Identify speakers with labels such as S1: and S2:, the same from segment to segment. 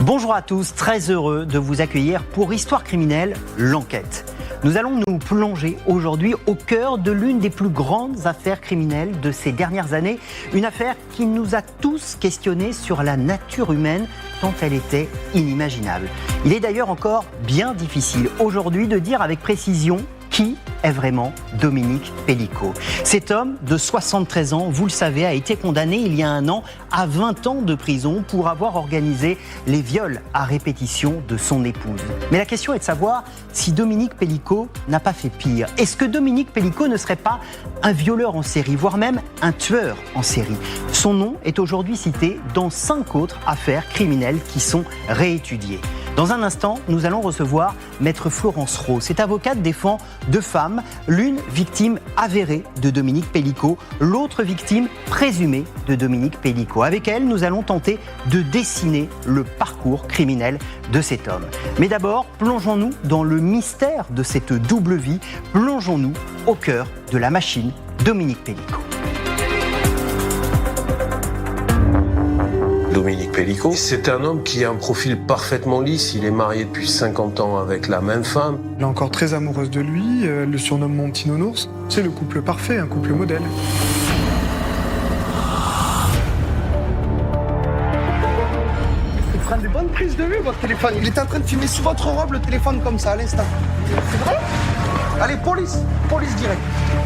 S1: Bonjour à tous, très heureux de vous accueillir pour Histoire criminelle, l'enquête. Nous allons nous plonger aujourd'hui au cœur de l'une des plus grandes affaires criminelles de ces dernières années. Une affaire qui nous a tous questionnés sur la nature humaine tant elle était inimaginable. Il est d'ailleurs encore bien difficile aujourd'hui de dire avec précision qui est vraiment Dominique Pellicot. Cet homme de 73 ans, vous le savez, a été condamné il y a un an à 20 ans de prison pour avoir organisé les viols à répétition de son épouse. Mais la question est de savoir si Dominique Pellicot n'a pas fait pire. Est-ce que Dominique Pellicot ne serait pas un violeur en série, voire même un tueur en série? Son nom est aujourd'hui cité dans 5 autres affaires criminelles qui sont réétudiées. Dans un instant, nous allons recevoir Maître Florence Rowe. Cette avocate défend 2 femmes, l'une victime avérée de Dominique Pellicot, l'autre victime présumée de Dominique Pellicot. Avec elle, nous allons tenter de dessiner le parcours criminel de cet homme. Mais d'abord, plongeons-nous dans le mystère de cette double vie, plongeons-nous au cœur de la machine Dominique Pellicot.
S2: Dominique Pellicot, c'est un homme qui a un profil parfaitement lisse. Il est marié depuis 50 ans avec la même femme.
S3: Elle est encore très amoureuse de lui, elle le surnomme mon petit nounours. C'est le couple parfait, un couple modèle.
S4: Il prend des bonnes prises de vue, votre téléphone. Il était en train de filmer sous votre robe le téléphone comme ça, à l'instant. C'est vrai? Allez, police direct.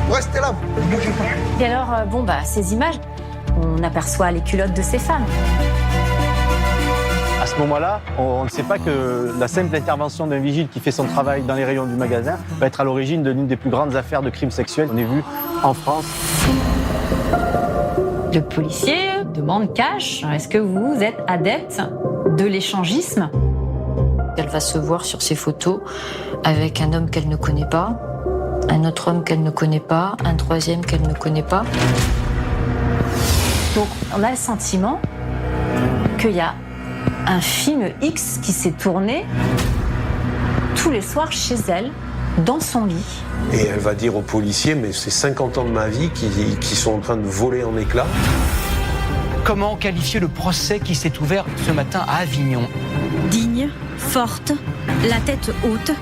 S4: Vous restez là, vous bougez pas.
S5: Et alors, ces images, on aperçoit les culottes de ces femmes.
S6: À ce moment-là, on ne sait pas que la simple intervention d'un vigile qui fait son travail dans les rayons du magasin va être à l'origine de l'une des plus grandes affaires de crimes sexuels qu'on ait vues en France.
S5: Le policier demande cash. Est-ce que vous êtes adepte de l'échangisme?
S7: Elle va se voir sur ses photos avec un homme qu'elle ne connaît pas, un autre homme qu'elle ne connaît pas, un troisième qu'elle ne connaît pas.
S5: Donc, on a le sentiment qu'il y a un film X qui s'est tourné tous les soirs chez elle, dans son lit.
S2: Et elle va dire aux policiers, mais c'est 50 ans de ma vie qui sont en train de voler en éclats.
S8: Comment qualifier le procès qui s'est ouvert ce matin à Avignon?
S9: Digne, forte, la tête haute,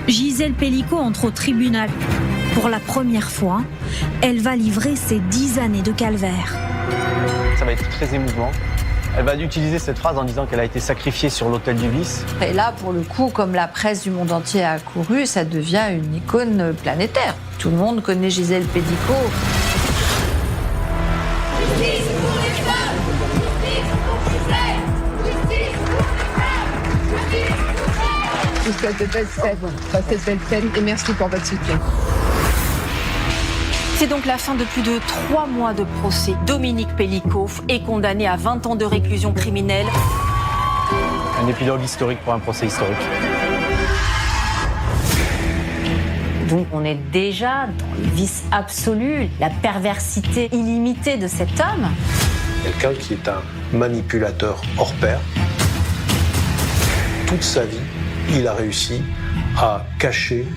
S9: Gisèle Pellicot entre au tribunal. Pour la première fois, elle va livrer ses 10 années de calvaire.
S6: Ça va être très émouvant. Elle va utiliser cette phrase en disant qu'elle a été sacrifiée sur l'autel du vice.
S7: Et là, pour le coup, comme la presse du monde entier a accouru, ça devient une icône planétaire. Tout le monde connaît Gisèle Pellicot.
S10: Justice pour les femmes! Justice pour Gisèle! Justice pour les femmes!
S11: Je vous souhaite de belles fêtes, passez de belles fêtes et merci pour votre soutien.
S5: C'est donc la fin de plus de 3 mois de procès. Dominique Pellicot est condamné à 20 ans de réclusion criminelle.
S6: Un épilogue historique pour un procès historique.
S5: Donc on est déjà dans le vice absolu, la perversité illimitée de cet homme.
S2: Quelqu'un qui est un manipulateur hors pair. Toute sa vie, il a réussi à cacher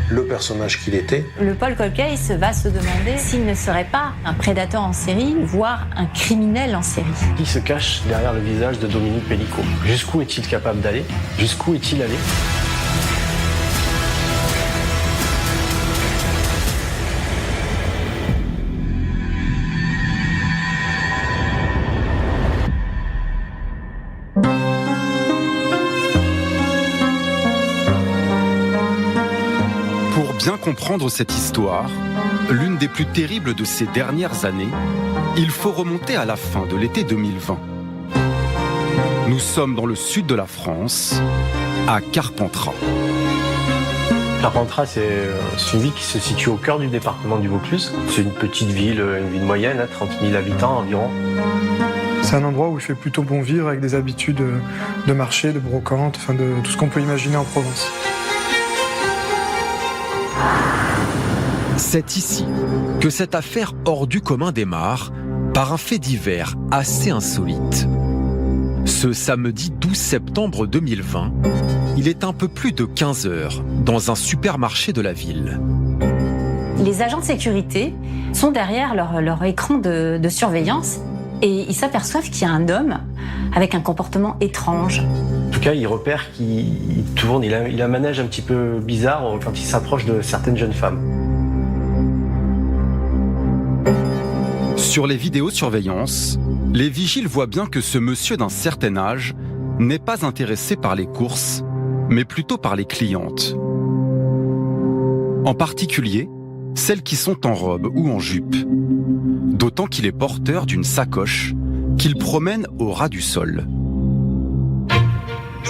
S2: le personnage qu'il était.
S5: Le Paul Cold Case va se demander s'il ne serait pas un prédateur en série, voire un criminel en série.
S6: Qui se cache derrière le visage de Dominique Pellicot? Jusqu'où est-il capable d'aller? Jusqu'où est-il allé?
S12: Pour bien comprendre cette histoire, l'une des plus terribles de ces dernières années, il faut remonter à la fin de l'été 2020. Nous sommes dans le sud de la France, à Carpentras.
S6: Carpentras, c'est une ville qui se situe au cœur du département du Vaucluse. C'est une petite ville, une ville moyenne, 30 000 habitants environ.
S3: C'est un endroit où il fait plutôt bon vivre avec des habitudes de marché, de brocante, enfin de tout ce qu'on peut imaginer en Provence.
S12: C'est ici que cette affaire hors du commun démarre par un fait divers assez insolite. Ce samedi 12 septembre 2020, il est un peu plus de 15 heures dans un supermarché de la ville.
S5: Les agents de sécurité sont derrière leur écran de surveillance et ils s'aperçoivent qu'il y a un homme avec un comportement étrange.
S13: En tout cas, il repère qu'il tourne, il a un manège un petit peu bizarre quand il s'approche de certaines jeunes femmes.
S12: Sur les vidéosurveillances, les vigiles voient bien que ce monsieur d'un certain âge n'est pas intéressé par les courses, mais plutôt par les clientes. En particulier, celles qui sont en robe ou en jupe. D'autant qu'il est porteur d'une sacoche qu'il promène au ras du sol.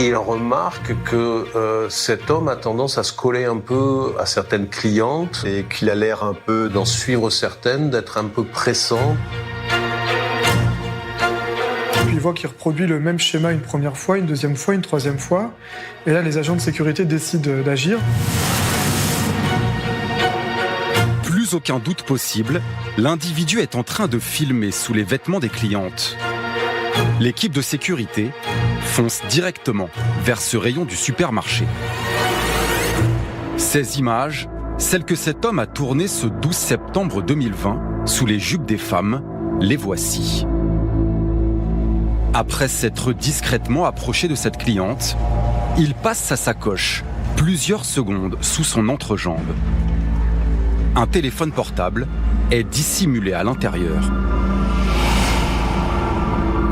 S2: Il remarque que cet homme a tendance à se coller un peu à certaines clientes et qu'il a l'air un peu d'en suivre certaines, d'être un peu pressant.
S3: Puis il voit qu'il reproduit le même schéma une première fois, une deuxième fois, une troisième fois. Et là, les agents de sécurité décident d'agir.
S12: Plus aucun doute possible, l'individu est en train de filmer sous les vêtements des clientes. L'équipe de sécurité fonce directement vers ce rayon du supermarché. Ces images, celles que cet homme a tournées ce 12 septembre 2020 sous les jupes des femmes, les voici. Après s'être discrètement approché de cette cliente, il passe sa sacoche plusieurs secondes sous son entrejambe. Un téléphone portable est dissimulé à l'intérieur.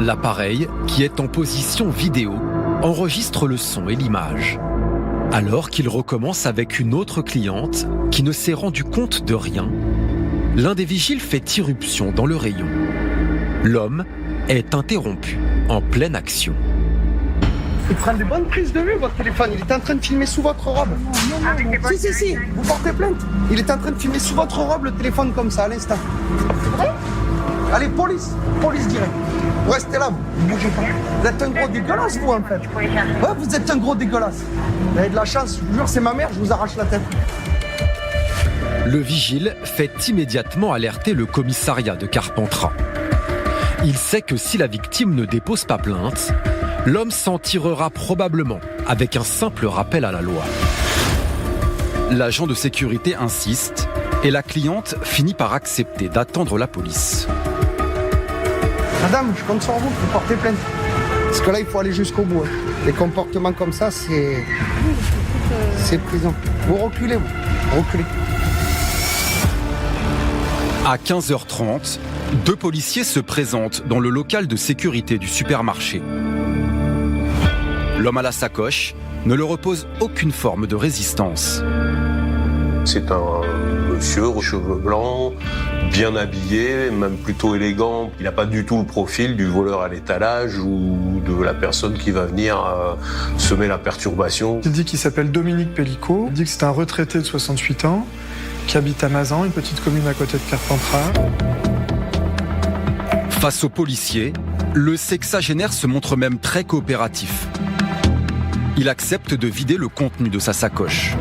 S12: L'appareil, qui est en position vidéo, enregistre le son et l'image. Alors qu'il recommence avec une autre cliente qui ne s'est rendu compte de rien, l'un des vigiles fait irruption dans le rayon. L'homme est interrompu en pleine action.
S4: Il prend des bonnes prises de vue, votre téléphone. Il est en train de filmer sous votre robe. Si, vous portez plainte. Il est en train de filmer sous votre robe le téléphone comme ça, à l'instant. Allez, police direct. Vous restez là, vous bougez pas. Vous êtes un gros dégueulasse, vous, en fait. Ouais, vous êtes un gros dégueulasse. Vous avez de la chance, je vous jure, c'est ma mère, je vous arrache la tête.
S12: Le vigile fait immédiatement alerter le commissariat de Carpentras. Il sait que si la victime ne dépose pas plainte, l'homme s'en tirera probablement avec un simple rappel à la loi. L'agent de sécurité insiste et la cliente finit par accepter d'attendre la police.
S4: Madame, je compte sur vous, vous portez plainte. Parce que là, il faut aller jusqu'au bout. Les comportements comme ça, c'est prison. Vous reculez, vous reculez.
S12: À 15h30, 2 policiers se présentent dans le local de sécurité du supermarché. L'homme à la sacoche ne leur oppose aucune forme de résistance.
S2: C'est un monsieur aux cheveux blancs, bien habillé, même plutôt élégant. Il n'a pas du tout le profil du voleur à l'étalage ou de la personne qui va venir semer la perturbation.
S3: Il dit qu'il s'appelle Dominique Pellicot. Il dit que c'est un retraité de 68 ans qui habite à Mazan, une petite commune à côté de Carpentras.
S12: Face aux policiers, le sexagénaire se montre même très coopératif. Il accepte de vider le contenu de sa sacoche.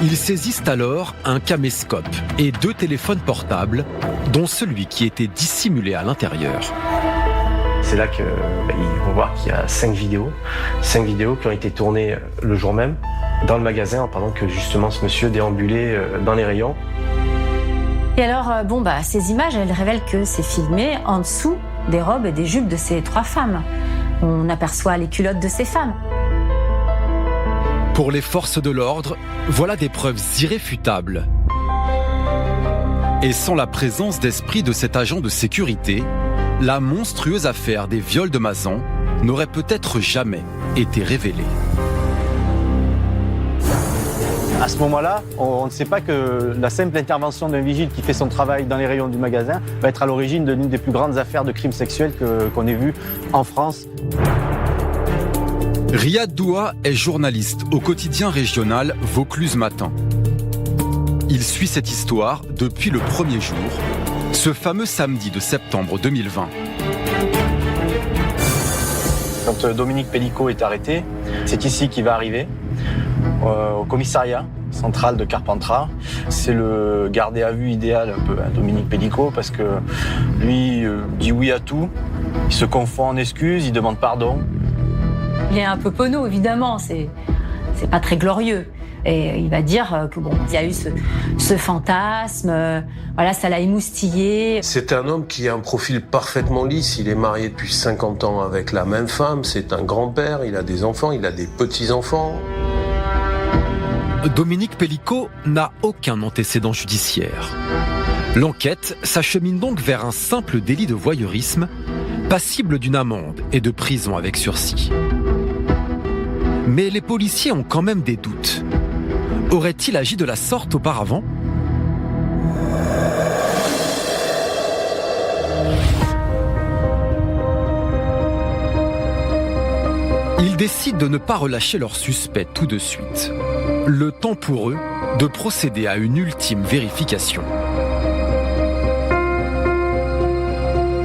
S12: Ils saisissent alors un caméscope et 2 téléphones portables, dont celui qui était dissimulé à l'intérieur.
S13: C'est là qu'ils vont voir qu'il y a 5 vidéos qui ont été tournées le jour même dans le magasin pendant que justement ce monsieur déambulait dans les rayons.
S5: Et alors, ces images, elles révèlent que c'est filmé en dessous des robes et des jupes de ces 3 femmes. On aperçoit les culottes de ces femmes.
S12: Pour les forces de l'ordre, voilà des preuves irréfutables. Et sans la présence d'esprit de cet agent de sécurité, la monstrueuse affaire des viols de Mazan n'aurait peut-être jamais été révélée.
S6: À ce moment-là, on ne sait pas que la simple intervention d'un vigile qui fait son travail dans les rayons du magasin va être à l'origine de l'une des plus grandes affaires de crimes sexuels qu'on ait vues en France.
S12: Riyad Doua est journaliste au quotidien régional Vaucluse Matin. Il suit cette histoire depuis le premier jour, ce fameux samedi de septembre 2020.
S6: Quand Dominique Pellicot est arrêté, c'est ici qu'il va arriver, au commissariat central de Carpentras. C'est le gardé à vue idéal un peu, Dominique Pellicot, parce que lui dit oui à tout, il se confond en excuses, il demande pardon.
S5: Il est un peu penaud, évidemment, c'est pas très glorieux. Et il va dire que il y a eu ce fantasme, voilà, ça l'a émoustillé.
S2: C'est un homme qui a un profil parfaitement lisse. Il est marié depuis 50 ans avec la même femme. C'est un grand-père, il a des enfants, il a des petits-enfants.
S12: Dominique Pellicot n'a aucun antécédent judiciaire. L'enquête s'achemine donc vers un simple délit de voyeurisme, passible d'une amende et de prison avec sursis. Mais les policiers ont quand même des doutes. Aurait-il agi de la sorte auparavant ? Ils décident de ne pas relâcher leur suspect tout de suite. Le temps pour eux de procéder à une ultime vérification.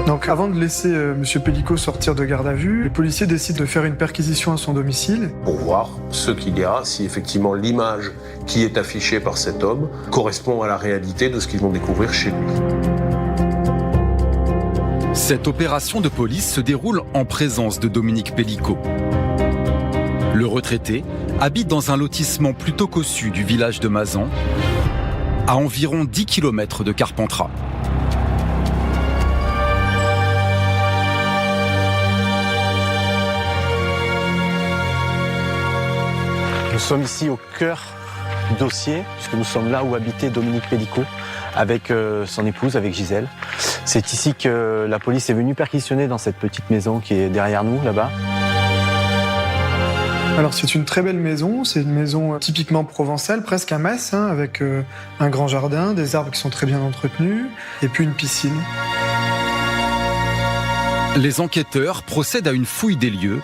S3: Donc avant de laisser M. Pellicot sortir de garde à vue, les policiers décident de faire une perquisition à son domicile.
S2: Pour voir ce qu'il y a, si effectivement l'image qui est affichée par cet homme correspond à la réalité de ce qu'ils vont découvrir chez lui.
S12: Cette opération de police se déroule en présence de Dominique Pellicot. Le retraité habite dans un lotissement plutôt cossu du village de Mazan, à environ 10 km de Carpentras.
S6: Nous sommes ici au cœur du dossier, puisque nous sommes là où habitait Dominique Pellicot avec son épouse, avec Gisèle. C'est ici que la police est venue perquisitionner dans cette petite maison qui est derrière nous, là-bas.
S3: Alors c'est une très belle maison, c'est une maison typiquement provençale, presque un mas, avec un grand jardin, des arbres qui sont très bien entretenus, et puis une piscine.
S12: Les enquêteurs procèdent à une fouille des lieux,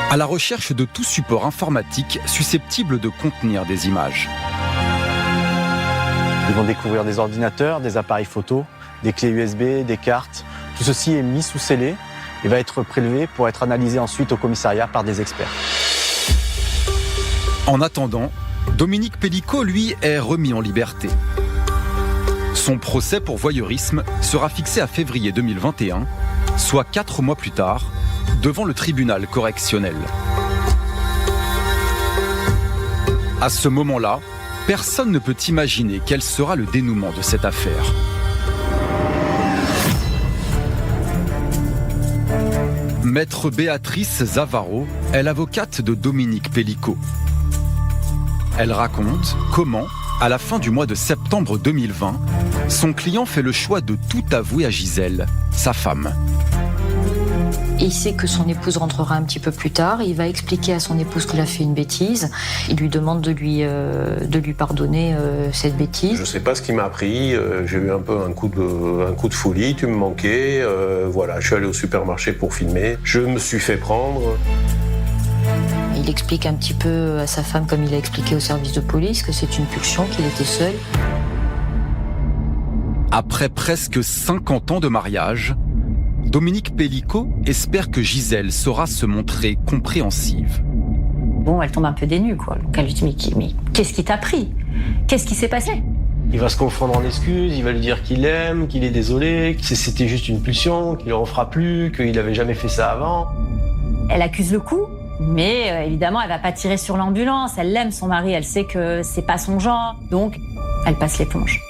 S12: à la recherche de tout support informatique susceptible de contenir des images.
S6: Ils vont découvrir des ordinateurs, des appareils photo, des clés USB, des cartes. Tout ceci est mis sous scellé et va être prélevé pour être analysé ensuite au commissariat par des experts.
S12: En attendant, Dominique Pellicot, lui, est remis en liberté. Son procès pour voyeurisme sera fixé à février 2021, soit 4 mois plus tard, devant le tribunal correctionnel. À ce moment-là, personne ne peut imaginer quel sera le dénouement de cette affaire. Maître Béatrice Zavaro est l'avocate de Dominique Pellicot. Elle raconte comment, à la fin du mois de septembre 2020, son client fait le choix de tout avouer à Gisèle, sa femme.
S7: Il sait que son épouse rentrera un petit peu plus tard. Il va expliquer à son épouse qu'il a fait une bêtise. Il lui demande de lui pardonner cette bêtise.
S2: Je ne sais pas ce qui m'a pris. J'ai eu un peu un coup de folie. Tu me manquais. Voilà, je suis allé au supermarché pour filmer. Je me suis fait prendre.
S7: Il explique un petit peu à sa femme, comme il a expliqué au service de police, que c'est une pulsion, qu'il était seul.
S12: Après presque 50 ans de mariage, Dominique Pellicot espère que Gisèle saura se montrer compréhensive.
S5: Bon, elle tombe un peu des nues, quoi. Donc elle lui dit, mais qu'est-ce qui t'a pris ? Qu'est-ce qui s'est passé ?
S13: Il va se confondre en excuses, il va lui dire qu'il l'aime, qu'il est désolé, que c'était juste une pulsion, qu'il ne le refera plus, qu'il n'avait jamais fait ça avant.
S5: Elle accuse le coup, mais évidemment, elle va pas tirer sur l'ambulance. Elle l'aime, son mari, elle sait que c'est pas son genre. Donc, elle passe l'éponge.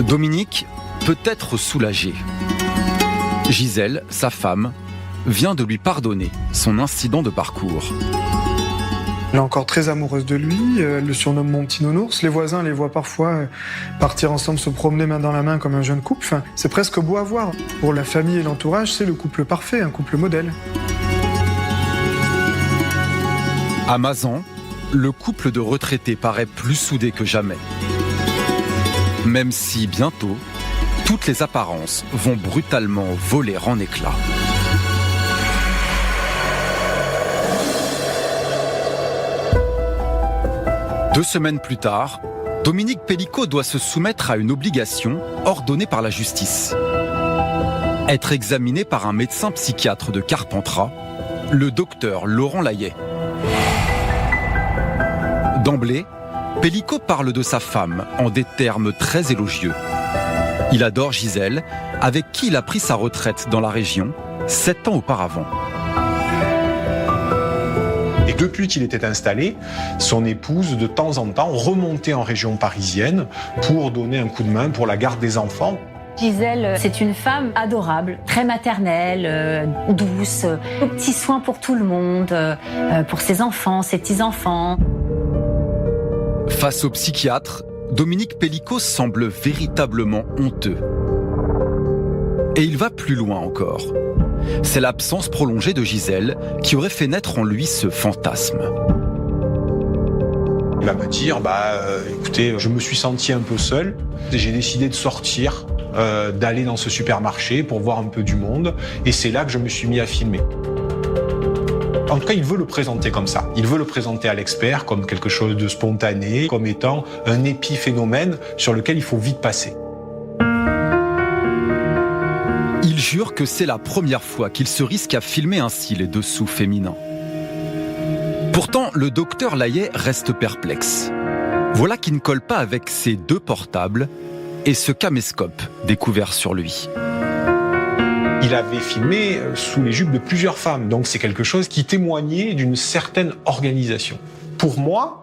S12: Dominique peut être soulagé. Gisèle, sa femme, vient de lui pardonner son incident de parcours.
S3: Elle est encore très amoureuse de lui, elle le surnomme mon petit nounours. Les voisins les voient parfois partir ensemble se promener main dans la main comme un jeune couple. Enfin, c'est presque beau à voir. Pour la famille et l'entourage, c'est le couple parfait, un couple modèle.
S12: À Mazan, le couple de retraités paraît plus soudé que jamais. Même si bientôt, toutes les apparences vont brutalement voler en éclats. Deux semaines plus tard, Dominique Pellicot doit se soumettre à une obligation ordonnée par la justice. Être examiné par un médecin psychiatre de Carpentras, le docteur Laurent Layet. D'emblée, Pellicot parle de sa femme en des termes très élogieux. Il adore Gisèle, avec qui il a pris sa retraite dans la région 7 ans auparavant.
S2: Et
S14: Depuis qu'il était installé, son épouse, de temps en temps, remontait en région parisienne pour donner un coup de main pour la garde des enfants.
S5: Gisèle, c'est une femme adorable, très maternelle, douce, petits soins pour tout le monde, pour ses enfants, ses petits-enfants.
S12: Face au psychiatre, Dominique Pellicot semble véritablement honteux. Et il va plus loin encore. C'est l'absence prolongée de Gisèle qui aurait fait naître en lui ce fantasme.
S14: Il va me dire, écoutez, je me suis senti un peu seul, j'ai décidé de sortir, d'aller dans ce supermarché pour voir un peu du monde, et c'est là que je me suis mis à filmer. En tout cas, il veut le présenter comme ça. Il veut le présenter à l'expert comme quelque chose de spontané, comme étant un épiphénomène sur lequel il faut vite passer.
S12: Il jure que c'est la première fois qu'il se risque à filmer ainsi les dessous féminins. Pourtant, le docteur Layet reste perplexe. Voilà qui ne colle pas avec ses 2 portables et ce caméscope découvert sur lui.
S14: Il avait filmé sous les jupes de plusieurs femmes, donc c'est quelque chose qui témoignait d'une certaine organisation. Pour moi,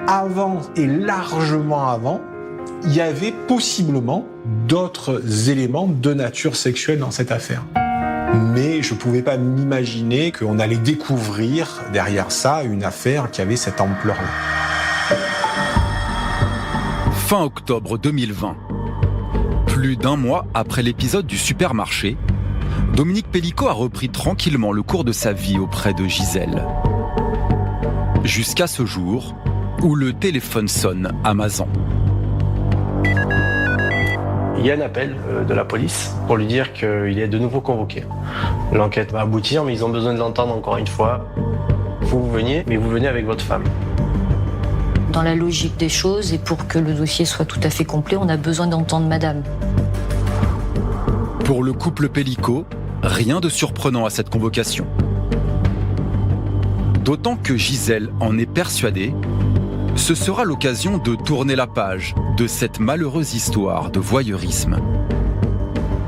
S14: avant et largement avant, il y avait possiblement d'autres éléments de nature sexuelle dans cette affaire. Mais je ne pouvais pas m'imaginer qu'on allait découvrir derrière ça une affaire qui avait cette ampleur-là.
S12: Fin octobre 2020. Plus d'1 mois après l'épisode du supermarché, Dominique Pellicot a repris tranquillement le cours de sa vie auprès de Gisèle. Jusqu'à ce jour où le téléphone sonne à Mazan.
S13: Il y a un appel de la police pour lui dire qu'il est de nouveau convoqué. L'enquête va aboutir, mais ils ont besoin de l'entendre encore une fois. Vous veniez, mais vous venez avec votre femme.
S7: Dans la logique des choses, et pour que le dossier soit tout à fait complet, on a besoin d'entendre madame.
S12: Pour le couple Pellicot, rien de surprenant à cette convocation. D'autant que Gisèle en est persuadée, ce sera l'occasion de tourner la page de cette malheureuse histoire de voyeurisme.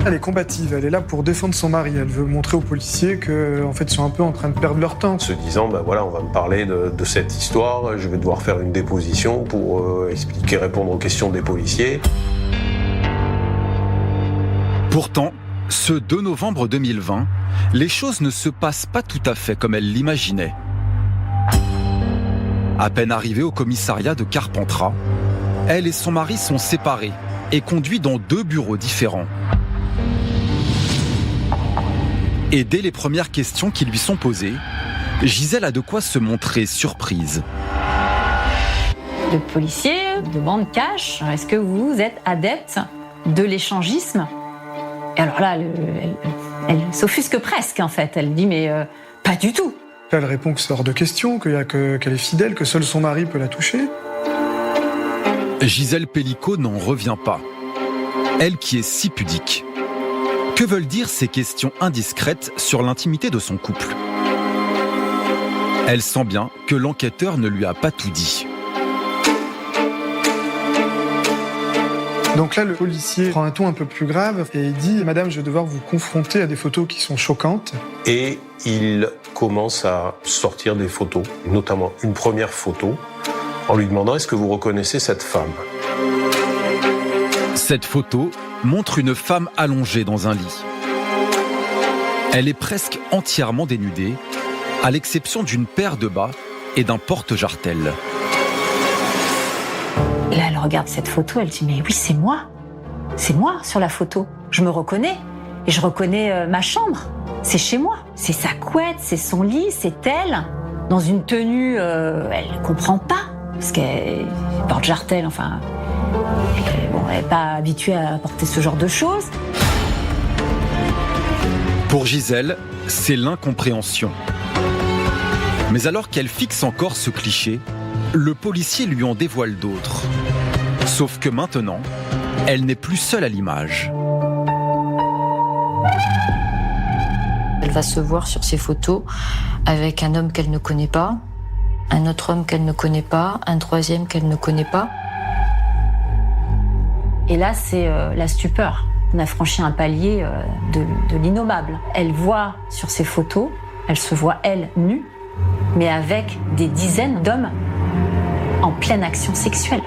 S3: Elle est combative, elle est là pour défendre son mari. Elle veut montrer aux policiers qu'en fait, ils sont un peu en train de perdre leur temps.
S2: Se disant, on va me parler de cette histoire, je vais devoir faire une déposition pour expliquer, répondre aux questions des policiers.
S12: Pourtant, ce 2 novembre 2020, les choses ne se passent pas tout à fait comme elle l'imaginait. À peine arrivée au commissariat de Carpentras, elle et son mari sont séparés et conduits dans 2 bureaux différents. Et dès les premières questions qui lui sont posées, Gisèle a de quoi se montrer surprise.
S5: Le policier demande cash, est-ce que vous êtes adepte de l'échangisme ? Et alors là, elle s'offusque presque en fait. Elle dit mais pas du tout.
S3: Elle répond que c'est hors de question, qu'elle est fidèle, que seul son mari peut la toucher.
S12: Gisèle Pellicot n'en revient pas. Elle qui est si pudique. Que veulent dire ces questions indiscrètes sur l'intimité de son couple ? Elle sent bien que l'enquêteur ne lui a pas tout dit.
S3: Donc là, le policier prend un ton un peu plus grave et il dit « Madame, je vais devoir vous confronter à des photos qui sont choquantes. »
S2: Et il commence à sortir des photos, notamment une première photo, en lui demandant « Est-ce que vous reconnaissez cette femme ?»
S12: Cette photo montre une femme allongée dans un lit. Elle est presque entièrement dénudée, à l'exception d'une paire de bas et d'un porte-jartel.
S5: Là, elle regarde cette photo, elle dit mais oui, c'est moi sur la photo. Je me reconnais et je reconnais ma chambre. C'est chez moi. C'est sa couette, c'est son lit, c'est elle dans une tenue. Elle comprend pas parce qu'elle porte jartel. Enfin, elle n'est pas habituée à porter ce genre de choses.
S12: Pour Gisèle, c'est l'incompréhension. Mais alors qu'elle fixe encore ce cliché, le policier lui en dévoile d'autres. Sauf que maintenant, elle n'est plus seule à l'image.
S7: Elle va se voir sur ces photos avec un homme qu'elle ne connaît pas, un autre homme qu'elle ne connaît pas, un troisième qu'elle ne connaît pas.
S5: Et là, c'est la stupeur. On a franchi un palier de l'innommable. Elle voit sur ces photos, elle se voit, elle, nue, mais avec des dizaines d'hommes en pleine action sexuelle.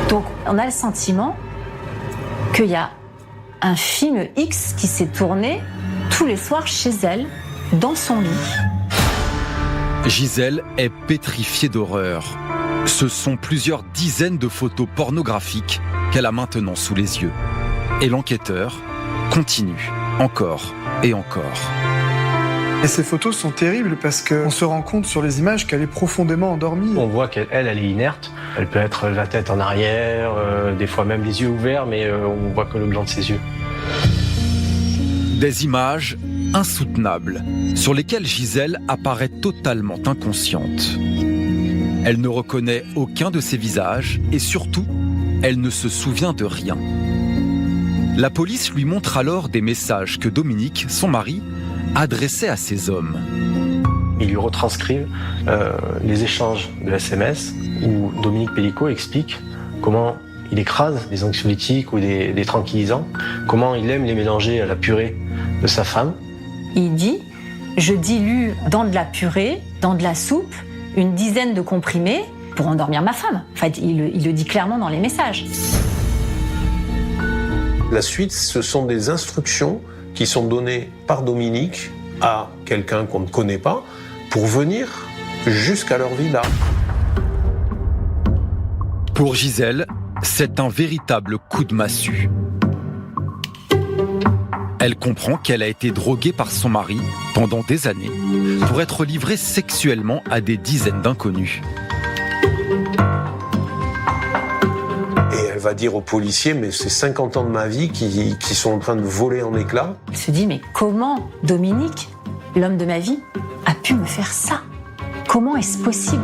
S5: Donc on a le sentiment qu'il y a un film X qui s'est tourné tous les soirs chez elle, dans son lit.
S12: Gisèle est pétrifiée d'horreur. Ce sont plusieurs dizaines de photos pornographiques qu'elle a maintenant sous les yeux. Et l'enquêteur continue, encore et encore.
S3: Et ces photos sont terribles parce qu'on se rend compte sur les images qu'elle est profondément endormie.
S13: On voit qu'elle est inerte. Elle peut être la tête en arrière, des fois même les yeux ouverts, mais on voit que le blanc de ses yeux.
S12: Des images insoutenables sur lesquelles Gisèle apparaît totalement inconsciente. Elle ne reconnaît aucun de ses visages et surtout, elle ne se souvient de rien. La police lui montre alors des messages que Dominique, son mari, adressait à ces hommes.
S13: Ils lui retranscrivent les échanges de SMS où Dominique Pellicot explique comment il écrase des anxiolytiques ou des tranquillisants, comment il aime les mélanger à la purée de sa femme.
S5: Il dit « Je dilue dans de la purée, dans de la soupe, une dizaine de comprimés pour endormir ma femme. » En fait, il le dit clairement dans les messages.
S2: La suite, ce sont des instructions qui sont données par Dominique à quelqu'un qu'on ne connaît pas pour venir jusqu'à leur villa.
S12: Pour Gisèle, c'est un véritable coup de massue. Elle comprend qu'elle a été droguée par son mari pendant des années pour être livrée sexuellement à des dizaines d'inconnus.
S2: Et elle va dire aux policiers, mais c'est 50 ans de ma vie qui sont en train de voler en éclats.
S5: Elle se dit « Mais comment Dominique, l'homme de ma vie, a pu me faire ça? Comment est-ce possible ?»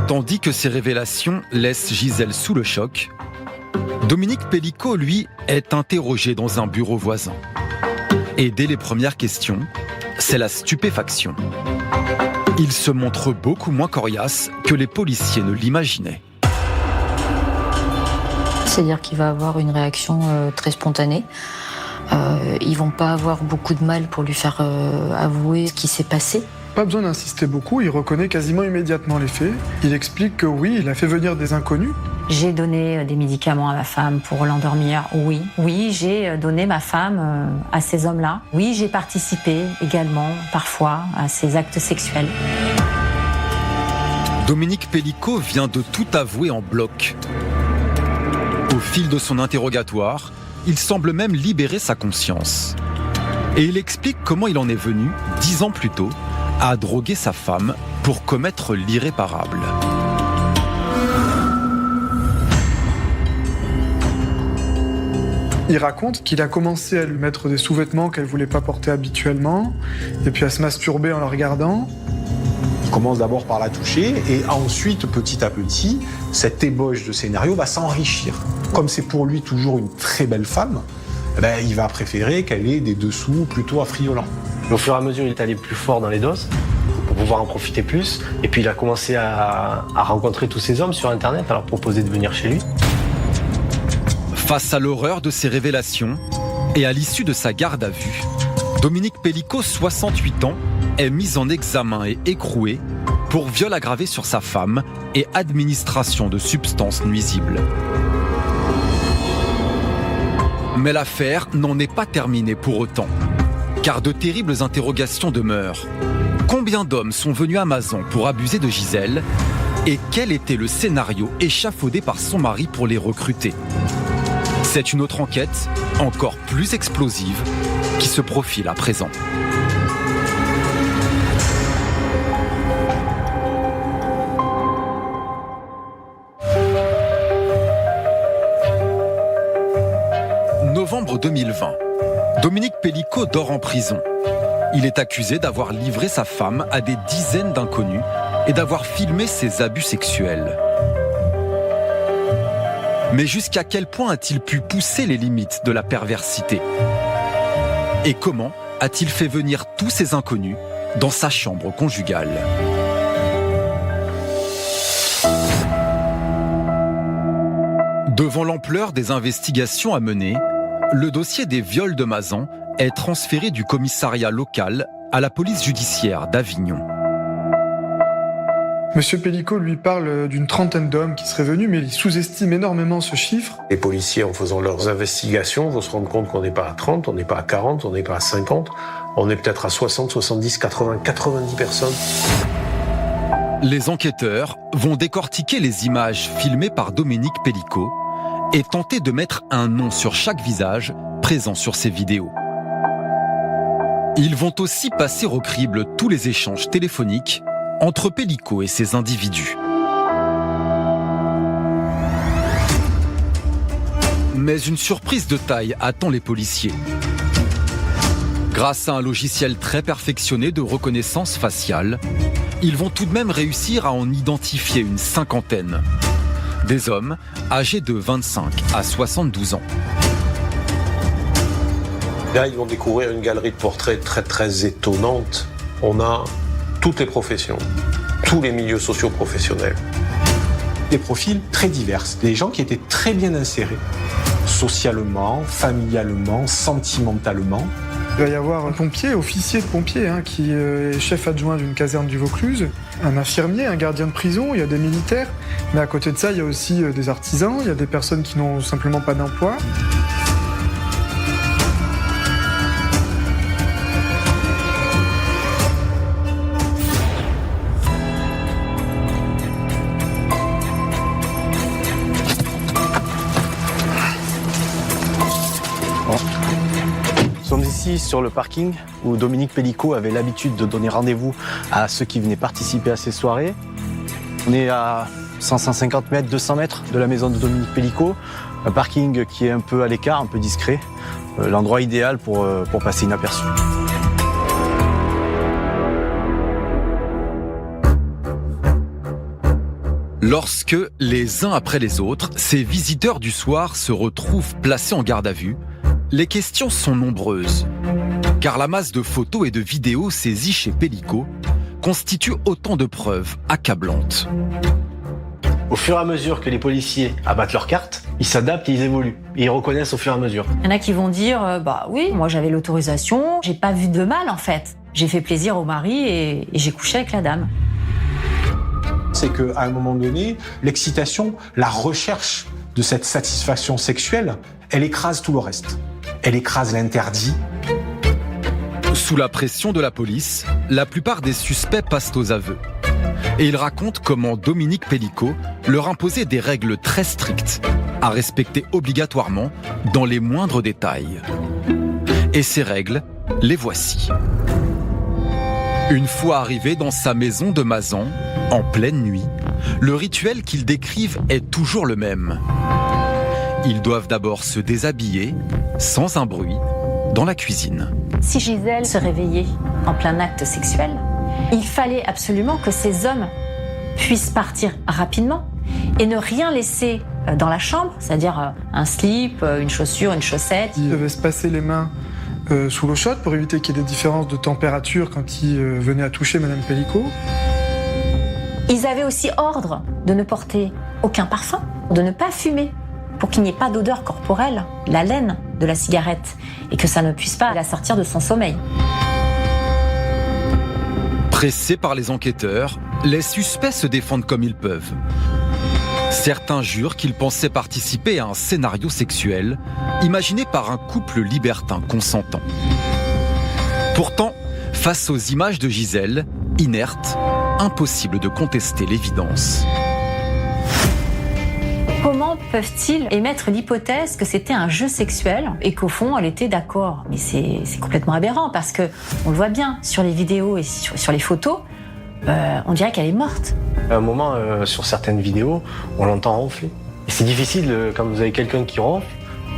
S12: Tandis que ces révélations laissent Gisèle sous le choc, Dominique Pellicot, lui, est interrogé dans un bureau voisin. Et dès les premières questions, c'est la stupéfaction. Il se montre beaucoup moins coriace que les policiers ne l'imaginaient.
S7: C'est-à-dire qu'il va avoir une réaction très spontanée. Ils vont pas avoir beaucoup de mal pour lui faire avouer ce qui s'est passé.
S3: Pas besoin d'insister beaucoup, il reconnaît quasiment immédiatement les faits. Il explique que oui, il a fait venir des inconnus.
S5: J'ai donné des médicaments à ma femme pour l'endormir, oui. Oui, j'ai donné ma femme à ces hommes-là. Oui, j'ai participé également, parfois, à ces actes sexuels.
S12: Dominique Pellicot vient de tout avouer en bloc. Au fil de son interrogatoire, il semble même libérer sa conscience. Et il explique comment il en est venu, 10 ans plus tôt, à droguer sa femme pour commettre l'irréparable.
S3: Il raconte qu'il a commencé à lui mettre des sous-vêtements qu'elle voulait pas porter habituellement, et puis à se masturber en la regardant.
S14: Il commence d'abord par la toucher, et ensuite, petit à petit, cette ébauche de scénario va s'enrichir. Comme c'est pour lui toujours une très belle femme, il va préférer qu'elle ait des dessous plutôt affriolants.
S13: Au fur et à mesure, il est allé plus fort dans les doses pour pouvoir en profiter plus. Et puis il a commencé à rencontrer tous ces hommes sur Internet, à leur proposer de venir chez lui.
S12: Face à l'horreur de ces révélations et à l'issue de sa garde à vue, Dominique Pellicot, 68 ans, est mis en examen et écroué pour viol aggravé sur sa femme et administration de substances nuisibles. Mais l'affaire n'en est pas terminée pour autant, car de terribles interrogations demeurent. Combien d'hommes sont venus à Mazan pour abuser de Gisèle? Et quel était le scénario échafaudé par son mari pour les recruter? C'est une autre enquête, encore plus explosive, qui se profile à présent. Novembre 2020. Dominique Pellicot dort en prison. Il est accusé d'avoir livré sa femme à des dizaines d'inconnus et d'avoir filmé ses abus sexuels. Mais jusqu'à quel point a-t-il pu pousser les limites de la perversité? Et comment a-t-il fait venir tous ces inconnus dans sa chambre conjugale? Devant l'ampleur des investigations à mener, le dossier des viols de Mazan est transféré du commissariat local à la police judiciaire d'Avignon.
S3: Monsieur Pellico lui parle d'une trentaine d'hommes qui seraient venus, mais il sous-estime énormément ce chiffre.
S2: Les policiers, en faisant leurs investigations, vont se rendre compte qu'on n'est pas à 30, on n'est pas à 40, on n'est pas à 50, on est peut-être à 60, 70, 80, 90 personnes.
S12: Les enquêteurs vont décortiquer les images filmées par Dominique Pellico et tenter de mettre un nom sur chaque visage présent sur ces vidéos. Ils vont aussi passer au crible tous les échanges téléphoniques entre Pellico et ces individus. Mais une surprise de taille attend les policiers. Grâce à un logiciel très perfectionné de reconnaissance faciale, ils vont tout de même réussir à en identifier une cinquantaine. Des hommes âgés de 25 à 72 ans.
S2: Là, ils vont découvrir une galerie de portraits très très étonnante. On a toutes les professions, tous les milieux socio-professionnels.
S14: Des profils très divers, des gens qui étaient très bien insérés, socialement, familialement, sentimentalement.
S3: Il va y avoir un pompier, officier de pompier, qui est chef adjoint d'une caserne du Vaucluse, un infirmier, un gardien de prison, il y a des militaires, mais à côté de ça, il y a aussi des artisans, il y a des personnes qui n'ont simplement pas d'emploi.
S6: Nous sommes ici sur le parking où Dominique Pellico avait l'habitude de donner rendez-vous à ceux qui venaient participer à ces soirées. On est à 150 mètres, 200 mètres de la maison de Dominique Pellico, un parking qui est un peu à l'écart, un peu discret, l'endroit idéal pour passer inaperçu.
S12: Lorsque, les uns après les autres, ces visiteurs du soir se retrouvent placés en garde à vue, les questions sont nombreuses, car la masse de photos et de vidéos saisies chez Pellico constitue autant de preuves accablantes.
S6: Au fur et à mesure que les policiers abattent leurs cartes, ils s'adaptent et ils évoluent. Et ils reconnaissent au fur et à mesure.
S5: Il y en a qui vont dire oui, moi j'avais l'autorisation, j'ai pas vu de mal en fait. J'ai fait plaisir au mari et j'ai couché avec la dame.
S14: C'est qu'à un moment donné, l'excitation, la recherche de cette satisfaction sexuelle, elle écrase tout le reste. Elle écrase l'interdit.
S12: Sous la pression de la police, la plupart des suspects passent aux aveux. Et ils racontent comment Dominique Pellico leur imposait des règles très strictes, à respecter obligatoirement dans les moindres détails. Et ces règles, les voici. Une fois arrivé dans sa maison de Mazan, en pleine nuit, le rituel qu'ils décrivent est toujours le même. Ils doivent d'abord se déshabiller, sans un bruit, dans la cuisine.
S5: Si Gisèle se réveillait en plein acte sexuel, il fallait absolument que ces hommes puissent partir rapidement et ne rien laisser dans la chambre, c'est-à-dire un slip, une chaussure, une chaussette.
S3: Ils devaient se passer les mains sous l'eau chaude pour éviter qu'il y ait des différences de température quand ils venaient à toucher Madame Pellico.
S5: Ils avaient aussi ordre de ne porter aucun parfum, de ne pas fumer, pour qu'il n'y ait pas d'odeur corporelle, l'haleine de la cigarette, et que ça ne puisse pas la sortir de son sommeil.
S12: Pressés par les enquêteurs, les suspects se défendent comme ils peuvent. Certains jurent qu'ils pensaient participer à un scénario sexuel imaginé par un couple libertin consentant. Pourtant, face aux images de Gisèle, inerte, impossible de contester l'évidence.
S5: Comment peuvent-ils émettre l'hypothèse que c'était un jeu sexuel et qu'au fond, elle était d'accord? Mais c'est complètement aberrant parce que on le voit bien sur les vidéos et sur les photos, on dirait qu'elle est morte.
S6: À un moment, sur certaines vidéos, on l'entend ronfler. Et c'est difficile, quand vous avez quelqu'un qui ronfle,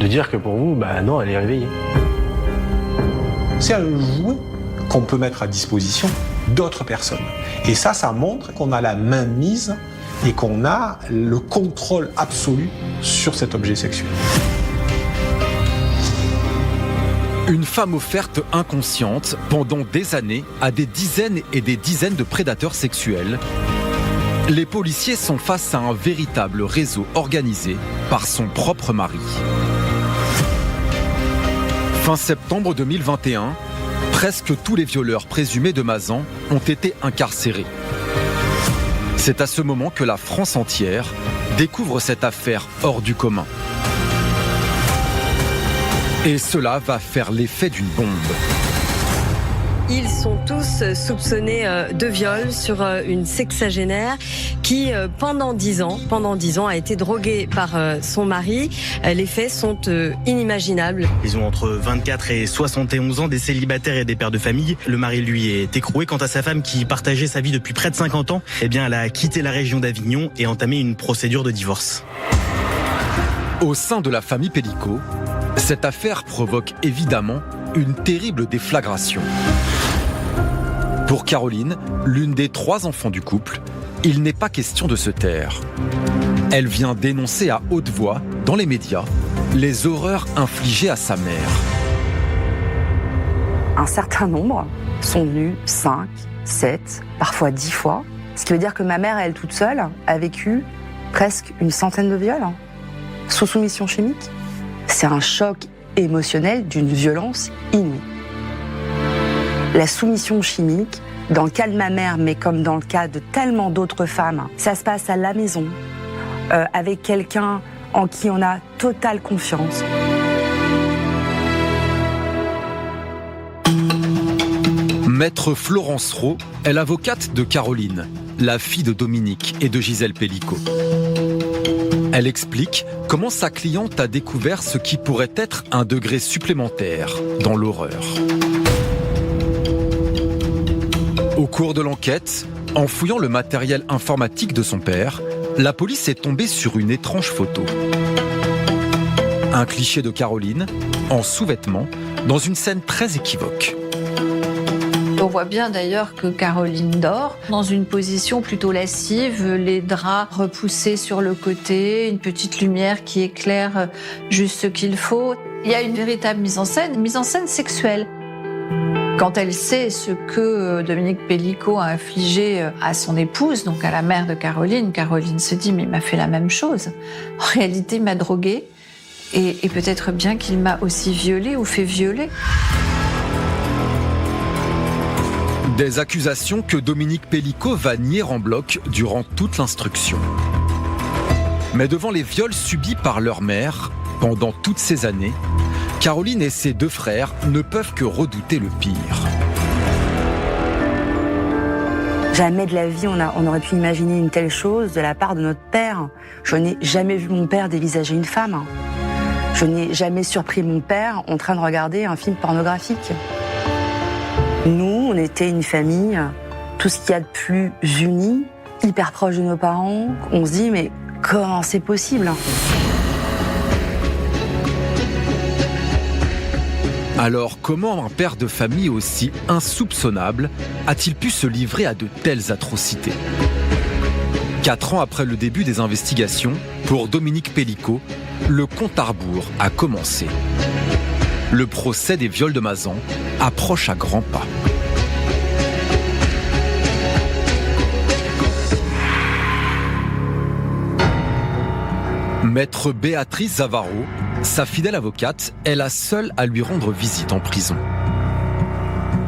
S6: de dire que pour vous, non, elle est réveillée.
S14: C'est un jouet qu'on peut mettre à disposition d'autres personnes. Et ça montre qu'on a la main mise et qu'on a le contrôle absolu sur cet objet sexuel.
S12: Une femme offerte inconsciente pendant des années à des dizaines et des dizaines de prédateurs sexuels. Les policiers sont face à un véritable réseau organisé par son propre mari. Fin septembre 2021, presque tous les violeurs présumés de Mazan ont été incarcérés. C'est à ce moment que la France entière découvre cette affaire hors du commun. Et cela va faire l'effet d'une bombe.
S15: Ils sont tous soupçonnés de viol sur une sexagénaire qui, pendant 10 ans, a été droguée par son mari. Les faits sont inimaginables.
S16: Ils ont entre 24 et 71 ans, des célibataires et des pères de famille. Le mari, lui, est écroué. Quant à sa femme, qui partageait sa vie depuis près de 50 ans, eh bien, elle a quitté la région d'Avignon et entamé une procédure de divorce.
S12: Au sein de la famille Pellico, cette affaire provoque évidemment une terrible déflagration. Pour Caroline, l'une des 3 enfants du couple, il n'est pas question de se taire. Elle vient dénoncer à haute voix, dans les médias, les horreurs infligées à sa mère.
S17: Un certain nombre sont venus 5, 7, parfois 10 fois. Ce qui veut dire que ma mère, elle toute seule, a vécu presque une centaine de viols, sous soumission chimique. C'est un choc émotionnel d'une violence inouïe. La soumission chimique, dans le cas de ma mère, mais comme dans le cas de tellement d'autres femmes, ça se passe à la maison, avec quelqu'un en qui on a totale confiance.
S12: Maître Florence Rowe est l'avocate de Caroline, la fille de Dominique et de Gisèle Pellico. Elle explique comment sa cliente a découvert ce qui pourrait être un degré supplémentaire dans l'horreur. Au cours de l'enquête, en fouillant le matériel informatique de son père, la police est tombée sur une étrange photo. Un cliché de Caroline, en sous-vêtements, dans une scène très équivoque.
S18: On voit bien d'ailleurs que Caroline dort dans une position plutôt lascive, les draps repoussés sur le côté, une petite lumière qui éclaire juste ce qu'il faut. Il y a une véritable mise en scène sexuelle. Quand elle sait ce que Dominique Pellico a infligé à son épouse, donc à la mère de Caroline, Caroline se dit « mais il m'a fait la même chose. En réalité, il m'a droguée et peut-être bien qu'il m'a aussi violée ou fait violer. »
S12: Des accusations que Dominique Pellico va nier en bloc durant toute l'instruction. Mais devant les viols subis par leur mère, pendant toutes ces années, Caroline et ses 2 frères ne peuvent que redouter le pire.
S17: Jamais de la vie on aurait pu imaginer une telle chose de la part de notre père. Je n'ai jamais vu mon père dévisager une femme. Je n'ai jamais surpris mon père en train de regarder un film pornographique. Nous, on était une famille, tout ce qu'il y a de plus uni, hyper proche de nos parents. On se dit, mais comment c'est possible ?
S12: Alors, comment un père de famille aussi insoupçonnable a-t-il pu se livrer à de telles atrocités ? 4 ans après le début des investigations, pour Dominique Pellico, le compte à rebours a commencé. Le procès des viols de Mazan approche à grands pas. Maître Béatrice Zavaro, sa fidèle avocate, est la seule à lui rendre visite en prison.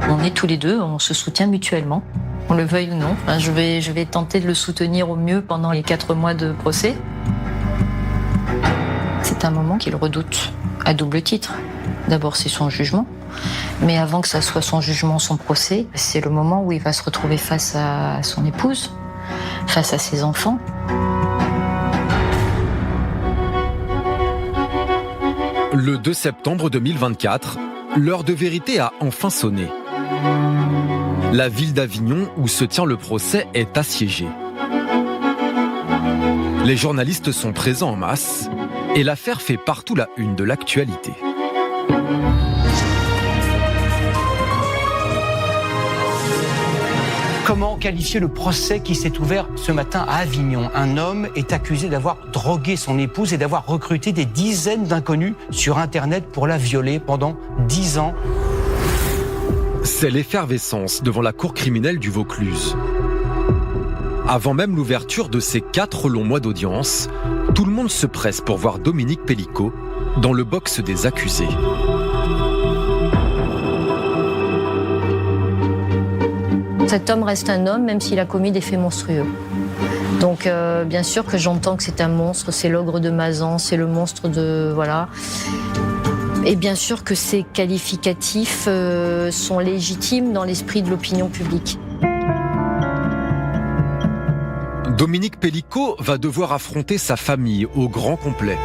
S7: On est tous les deux, on se soutient mutuellement, on le veuille ou non. Enfin, je vais tenter de le soutenir au mieux pendant les 4 mois de procès. C'est un moment qu'il redoute, à double titre. D'abord, c'est son jugement, mais avant que ça soit son jugement, son procès, c'est le moment où il va se retrouver face à son épouse, face à ses enfants.
S12: Le 2 septembre 2024, l'heure de vérité a enfin sonné. La ville d'Avignon, où se tient le procès, est assiégée. Les journalistes sont présents en masse et l'affaire fait partout la une de l'actualité.
S8: Comment qualifier le procès qui s'est ouvert ce matin à Avignon ? Un homme est accusé d'avoir drogué son épouse et d'avoir recruté des dizaines d'inconnus sur Internet pour la violer pendant 10 ans.
S12: C'est l'effervescence devant la cour criminelle du Vaucluse. Avant même l'ouverture de ces 4 longs mois d'audience, tout le monde se presse pour voir Dominique Pellico dans le box des accusés.
S7: Cet homme reste un homme, même s'il a commis des faits monstrueux. Donc bien sûr que j'entends que c'est un monstre, c'est l'ogre de Mazan, c'est le monstre de... Voilà. Et bien sûr que ces qualificatifs sont légitimes dans l'esprit de l'opinion publique.
S12: Dominique Pellicot va devoir affronter sa famille au grand complet.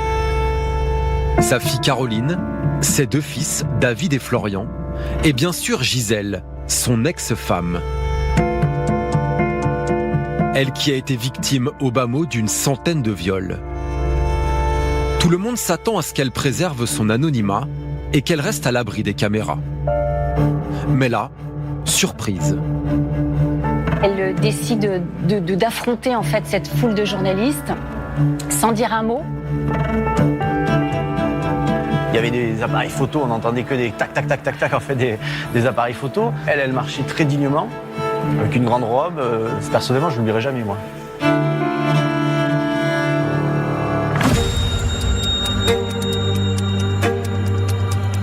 S12: Sa fille Caroline, ses 2 fils, David et Florian, et bien sûr Gisèle, son ex-femme. Elle qui a été victime au bas mot d'une centaine de viols. Tout le monde s'attend à ce qu'elle préserve son anonymat et qu'elle reste à l'abri des caméras. Mais là, surprise.
S5: Elle décide d'affronter en fait cette foule de journalistes sans dire un mot.
S6: Il y avait des appareils photo, on n'entendait que des tac tac tac tac tac en fait des appareils photo. Elle marchait très dignement, avec une grande robe. Personnellement, je ne l'oublierai jamais moi.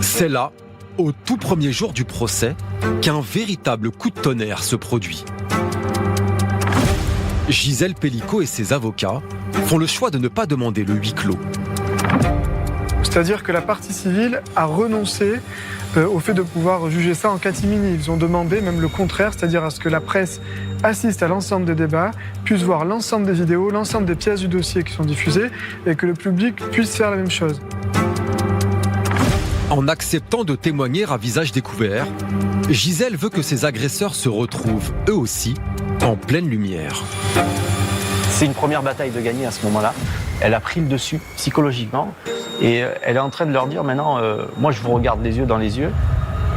S12: C'est là, au tout premier jour du procès, qu'un véritable coup de tonnerre se produit. Gisèle Pellicot et ses avocats font le choix de ne pas demander le huis clos.
S3: C'est-à-dire que la partie civile a renoncé au fait de pouvoir juger ça en catimini. Ils ont demandé même le contraire, c'est-à-dire à ce que la presse assiste à l'ensemble des débats, puisse voir l'ensemble des vidéos, l'ensemble des pièces du dossier qui sont diffusées et que le public puisse faire la même chose.
S12: En acceptant de témoigner à visage découvert, Gisèle veut que ses agresseurs se retrouvent, eux aussi, en pleine lumière.
S6: C'est une première bataille de gagner à ce moment-là. Elle a pris le dessus psychologiquement et elle est en train de leur dire maintenant, moi je vous regarde les yeux dans les yeux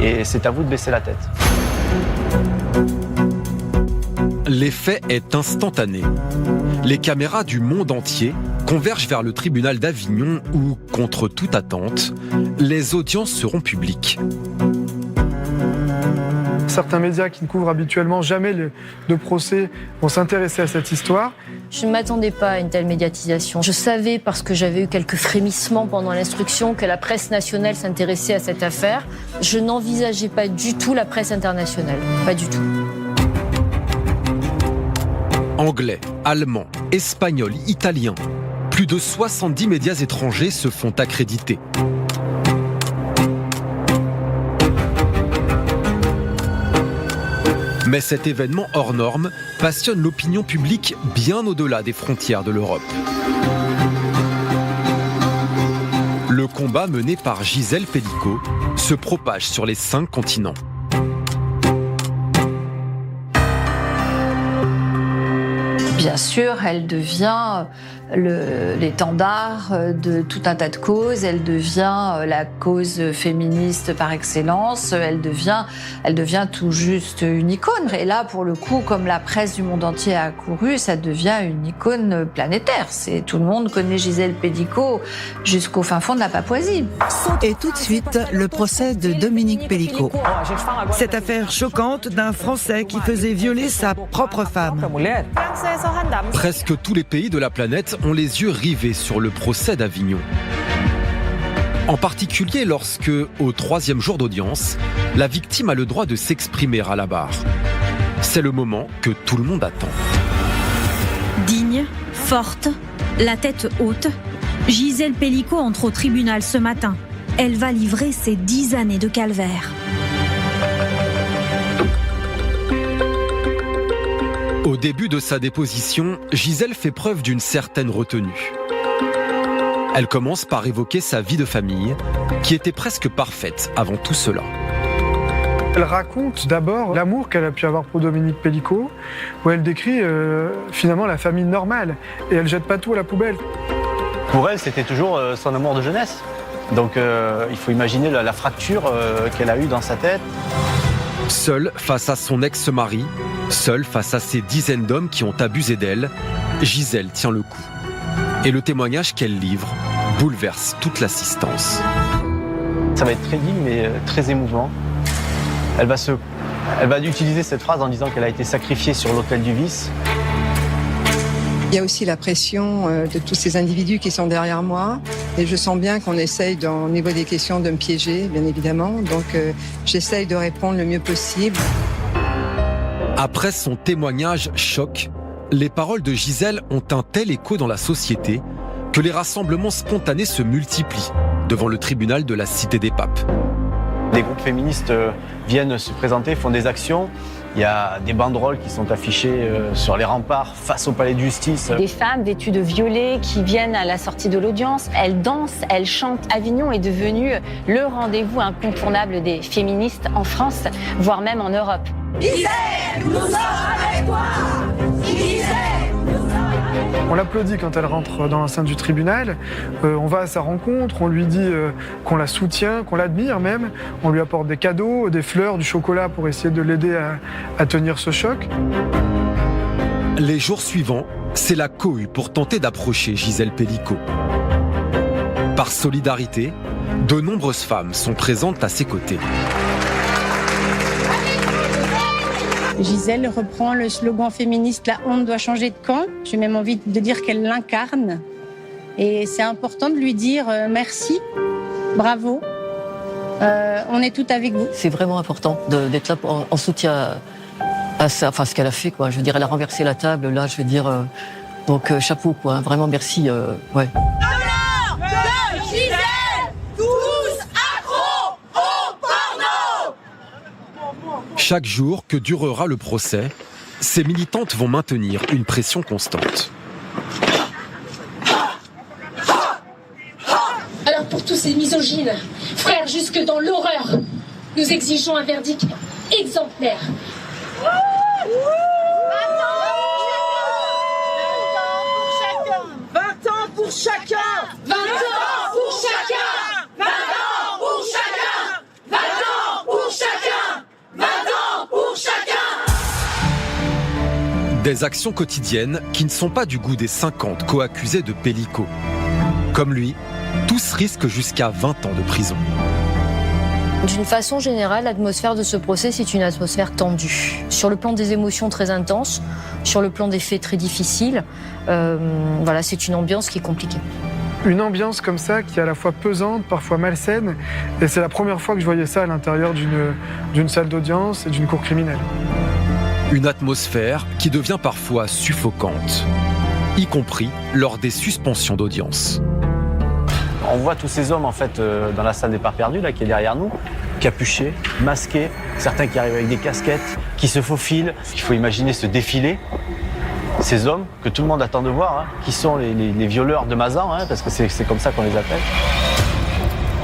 S6: et c'est à vous de baisser la tête.
S12: L'effet est instantané. Les caméras du monde entier convergent vers le tribunal d'Avignon où, contre toute attente, les audiences seront publiques.
S3: Certains médias qui ne couvrent habituellement jamais de procès vont s'intéresser à cette histoire.
S7: Je ne m'attendais pas à une telle médiatisation. Je savais, parce que j'avais eu quelques frémissements pendant l'instruction, que la presse nationale s'intéressait à cette affaire. Je n'envisageais pas du tout la presse internationale. Pas du tout.
S12: Anglais, allemand, espagnol, italien. Plus de 70 médias étrangers se font accréditer. Mais cet événement hors norme passionne l'opinion publique bien au-delà des frontières de l'Europe. Le combat mené par Gisèle Pellicot se propage sur les 5 continents.
S18: Bien sûr, elle devient l'étendard de tout un tas de causes. Elle devient la cause féministe par excellence. Elle devient tout juste une icône. Et là, pour le coup, comme la presse du monde entier a accouru, ça devient une icône planétaire. Tout le monde connaît Gisèle Pellicot jusqu'au fin fond de la Papouasie.
S19: Et tout de suite, le procès de Dominique Pellicot. Cette affaire choquante d'un Français qui faisait violer sa propre femme.
S12: Presque tous les pays de la planète ont les yeux rivés sur le procès d'Avignon. En particulier lorsque, au 3e jour d'audience, la victime a le droit de s'exprimer à la barre. C'est le moment que tout le monde attend.
S9: Digne, forte, la tête haute, Gisèle Pellicot entre au tribunal ce matin. Elle va livrer ses 10 années de calvaire.
S12: Au début de sa déposition, Gisèle fait preuve d'une certaine retenue. Elle commence par évoquer sa vie de famille, qui était presque parfaite avant tout cela.
S3: Elle raconte d'abord l'amour qu'elle a pu avoir pour Dominique Pellicot, où elle décrit finalement la famille normale, et elle jette pas tout à la poubelle.
S6: Pour elle, c'était toujours son amour de jeunesse. Donc il faut imaginer la fracture qu'elle a eue dans sa tête.
S12: Seule face à son ex-mari, seule face à ces dizaines d'hommes qui ont abusé d'elle, Gisèle tient le coup. Et le témoignage qu'elle livre bouleverse toute l'assistance.
S6: Ça va être très digne mais très émouvant. Elle va utiliser cette phrase en disant qu'elle a été sacrifiée sur l'autel du vice.
S11: Il y a aussi la pression de tous ces individus qui sont derrière moi. Et je sens bien qu'on essaye, au niveau des questions, de me piéger, bien évidemment. Donc, j'essaye de répondre le mieux possible.
S12: Après son témoignage choc, les paroles de Gisèle ont un tel écho dans la société que les rassemblements spontanés se multiplient devant le tribunal de la Cité des Papes.
S6: Des groupes féministes viennent se présenter, font des actions. Il y a des banderoles qui sont affichées sur les remparts face au palais de justice.
S5: Des femmes vêtues de violet qui viennent à la sortie de l'audience. Elles dansent, elles chantent. Avignon est devenu le rendez-vous incontournable des féministes en France, voire même en Europe.
S10: Gisèle, nous sommes avec toi. Gisèle, nous sommes avec toi.
S3: On l'applaudit quand elle rentre dans l'enceinte du tribunal. On va à sa rencontre, on lui dit qu'on la soutient, qu'on l'admire même. On lui apporte des cadeaux, des fleurs, du chocolat pour essayer de l'aider à tenir ce choc.
S12: Les jours suivants, c'est la cohue pour tenter d'approcher Gisèle Pelicot. Par solidarité, de nombreuses femmes sont présentes à ses côtés.
S20: Gisèle reprend le slogan féministe « La honte doit changer de camp ». J'ai même envie de dire qu'elle l'incarne. Et c'est important de lui dire merci, bravo, on est toutes avec vous.
S21: C'est vraiment important d'être là en soutien à ça, enfin, ce qu'elle a fait, quoi. Je veux dire, elle a renversé la table, là, je veux dire, donc chapeau, quoi. Vraiment, merci, ouais.
S12: Chaque jour que durera le procès, ces militantes vont maintenir une pression constante.
S22: Alors pour tous ces misogynes, frères jusque dans l'horreur, nous exigeons un verdict exemplaire.
S10: 20 ans pour chacun. 20 ans pour chacun. 20 ans pour chacun. 20 ans pour chacun. 20 ans pour chacun.
S12: Des actions quotidiennes qui ne sont pas du goût des 50 co-accusés de Pelicot. Comme lui, tous risquent jusqu'à 20 ans de prison.
S7: D'une façon générale, l'atmosphère de ce procès, c'est une atmosphère tendue. Sur le plan des émotions très intenses, sur le plan des faits très difficiles, voilà, c'est une ambiance qui est compliquée.
S3: Une ambiance comme ça qui est à la fois pesante, parfois malsaine, et c'est la première fois que je voyais ça à l'intérieur d'une salle d'audience et d'une cour criminelle.
S12: Une atmosphère qui devient parfois suffocante, y compris lors des suspensions d'audience.
S6: On voit tous ces hommes en fait dans la salle des parts perdues là qui est derrière nous, capuchés, masqués, certains qui arrivent avec des casquettes, qui se faufilent. Il faut imaginer ce défilé, ces hommes que tout le monde attend de voir, hein, qui sont les violeurs de Mazan, hein, parce que c'est comme ça qu'on les appelle.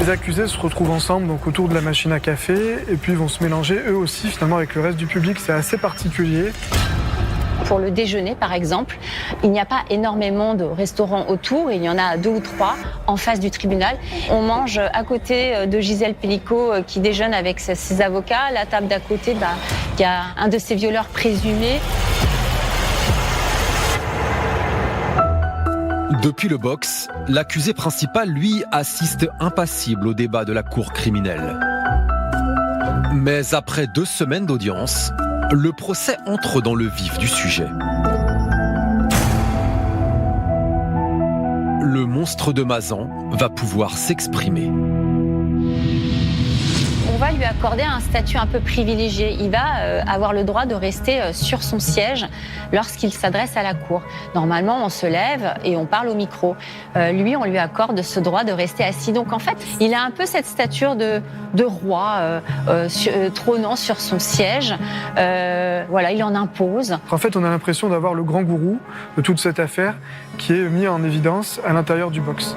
S3: Les accusés se retrouvent ensemble donc autour de la machine à café et puis vont se mélanger eux aussi finalement avec le reste du public. C'est assez particulier.
S5: Pour le déjeuner, par exemple, il n'y a pas énormément de restaurants autour. Il y en a 2 ou 3 en face du tribunal. On mange à côté de Gisèle Pelicot qui déjeune avec ses avocats. À la table d'à côté, il y a un de ses violeurs présumés.
S12: Depuis le box, l'accusé principal, lui, assiste impassible au débat de la cour criminelle. Mais après 2 semaines d'audience, le procès entre dans le vif du sujet. Le monstre de Mazan va pouvoir s'exprimer.
S5: On va lui accorder un statut un peu privilégié. Il va avoir le droit de rester sur son siège lorsqu'il s'adresse à la cour. Normalement, on se lève et on parle au micro. Lui, on lui accorde ce droit de rester assis. Donc en fait, il a un peu cette stature de roi trônant sur son siège. Voilà, il en impose.
S3: En fait, on a l'impression d'avoir le grand gourou de toute cette affaire qui est mis en évidence à l'intérieur du box.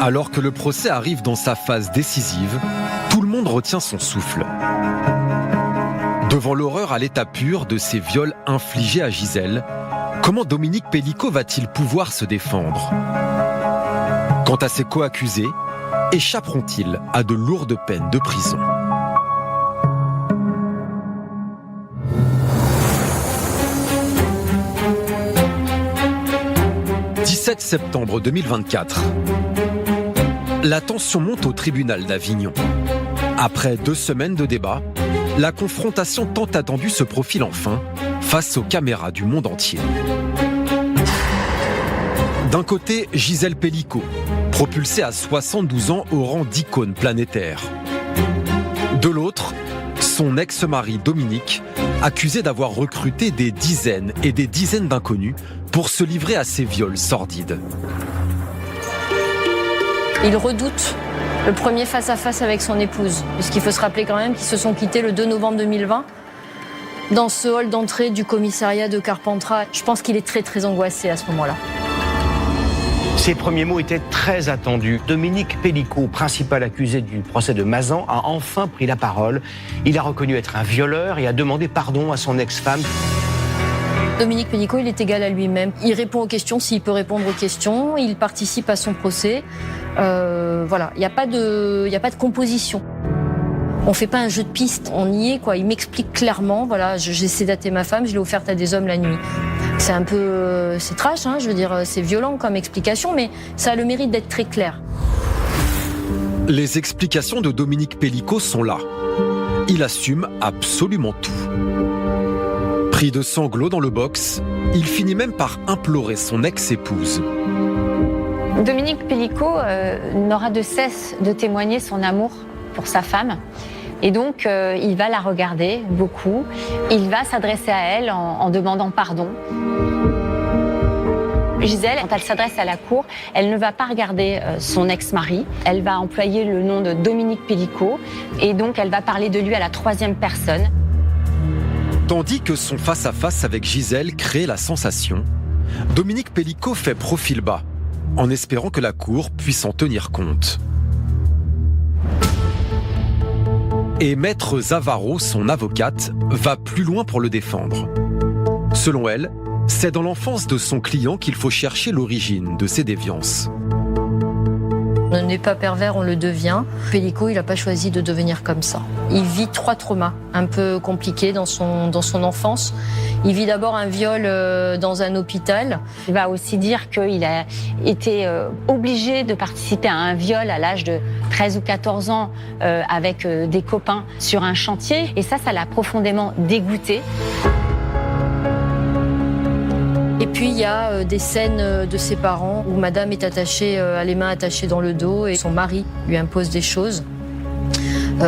S12: Alors que le procès arrive dans sa phase décisive, tout le monde retient son souffle. Devant l'horreur à l'état pur de ces viols infligés à Gisèle, comment Dominique Pelicot va-t-il pouvoir se défendre ? Quant à ses co-accusés, échapperont-ils à de lourdes peines de prison ? « 17 septembre 2024. La tension monte au tribunal d'Avignon. Après 2 semaines de débat, la confrontation tant attendue se profile enfin face aux caméras du monde entier. D'un côté, Gisèle Pelicot, propulsée à 72 ans au rang d'icône planétaire. De l'autre, son ex-mari Dominique, accusé d'avoir recruté des dizaines et des dizaines d'inconnus pour se livrer à ces viols sordides.
S7: Il redoute le premier face-à-face avec son épouse, puisqu'il faut se rappeler quand même qu'ils se sont quittés le 2 novembre 2020 dans ce hall d'entrée du commissariat de Carpentras. Je pense qu'il est très très angoissé à ce moment-là.
S8: Ces premiers mots étaient très attendus. Dominique Pellicot, principal accusé du procès de Mazan, a enfin pris la parole. Il a reconnu être un violeur et a demandé pardon à son ex-femme.
S7: Dominique Pellicot, il est égal à lui-même. Il répond aux questions s'il peut répondre aux questions. Il participe à son procès. Voilà, il n'y a pas de composition. On fait pas un jeu de piste, on y est quoi. Il m'explique clairement, voilà, j'ai sédaté ma femme, je l'ai offerte à des hommes la nuit. C'est un peu, c'est trash, hein, je veux dire, c'est violent comme explication, mais ça a le mérite d'être très clair.
S12: Les explications de Dominique Pellicot sont là. Il assume absolument tout. Pris de sanglots dans le box, il finit même par implorer son ex-épouse.
S5: Dominique Pellicot n'aura de cesse de témoigner son amour pour sa femme. Et donc, il va la regarder beaucoup. Il va s'adresser à elle en demandant pardon. Gisèle, quand elle s'adresse à la cour, elle ne va pas regarder son ex-mari. Elle va employer le nom de Dominique Pellicot. Et donc, elle va parler de lui à la troisième personne.
S12: Tandis que son face-à-face avec Gisèle crée la sensation, Dominique Pellicot fait profil bas, en espérant que la cour puisse en tenir compte. Et Maître Zavaro, son avocate, va plus loin pour le défendre. Selon elle, c'est dans l'enfance de son client qu'il faut chercher l'origine de ses déviances.
S7: On n'est pas pervers, on le devient. Pellicot, il n'a pas choisi de devenir comme ça. Il vit 3 traumas un peu compliqués dans son enfance. Il vit d'abord un viol dans un hôpital.
S5: Il va aussi dire qu'il a été obligé de participer à un viol à l'âge de 13 ou 14 ans avec des copains sur un chantier. Et ça l'a profondément dégoûté.
S7: Et puis il y a des scènes de ses parents où madame est attachée, a les mains attachées dans le dos et son mari lui impose des choses.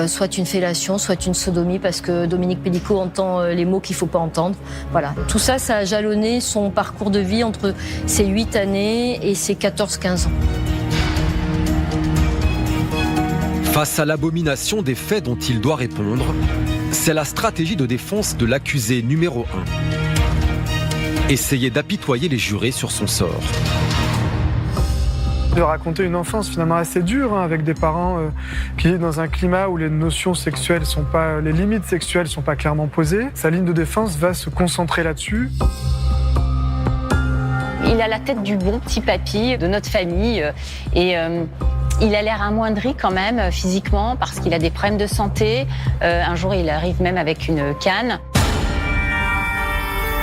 S7: Soit une fellation, soit une sodomie, parce que Dominique Pellicot entend les mots qu'il ne faut pas entendre. Voilà. Tout ça, ça a jalonné son parcours de vie entre ses 8 années et ses 14-15 ans.
S12: Face à l'abomination des faits dont il doit répondre, c'est la stratégie de défense de l'accusé numéro 1. Essayer d'apitoyer les jurés sur son sort.
S3: De raconter une enfance finalement assez dure, avec des parents qui vivent dans un climat où les notions sexuelles sont pas, les limites sexuelles sont pas clairement posées. Sa ligne de défense va se concentrer là-dessus.
S5: Il a la tête du bon petit papy de notre famille et il a l'air amoindri quand même physiquement parce qu'il a des problèmes de santé. Un jour, il arrive même avec une canne.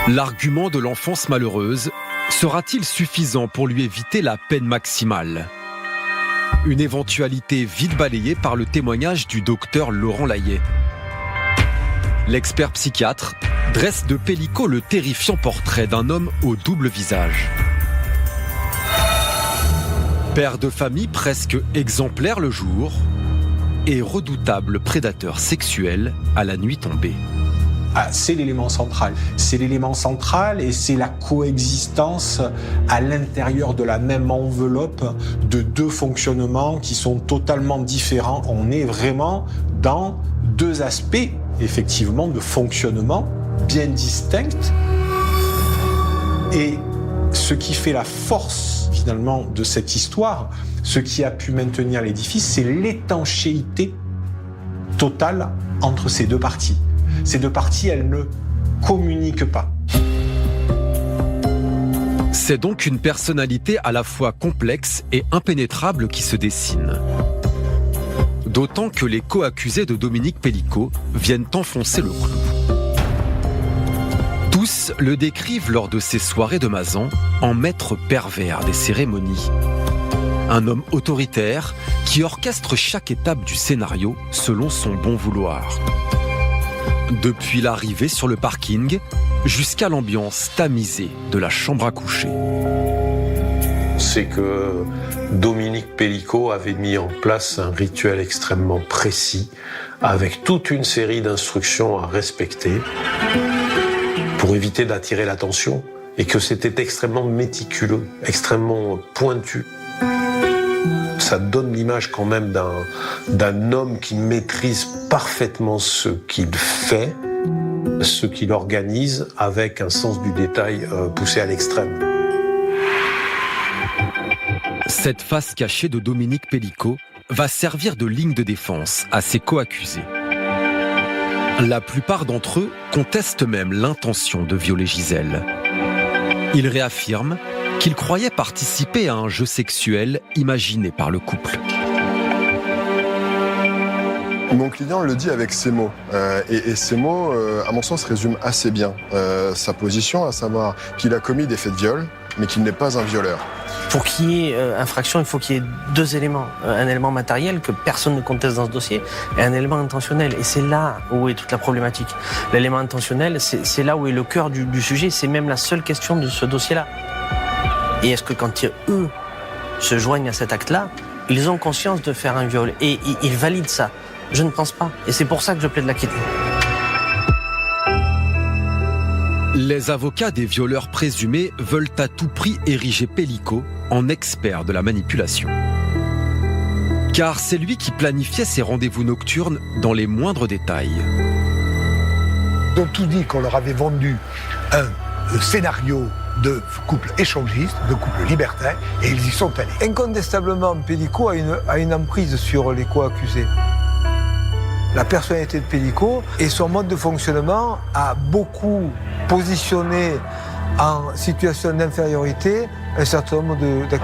S12: L'argument de l'enfance malheureuse sera-t-il suffisant pour lui éviter la peine maximale? Une éventualité vite balayée par le témoignage du docteur Laurent Layet. L'expert psychiatre dresse de Pellicot le terrifiant portrait d'un homme au double visage. Père de famille presque exemplaire le jour et redoutable prédateur sexuel à la nuit tombée.
S14: Ah, c'est l'élément central. C'est l'élément central et c'est la coexistence à l'intérieur de la même enveloppe de deux fonctionnements qui sont totalement différents. On est vraiment dans deux aspects, effectivement, de fonctionnement bien distincts. Et ce qui fait la force, finalement, de cette histoire, ce qui a pu maintenir l'édifice, c'est l'étanchéité totale entre ces deux parties. Ces deux parties, elles ne communiquent pas.
S12: C'est donc une personnalité à la fois complexe et impénétrable qui se dessine. D'autant que les co-accusés de Dominique Pellicot viennent enfoncer le clou. Tous le décrivent lors de ces soirées de Mazan en maître pervers des cérémonies. Un homme autoritaire qui orchestre chaque étape du scénario selon son bon vouloir. Depuis l'arrivée sur le parking jusqu'à l'ambiance tamisée de la chambre à coucher.
S2: c'est que Dominique Pellicot avait mis en place un rituel extrêmement précis, avec toute une série d'instructions à respecter, pour éviter d'attirer l'attention, et que c'était extrêmement méticuleux, extrêmement pointu. Ça donne l'image quand même d'un homme qui maîtrise parfaitement ce qu'il fait, ce qu'il organise, avec un sens du détail poussé à l'extrême.
S12: Cette face cachée de Dominique Pellicot va servir de ligne de défense à ses co-accusés. La plupart d'entre eux contestent même l'intention de violer Gisèle. Ils réaffirment qu'ils croyaient participer à un jeu sexuel imaginé par le couple.
S1: Mon client le dit avec ces mots. Et ces mots, à mon sens, résument assez bien sa position, à savoir qu'il a commis des faits de viol, mais qu'il n'est pas un violeur.
S4: Pour qu'il y ait infraction, il faut qu'il y ait deux éléments. Un élément matériel que personne ne conteste dans ce dossier et un élément intentionnel. Et c'est là où est toute la problématique. L'élément intentionnel, c'est là où est le cœur du sujet. C'est même la seule question de ce dossier-là. Et est-ce que quand eux se joignent à cet acte-là, ils ont conscience de faire un viol et ils valident ça? Je ne pense pas. Et c'est pour ça que je plaide l'acquittement.
S12: Les avocats des violeurs présumés veulent à tout prix ériger Pellicot en expert de la manipulation. Car c'est lui qui planifiait ses rendez-vous nocturnes dans les moindres détails.
S23: Ils ont tout dit qu'on leur avait vendu un scénario de couple échangiste, de couple libertaire, et ils y sont allés.
S24: Incontestablement, Pellicot a une emprise sur les co-accusés. La personnalité de Pellicot et son mode de fonctionnement a beaucoup positionné en situation d'infériorité un certain nombre d'accusés.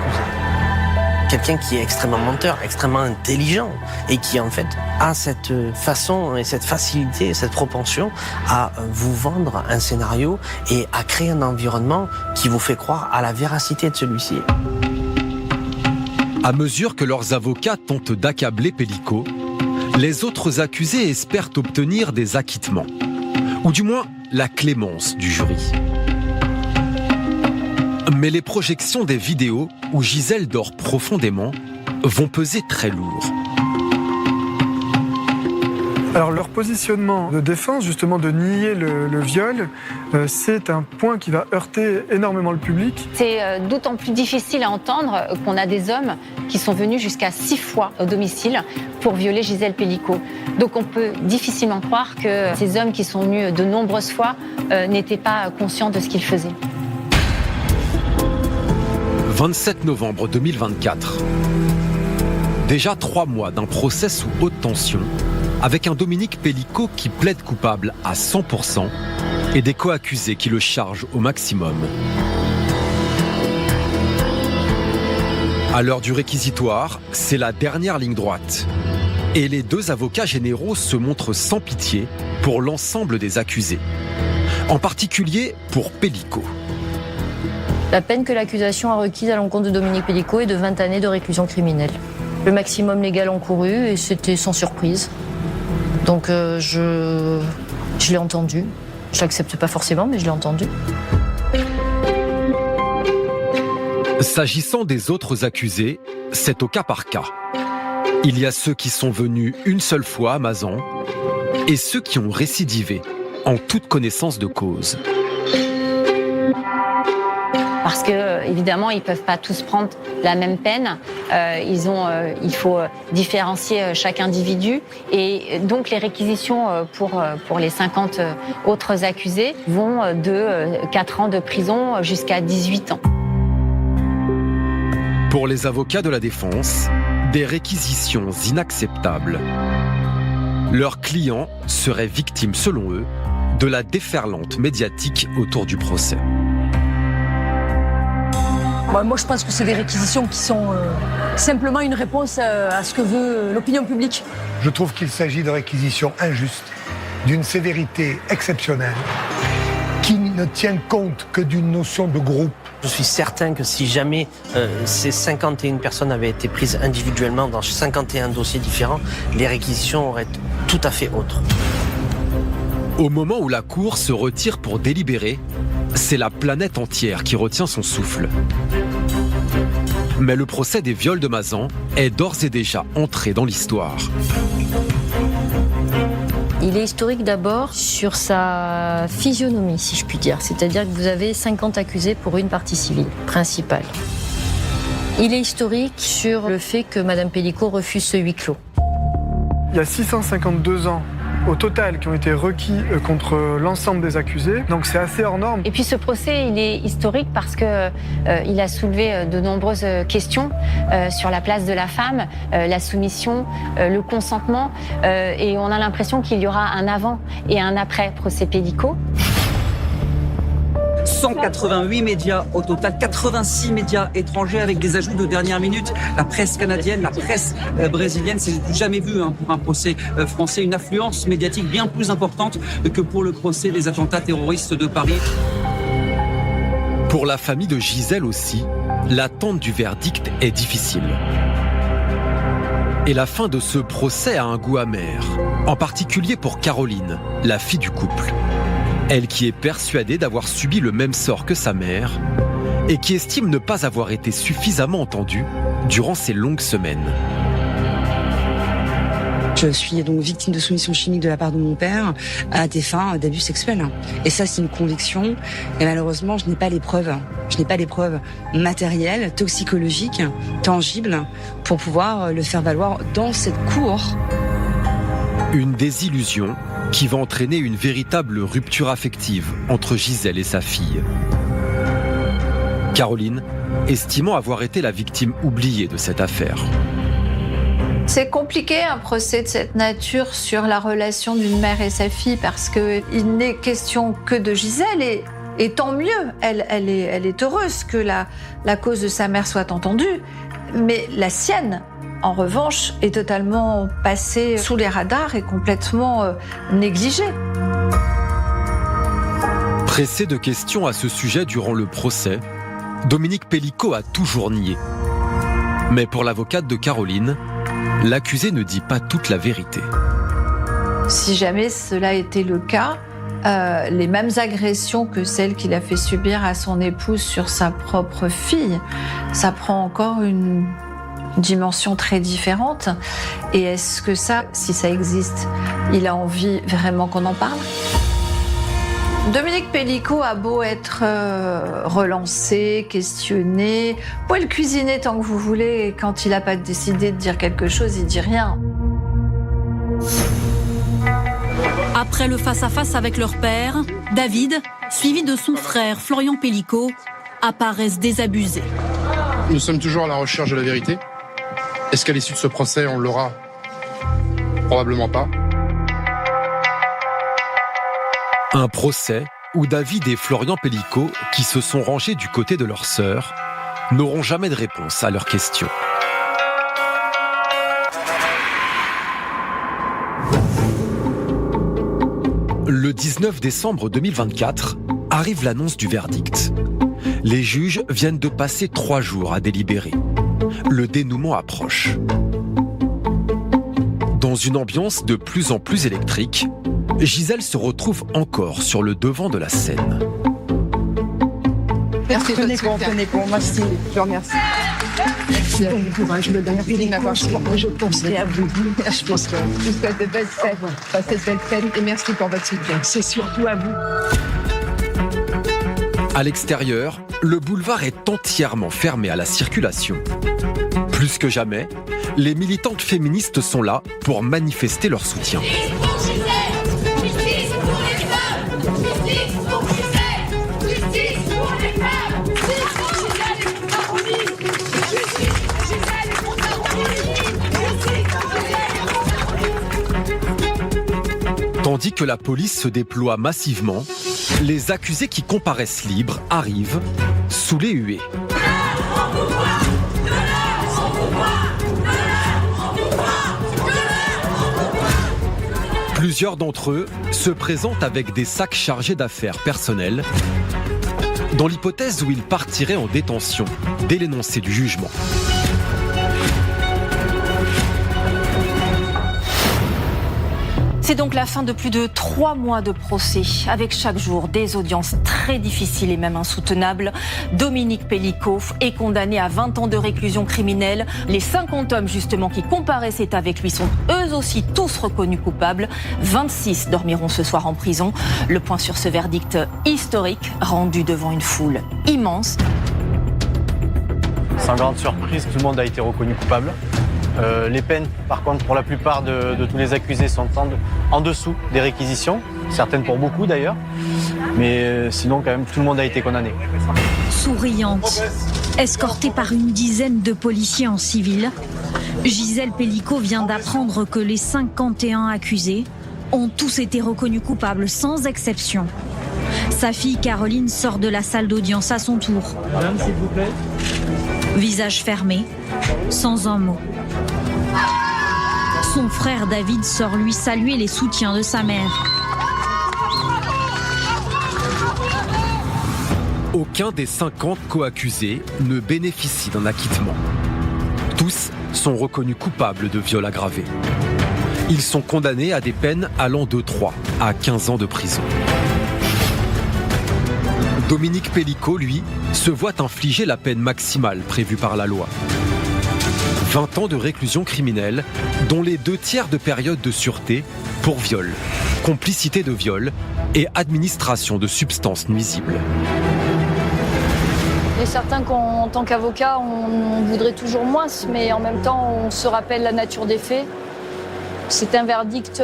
S4: Quelqu'un qui est extrêmement menteur, extrêmement intelligent et qui en fait a cette façon et cette facilité, cette propension à vous vendre un scénario et à créer un environnement qui vous fait croire à la véracité de celui-ci.
S12: À mesure que leurs avocats tentent d'accabler Pellicot, les autres accusés espèrent obtenir des acquittements, ou du moins la clémence du jury. Mais les projections des vidéos où Gisèle dort profondément vont peser très lourd.
S3: Alors leur positionnement de défense, justement de nier le viol, c'est un point qui va heurter énormément le public.
S5: C'est d'autant plus difficile à entendre qu'on a des hommes qui sont venus jusqu'à 6 fois au domicile pour violer Gisèle Pellicot. Donc on peut difficilement croire que ces hommes qui sont venus de nombreuses fois n'étaient pas conscients de ce qu'ils faisaient.
S12: 27 novembre 2024. Déjà 3 mois d'un procès sous haute tension, avec un Dominique Pellicot qui plaide coupable à 100% et des co-accusés qui le chargent au maximum. À l'heure du réquisitoire, c'est la dernière ligne droite. Et les 2 avocats généraux se montrent sans pitié pour l'ensemble des accusés. En particulier pour Pellicot.
S7: La peine que l'accusation a requise à l'encontre de Dominique Pellicot est de 20 années de réclusion criminelle. Le maximum légal encouru et c'était sans surprise. Donc je l'ai entendu. Je l'accepte pas forcément, mais je l'ai entendu.
S12: S'agissant des autres accusés, c'est au cas par cas. Il y a ceux qui sont venus une seule fois à Mazan et ceux qui ont récidivé en toute connaissance de cause.
S5: Parce que évidemment, ils peuvent pas tous prendre la même peine. Il faut différencier chaque individu. Et donc, les réquisitions pour les 50 autres accusés vont de 4 ans de prison jusqu'à 18 ans.
S12: Pour les avocats de la défense, des réquisitions inacceptables. Leurs clients seraient victimes, selon eux, de la déferlante médiatique autour du procès.
S25: Moi, je pense que c'est des réquisitions qui sont simplement une réponse à ce que veut l'opinion publique.
S23: Je trouve qu'il s'agit de réquisitions injustes, d'une sévérité exceptionnelle, qui ne tiennent compte que d'une notion de groupe.
S4: Je suis certain que si jamais ces 51 personnes avaient été prises individuellement dans 51 dossiers différents, les réquisitions auraient été tout à fait autres.
S12: Au moment où la Cour se retire pour délibérer, c'est la planète entière qui retient son souffle. Mais le procès des viols de Mazan est d'ores et déjà entré dans l'histoire.
S7: Il est historique d'abord sur sa physionomie, si je puis dire. C'est-à-dire que vous avez 50 accusés pour une partie civile principale. Il est historique sur le fait que Mme Pellicot refuse ce huis clos.
S3: Il y a 652 ans au total qui ont été requis contre l'ensemble des accusés, donc c'est assez hors norme.
S5: Et puis ce procès, il est historique parce que il a soulevé de nombreuses questions sur la place de la femme, la soumission, le consentement, et on a l'impression qu'il y aura un avant et un après procès Pellicot.
S13: 188 médias au total, 86 médias étrangers avec des ajouts de dernière minute. La presse canadienne, la presse brésilienne, c'est jamais vu pour un procès français, une affluence médiatique bien plus importante que pour le procès des attentats terroristes de Paris.
S12: Pour la famille de Gisèle aussi, l'attente du verdict est difficile. Et la fin de ce procès a un goût amer, en particulier pour Caroline, la fille du couple. Elle qui est persuadée d'avoir subi le même sort que sa mère et qui estime ne pas avoir été suffisamment entendue durant ces longues semaines.
S15: Je suis donc victime de soumission chimique de la part de mon père à des fins d'abus sexuels. Et ça, c'est une conviction. Et malheureusement, je n'ai pas les preuves. Je n'ai pas les preuves matérielles, toxicologiques, tangibles, pour pouvoir le faire valoir dans cette cour.
S12: Une désillusion qui va entraîner une véritable rupture affective entre Gisèle et sa fille. Caroline, estimant avoir été la victime oubliée de cette affaire.
S16: C'est compliqué un procès de cette nature sur la relation d'une mère et sa fille parce qu'il n'est question que de Gisèle et tant mieux, elle est heureuse que la cause de sa mère soit entendue, mais la sienne, en revanche, est totalement passée sous les radars et complètement négligée.
S12: Pressé de questions à ce sujet durant le procès, Dominique Pellicot a toujours nié. Mais pour l'avocate de Caroline, l'accusé ne dit pas toute la vérité.
S16: Si jamais cela était le cas, les mêmes agressions que celles qu'il a fait subir à son épouse sur sa propre fille, ça prend encore une dimension très différente. Et est-ce que ça, si ça existe, il a envie vraiment qu'on en parle ? Dominique Pellicot a beau être relancé, questionné, vous pouvez le cuisiner tant que vous voulez, et quand il n'a pas décidé de dire quelque chose, il dit rien.
S9: Après le face-à-face avec leur père, David, suivi de son frère Florian Pellicot, apparaissent désabusés.
S17: Nous sommes toujours à la recherche de la vérité. Est-ce qu'à l'issue de ce procès, on l'aura ? Probablement pas.
S12: Un procès où David et Florian Pellicot, qui se sont rangés du côté de leur sœur, n'auront jamais de réponse à leurs questions. Le 19 décembre 2024, arrive l'annonce du verdict. Les juges viennent de passer 3 jours à délibérer. Le dénouement approche. Dans une ambiance de plus en plus électrique, Gisèle se retrouve encore sur le devant de la scène.
S11: Merci, merci, je vous remercie. Merci à vous, courage, le dernier feeling d'avoir je pense à vous. Je pense que vous faites de belles scènes, passez de belles scènes et merci pour votre soutien. C'est surtout à vous.
S12: À l'extérieur, le boulevard est entièrement fermé à la circulation. Plus que jamais, les militantes féministes sont là pour manifester leur soutien. Tandis que la police se déploie massivement, les accusés qui comparaissent libres arrivent sous les huées. Plusieurs d'entre eux se présentent avec des sacs chargés d'affaires personnelles, dans l'hypothèse où ils partiraient en détention dès l'énoncé du jugement.
S18: C'est donc la fin de plus de 3 mois de procès, avec chaque jour des audiences très difficiles et même insoutenables. Dominique Pellico est condamné à 20 ans de réclusion criminelle. Les 50 hommes justement qui comparaissaient avec lui sont eux aussi tous reconnus coupables. 26 dormiront ce soir en prison. Le point sur ce verdict historique rendu devant une foule immense.
S6: Sans grande surprise, tout le monde a été reconnu coupable. Les peines, par contre, pour la plupart de tous les accusés sont en dessous des réquisitions, certaines pour beaucoup d'ailleurs, mais sinon quand même tout le monde a été condamné.
S9: Souriante, escortée par une dizaine de policiers en civil, Gisèle Pellico vient d'apprendre que les 51 accusés ont tous été reconnus coupables sans exception. Sa fille Caroline sort de la salle d'audience à son tour.
S6: Madame, s'il vous plaît.
S9: Visage fermé, sans un mot. Son frère David sort lui saluer les soutiens de sa mère.
S12: Aucun des 50 coaccusés ne bénéficie d'un acquittement. Tous sont reconnus coupables de viol aggravé. Ils sont condamnés à des peines allant de 3 à 15 ans de prison. Dominique Pellico, lui, se voit infliger la peine maximale prévue par la loi. 20 ans de réclusion criminelle, dont les 2/3 de période de sûreté pour viol, complicité de viol et administration de substances nuisibles.
S25: Il y a certains qu'en tant qu'avocat, on voudrait toujours moins, mais en même temps, on se rappelle la nature des faits. C'est un verdict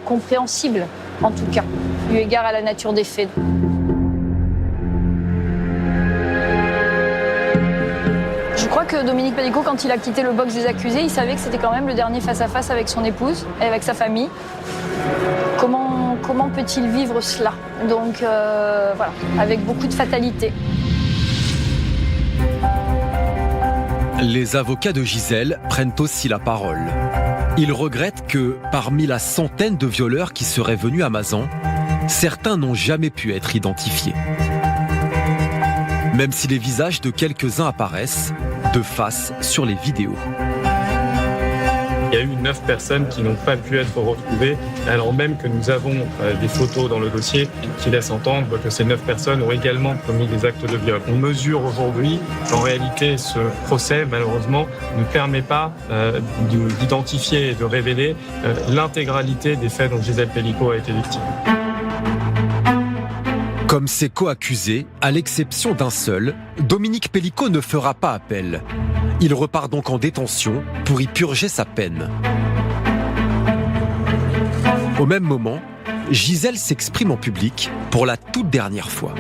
S25: compréhensible, en tout cas, eu égard à la nature des faits. Je crois que Dominique Pellico, quand il a quitté le box des accusés, il savait que c'était quand même le dernier face-à-face avec son épouse et avec sa famille. Comment peut-il vivre cela? Donc voilà, avec beaucoup de fatalité.
S12: Les avocats de Gisèle prennent aussi la parole. Ils regrettent que, parmi la centaine de violeurs qui seraient venus à Mazan, certains n'ont jamais pu être identifiés. Même si les visages de quelques-uns apparaissent de face sur les vidéos.
S19: Il y a eu 9 personnes qui n'ont pas pu être retrouvées, alors même que nous avons des photos dans le dossier qui laissent entendre que ces 9 personnes ont également commis des actes de viol. On mesure aujourd'hui qu'en réalité, ce procès, malheureusement, ne permet pas d'identifier et de révéler l'intégralité des faits dont Gisèle Pellico a été victime.
S12: Comme ses co-accusés, à l'exception d'un seul, Dominique Pellico ne fera pas appel. Il repart donc en détention pour y purger sa peine. Au même moment, Gisèle s'exprime en public pour la toute dernière fois.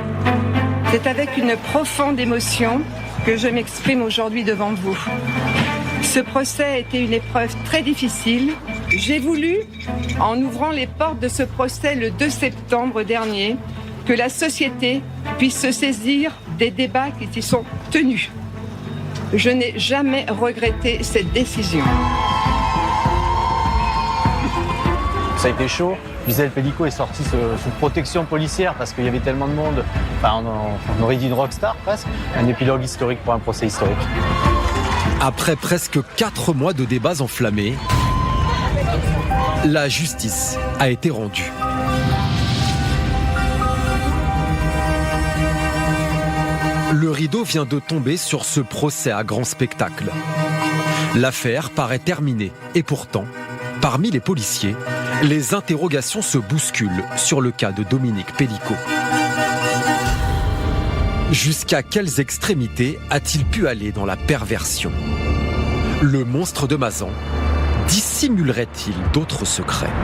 S20: C'est avec une profonde émotion que je m'exprime aujourd'hui devant vous. Ce procès a été une épreuve très difficile. J'ai voulu, en ouvrant les portes de ce procès le 2 septembre dernier, que la société puisse se saisir des débats qui s'y sont tenus. Je n'ai jamais regretté cette décision.
S6: Ça a été chaud. Gisèle Pellico est sortie sous protection policière parce qu'il y avait tellement de monde. Enfin, on aurait dit une rockstar presque. Un épilogue historique pour un procès historique.
S12: Après presque 4 mois de débats enflammés, la justice a été rendue. Le rideau vient de tomber sur ce procès à grand spectacle. L'affaire paraît terminée et pourtant, parmi les policiers, les interrogations se bousculent sur le cas de Dominique Pellico. Jusqu'à quelles extrémités a-t-il pu aller dans la perversion? Le monstre de Mazan dissimulerait-il d'autres secrets?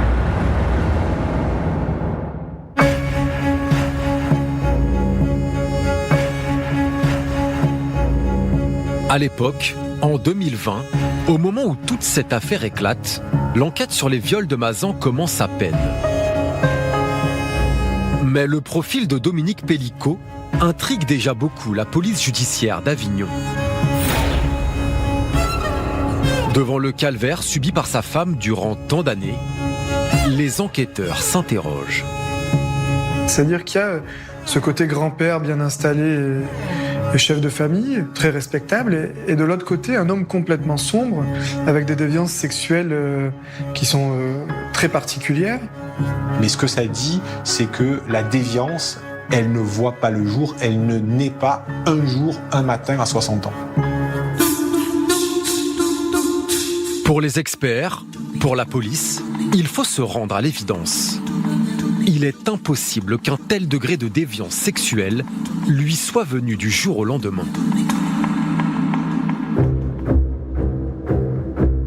S12: À l'époque, en 2020, au moment où toute cette affaire éclate, l'enquête sur les viols de Mazan commence à peine. Mais le profil de Dominique Pellico intrigue déjà beaucoup la police judiciaire d'Avignon. Devant le calvaire subi par sa femme durant tant d'années, les enquêteurs s'interrogent.
S3: C'est-à-dire qu'il y a ce côté grand-père bien installé chef de famille, très respectable, et de l'autre côté, un homme complètement sombre, avec des déviances sexuelles qui sont très particulières.
S8: Mais ce que ça dit, c'est que la déviance, elle ne voit pas le jour, elle ne naît pas un jour, un matin à 60 ans.
S12: Pour les experts, pour la police, il faut se rendre à l'évidence. Il est impossible qu'un tel degré de déviance sexuelle lui soit venu du jour au lendemain.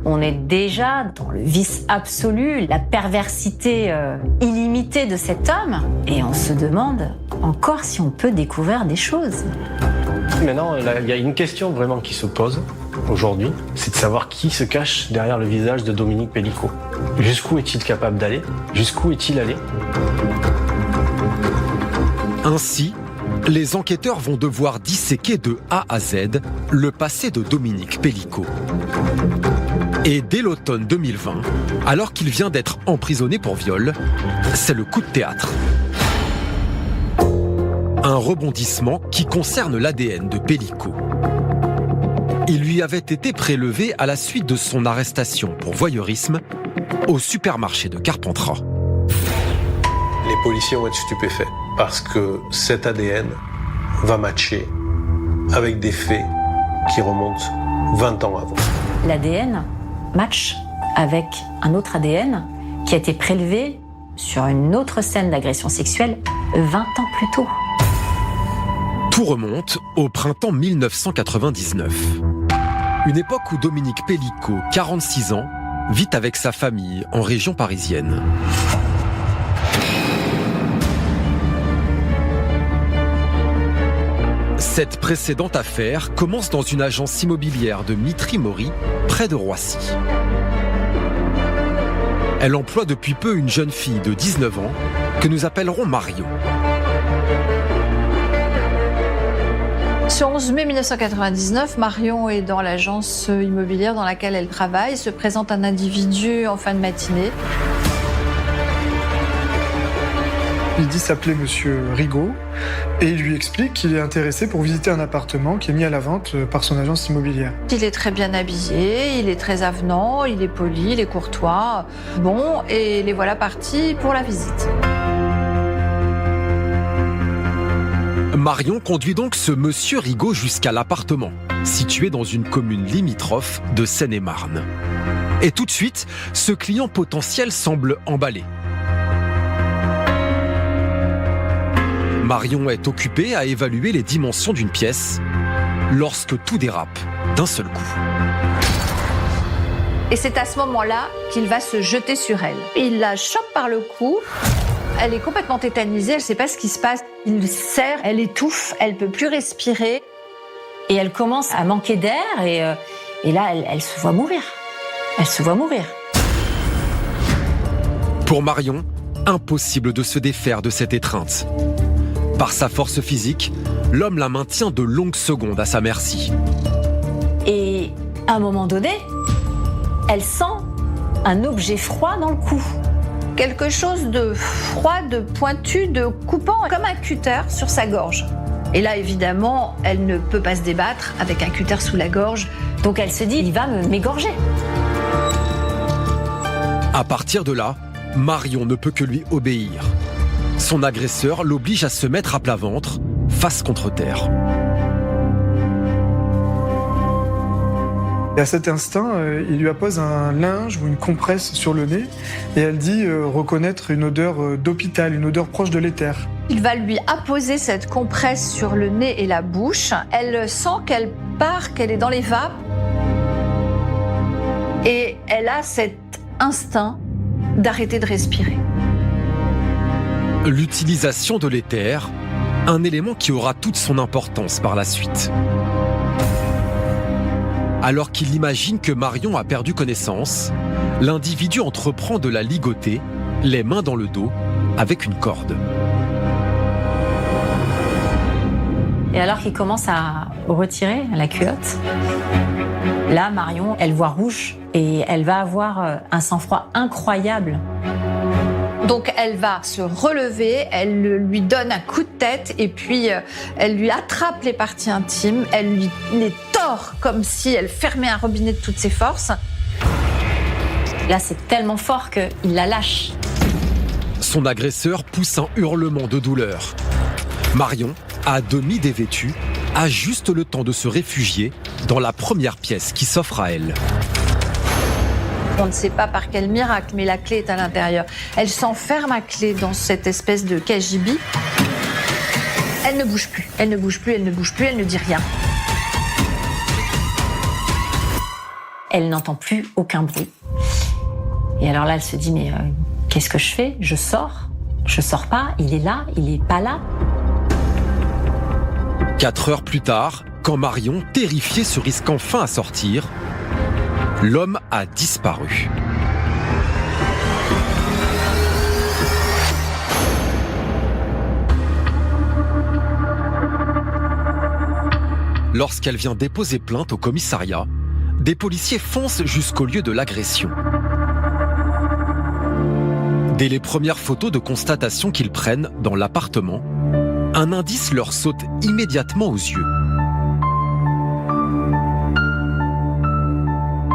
S5: On est déjà dans le vice absolu, la perversité illimitée de cet homme. Et on se demande encore si on peut découvrir des choses.
S10: Maintenant, il y a une question vraiment qui se pose aujourd'hui, c'est de savoir qui se cache derrière le visage de Dominique Pellicot. Jusqu'où est-il capable d'aller? Jusqu'où est-il allé?
S12: Ainsi, les enquêteurs vont devoir disséquer de A à Z le passé de Dominique Pellicot. Et dès l'automne 2020, alors qu'il vient d'être emprisonné pour viol, c'est le coup de théâtre. Un rebondissement qui concerne l'ADN de Pellicot. Il lui avait été prélevé à la suite de son arrestation pour voyeurisme au supermarché de Carpentras.
S2: Les policiers vont être stupéfaits parce que cet ADN va matcher avec des faits qui remontent 20 ans avant.
S5: L'ADN match avec un autre ADN qui a été prélevé sur une autre scène d'agression sexuelle 20 ans plus tôt.
S12: Tout remonte au printemps 1999. Une époque où Dominique Pellicot, 46 ans, vit avec sa famille en région parisienne. Cette précédente affaire commence dans une agence immobilière de Mitry-Mory, près de Roissy. Elle emploie depuis peu une jeune fille de 19 ans que nous appellerons Marion.
S16: Ce 11 mai 1999, Marion est dans l'agence immobilière dans laquelle elle travaille. Se présente un individu en fin de matinée.
S3: Il dit s'appeler Monsieur Rigaud et il lui explique qu'il est intéressé pour visiter un appartement qui est mis à la vente par son agence immobilière.
S16: Il est très bien habillé, il est très avenant, il est poli, il est courtois. Bon, et les voilà partis pour la visite.
S12: Marion conduit donc ce monsieur Rigaud jusqu'à l'appartement, situé dans une commune limitrophe de Seine-et-Marne. Et tout de suite, ce client potentiel semble emballé. Marion est occupée à évaluer les dimensions d'une pièce lorsque tout dérape d'un seul coup.
S16: Et c'est à ce moment-là qu'il va se jeter sur elle. Il la chope par le cou. Elle est complètement tétanisée, elle ne sait pas ce qui se passe. Il serre, elle étouffe, elle ne peut plus respirer.
S5: Et elle commence à manquer d'air et là, elle se voit mourir. Elle se voit mourir.
S12: Pour Marion, impossible de se défaire de cette étreinte. Par sa force physique, l'homme la maintient de longues secondes à sa merci.
S5: Et à un moment donné, elle sent un objet froid dans le cou.
S16: Quelque chose de froid, de pointu, de coupant, comme un cutter sur sa gorge. Et là, évidemment, elle ne peut pas se débattre avec un cutter sous la gorge.
S5: Donc elle se dit, il va m'égorger.
S12: À partir de là, Marion ne peut que lui obéir. Son agresseur l'oblige à se mettre à plat ventre, face contre terre.
S3: Et à cet instant, il lui appose un linge ou une compresse sur le nez et elle dit reconnaître une odeur d'hôpital, une odeur proche de l'éther.
S16: Il va lui apposer cette compresse sur le nez et la bouche. Elle sent qu'elle part, qu'elle est dans les vapes. Et elle a cet instinct d'arrêter de respirer.
S12: L'utilisation de l'éther, un élément qui aura toute son importance par la suite. Alors qu'il imagine que Marion a perdu connaissance, l'individu entreprend de la ligoter, les mains dans le dos, avec une corde.
S5: Et alors qu'il commence à retirer la culotte, là, Marion, elle voit rouge et elle va avoir un sang-froid incroyable.
S16: Donc elle va se relever, elle lui donne un coup de tête et puis elle lui attrape les parties intimes, elle lui les tord comme si elle fermait un robinet de toutes ses forces.
S5: Là, c'est tellement fort qu'il la lâche.
S12: Son agresseur pousse un hurlement de douleur. Marion, à demi dévêtue, a juste le temps de se réfugier dans la première pièce qui s'offre à elle.
S16: On ne sait pas par quel miracle, mais la clé est à l'intérieur. Elle s'enferme à clé dans cette espèce de cagibi. Elle ne bouge plus, elle ne bouge plus, elle ne bouge plus, elle ne dit rien.
S5: Elle n'entend plus aucun bruit. Et alors là, elle se dit, mais qu'est-ce que je fais ? Je sors pas, il est là, il est pas là.
S12: 4 heures plus tard, quand Marion, terrifiée, se risque enfin à sortir, l'homme a disparu. Lorsqu'elle vient déposer plainte au commissariat, des policiers foncent jusqu'au lieu de l'agression. Dès les premières photos de constatation qu'ils prennent dans l'appartement, un indice leur saute immédiatement aux yeux.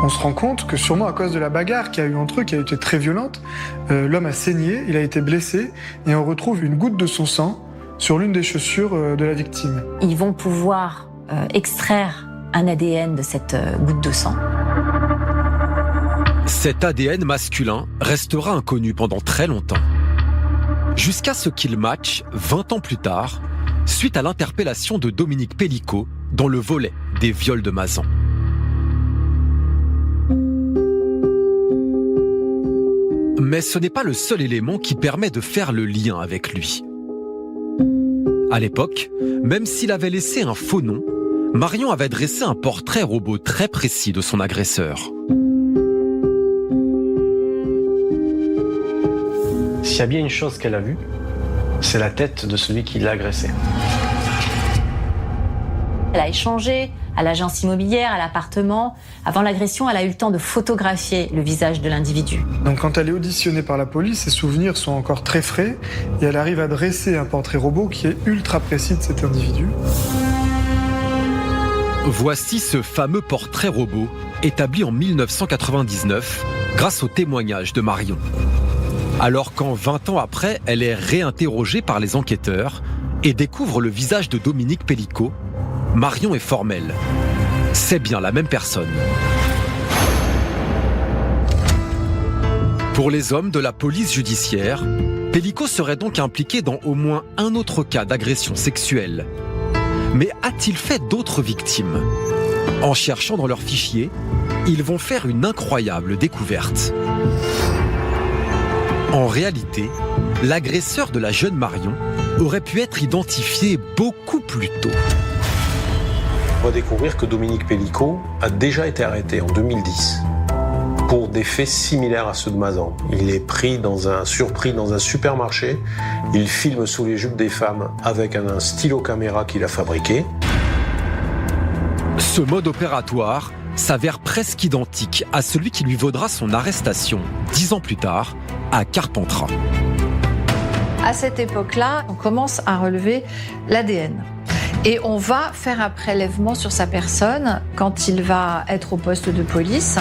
S3: On se rend compte que sûrement à cause de la bagarre qu'il y a eu entre eux, qui a été très violente, l'homme a saigné, il a été blessé, et on retrouve une goutte de son sang sur l'une des chaussures de la victime.
S5: Ils vont pouvoir extraire un ADN de cette goutte de sang.
S12: Cet ADN masculin restera inconnu pendant très longtemps. Jusqu'à ce qu'il matche 20 ans plus tard, suite à l'interpellation de Dominique Pellicot dans le volet des viols de Mazan. Mais ce n'est pas le seul élément qui permet de faire le lien avec lui. À l'époque, même s'il avait laissé un faux nom, Marion avait dressé un portrait robot très précis de son agresseur.
S10: S'il y a bien une chose qu'elle a vue, c'est la tête de celui qui l'a agressée.
S5: Elle a échangé à l'agence immobilière, à l'appartement. Avant l'agression, elle a eu le temps de photographier le visage de l'individu.
S3: Donc quand elle est auditionnée par la police, ses souvenirs sont encore très frais et elle arrive à dresser un portrait robot qui est ultra précis de cet individu.
S12: Voici ce fameux portrait robot établi en 1999 grâce au témoignage de Marion. Alors qu'en 20 ans après, elle est réinterrogée par les enquêteurs et découvre le visage de Dominique Pellicot, Marion est formelle. C'est bien la même personne. Pour les hommes de la police judiciaire, Pellicot serait donc impliqué dans au moins un autre cas d'agression sexuelle. Mais a-t-il fait d'autres victimes ? En cherchant dans leurs fichiers, ils vont faire une incroyable découverte. En réalité, l'agresseur de la jeune Marion aurait pu être identifié beaucoup plus tôt.
S2: On va découvrir que Dominique Pellicot a déjà été arrêté en 2010 pour des faits similaires à ceux de Mazan. Il est surpris dans un supermarché, il filme sous les jupes des femmes avec un stylo caméra qu'il a fabriqué.
S12: Ce mode opératoire s'avère presque identique à celui qui lui vaudra son arrestation 10 ans plus tard à Carpentras.
S16: À cette époque-là, on commence à relever l'ADN. Et on va faire un prélèvement sur sa personne quand il va être au poste de police.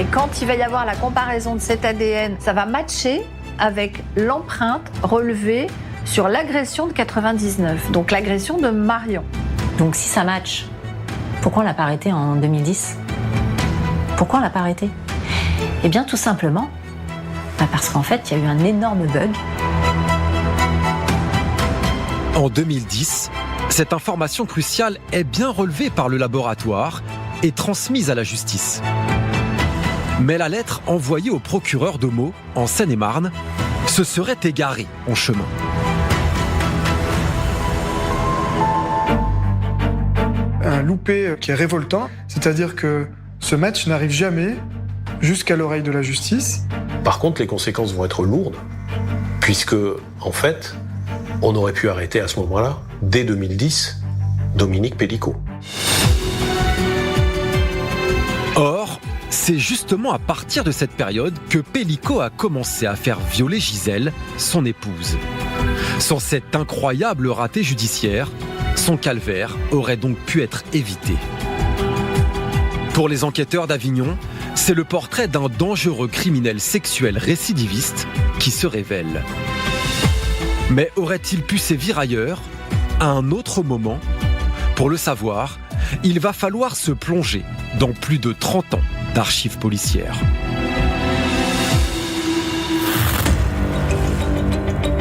S16: Et quand il va y avoir la comparaison de cet ADN, ça va matcher avec l'empreinte relevée sur l'agression de 99, donc l'agression de Marion.
S5: Donc si ça match, pourquoi on l'a pas arrêté en 2010 ? Pourquoi on l'a pas arrêté ? Eh bien tout simplement, parce qu'en fait, il y a eu un énorme bug.
S12: En 2010, cette information cruciale est bien relevée par le laboratoire et transmise à la justice. Mais la lettre envoyée au procureur de Meaux, en Seine-et-Marne, se serait égarée en chemin.
S3: Un loupé qui est révoltant, c'est-à-dire que ce match n'arrive jamais jusqu'à l'oreille de la justice.
S2: Par contre, les conséquences vont être lourdes, puisque, en fait, on aurait pu arrêter à ce moment-là, dès 2010, Dominique Pellicot.
S12: Or, C'est justement à partir de cette période que Pellico a commencé à faire violer Gisèle, son épouse. Sans cet incroyable raté judiciaire, son calvaire aurait donc pu être évité. Pour les enquêteurs d'Avignon, c'est le portrait d'un dangereux criminel sexuel récidiviste qui se révèle. Mais aurait-il pu sévir ailleurs, à un autre moment ? Pour le savoir, il va falloir se plonger dans plus de 30 ans d'archives policières.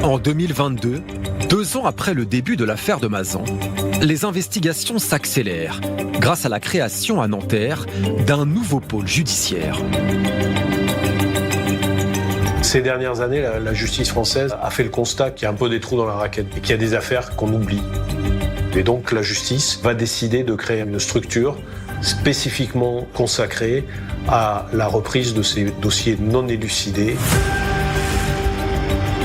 S12: En 2022, 2 ans après le début de l'affaire de Mazan, les investigations s'accélèrent grâce à la création à Nanterre d'un nouveau pôle judiciaire.
S2: Ces dernières années, la justice française a fait le constat qu'il y a un peu des trous dans la raquette et qu'il y a des affaires qu'on oublie. Et donc la justice va décider de créer une structure spécifiquement consacrée à la reprise de ces dossiers non élucidés.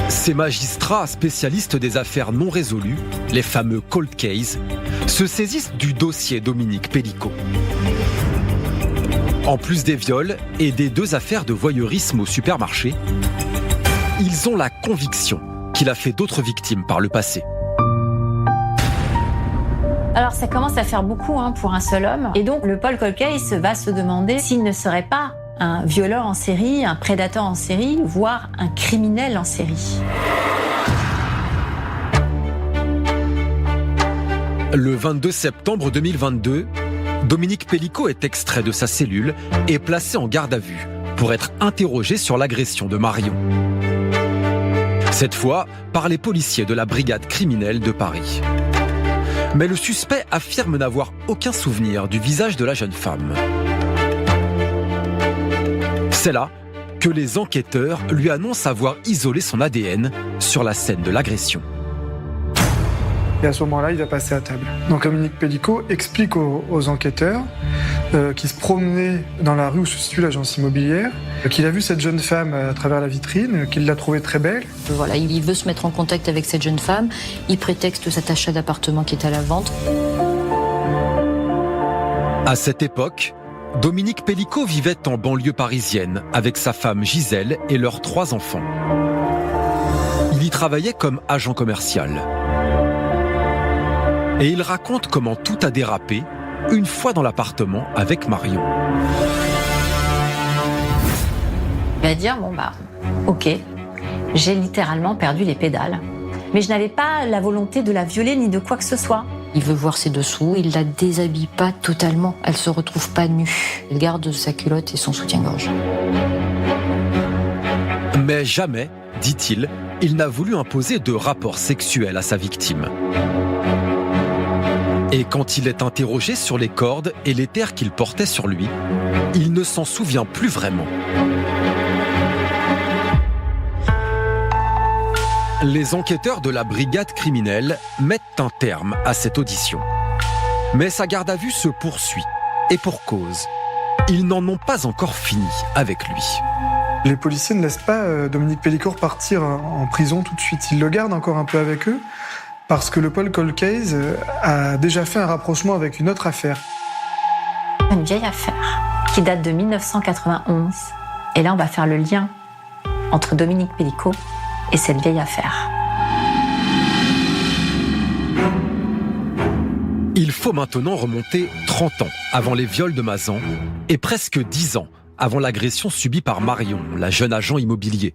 S12: Ces magistrats spécialistes des affaires non résolues, les fameux cold cases, se saisissent du dossier Dominique Pellico. En plus des viols et des 2 affaires de voyeurisme au supermarché, ils ont la conviction qu'il a fait d'autres victimes par le passé.
S5: Alors ça commence à faire beaucoup pour un seul homme. Et donc le Paul Colcase va se demander s'il ne serait pas un violeur en série, un prédateur en série, voire un criminel en série.
S12: Le 22 septembre 2022, Dominique Pellico est extrait de sa cellule et placé en garde à vue pour être interrogé sur l'agression de Marion. Cette fois, par les policiers de la brigade criminelle de Paris. Mais le suspect affirme n'avoir aucun souvenir du visage de la jeune femme. C'est là que les enquêteurs lui annoncent avoir isolé son ADN sur la scène de l'agression.
S3: Et à ce moment-là, il va passer à table. Donc Dominique Pellico explique aux enquêteurs qui se promenaient dans la rue où se situe l'agence immobilière, qu'il a vu cette jeune femme à travers la vitrine, qu'il l'a trouvée très belle.
S7: Voilà, il veut se mettre en contact avec cette jeune femme. Il prétexte cet achat d'appartement qui est à la vente.
S12: À cette époque, Dominique Pellico vivait en banlieue parisienne avec sa femme Gisèle et leurs 3 enfants. Il y travaillait comme agent commercial. Et il raconte comment tout a dérapé une fois dans l'appartement avec Marion.
S5: Il va dire, ok, j'ai littéralement perdu les pédales. Mais je n'avais pas la volonté de la violer ni de quoi que ce soit.
S7: Il veut voir ses dessous, il la déshabille pas totalement. Elle se retrouve pas nue. Il garde sa culotte et son soutien-gorge.
S12: Mais jamais, dit-il, il n'a voulu imposer de rapport sexuel à sa victime. Et quand il est interrogé sur les cordes et les terres qu'il portait sur lui, il ne s'en souvient plus vraiment. Les enquêteurs de la brigade criminelle mettent un terme à cette audition. Mais sa garde à vue se poursuit, et pour cause. Ils n'en ont pas encore fini avec lui.
S3: Les policiers ne laissent pas Dominique Pellico partir en prison tout de suite. Ils le gardent encore un peu avec eux, parce que le Paul Colcase a déjà fait un rapprochement avec une autre affaire.
S5: Une vieille affaire qui date de 1991. Et là, on va faire le lien entre Dominique Pellico et cette vieille affaire.
S12: Il faut maintenant remonter 30 ans avant les viols de Mazan et presque 10 ans avant l'agression subie par Marion, la jeune agent immobilier.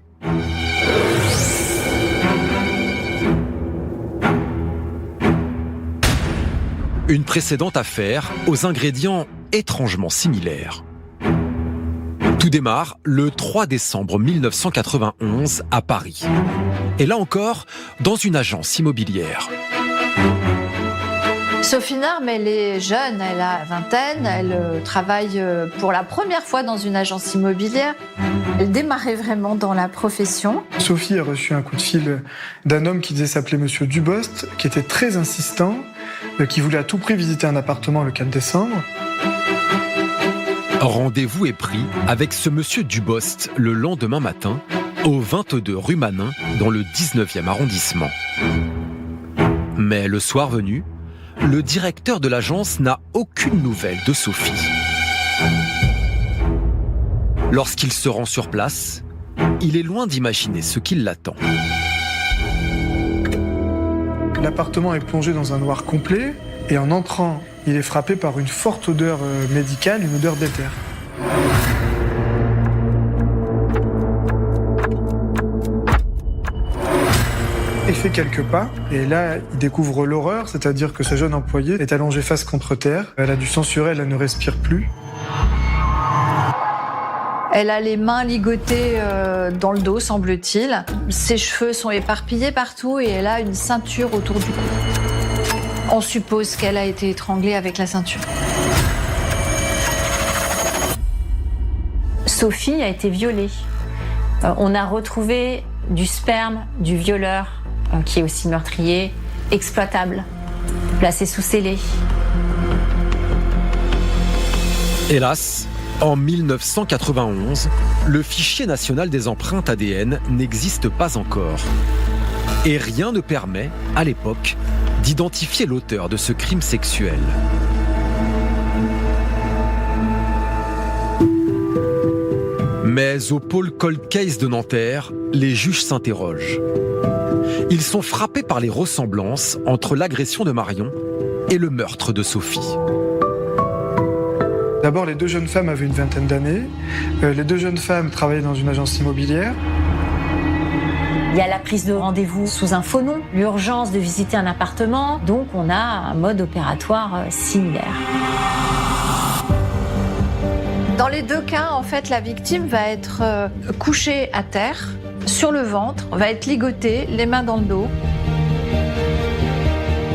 S12: Une précédente affaire aux ingrédients étrangement similaires. Tout démarre le 3 décembre 1991 à Paris. Et là encore, dans une agence immobilière.
S16: Sophie Narme, elle est jeune, elle a la vingtaine, elle travaille pour la première fois dans une agence immobilière. Elle démarrait vraiment dans la profession.
S3: Sophie a reçu un coup de fil d'un homme qui disait s'appeler Monsieur Dubost, qui était très insistant, qui voulait à tout prix visiter un appartement le 4 décembre.
S12: Rendez-vous est pris avec ce Monsieur Dubost le lendemain matin, au 22 rue Manin, dans le 19e arrondissement. Mais le soir venu, le directeur de l'agence n'a aucune nouvelle de Sophie. Lorsqu'il se rend sur place, il est loin d'imaginer ce qui l'attend.
S3: L'appartement est plongé dans un noir complet et en entrant, il est frappé par une forte odeur médicale, une odeur d'éther. Il fait quelques pas et là, il découvre l'horreur, c'est-à-dire que sa jeune employée est allongée face contre terre. Elle a du sang sur elle, elle ne respire plus.
S16: Elle a les mains ligotées dans le dos, semble-t-il. Ses cheveux sont éparpillés partout et elle a une ceinture autour du cou. On suppose qu'elle a été étranglée avec la ceinture.
S5: Sophie a été violée. On a retrouvé du sperme du violeur, qui est aussi meurtrier, exploitable, placé sous scellé.
S12: Hélas, en 1991, le fichier national des empreintes ADN n'existe pas encore. Et rien ne permet, à l'époque, d'identifier l'auteur de ce crime sexuel. Mais au pôle Cold Case de Nanterre, les juges s'interrogent. Ils sont frappés par les ressemblances entre l'agression de Marion et le meurtre de Sophie.
S3: D'abord, les deux jeunes femmes avaient une vingtaine d'années. Les deux jeunes femmes travaillaient dans une agence immobilière.
S5: Il y a la prise de rendez-vous sous un faux nom, l'urgence de visiter un appartement, donc on a un mode opératoire similaire.
S16: Dans les deux cas, en fait, la victime va être couchée à terre, sur le ventre, va être ligotée, les mains dans le dos.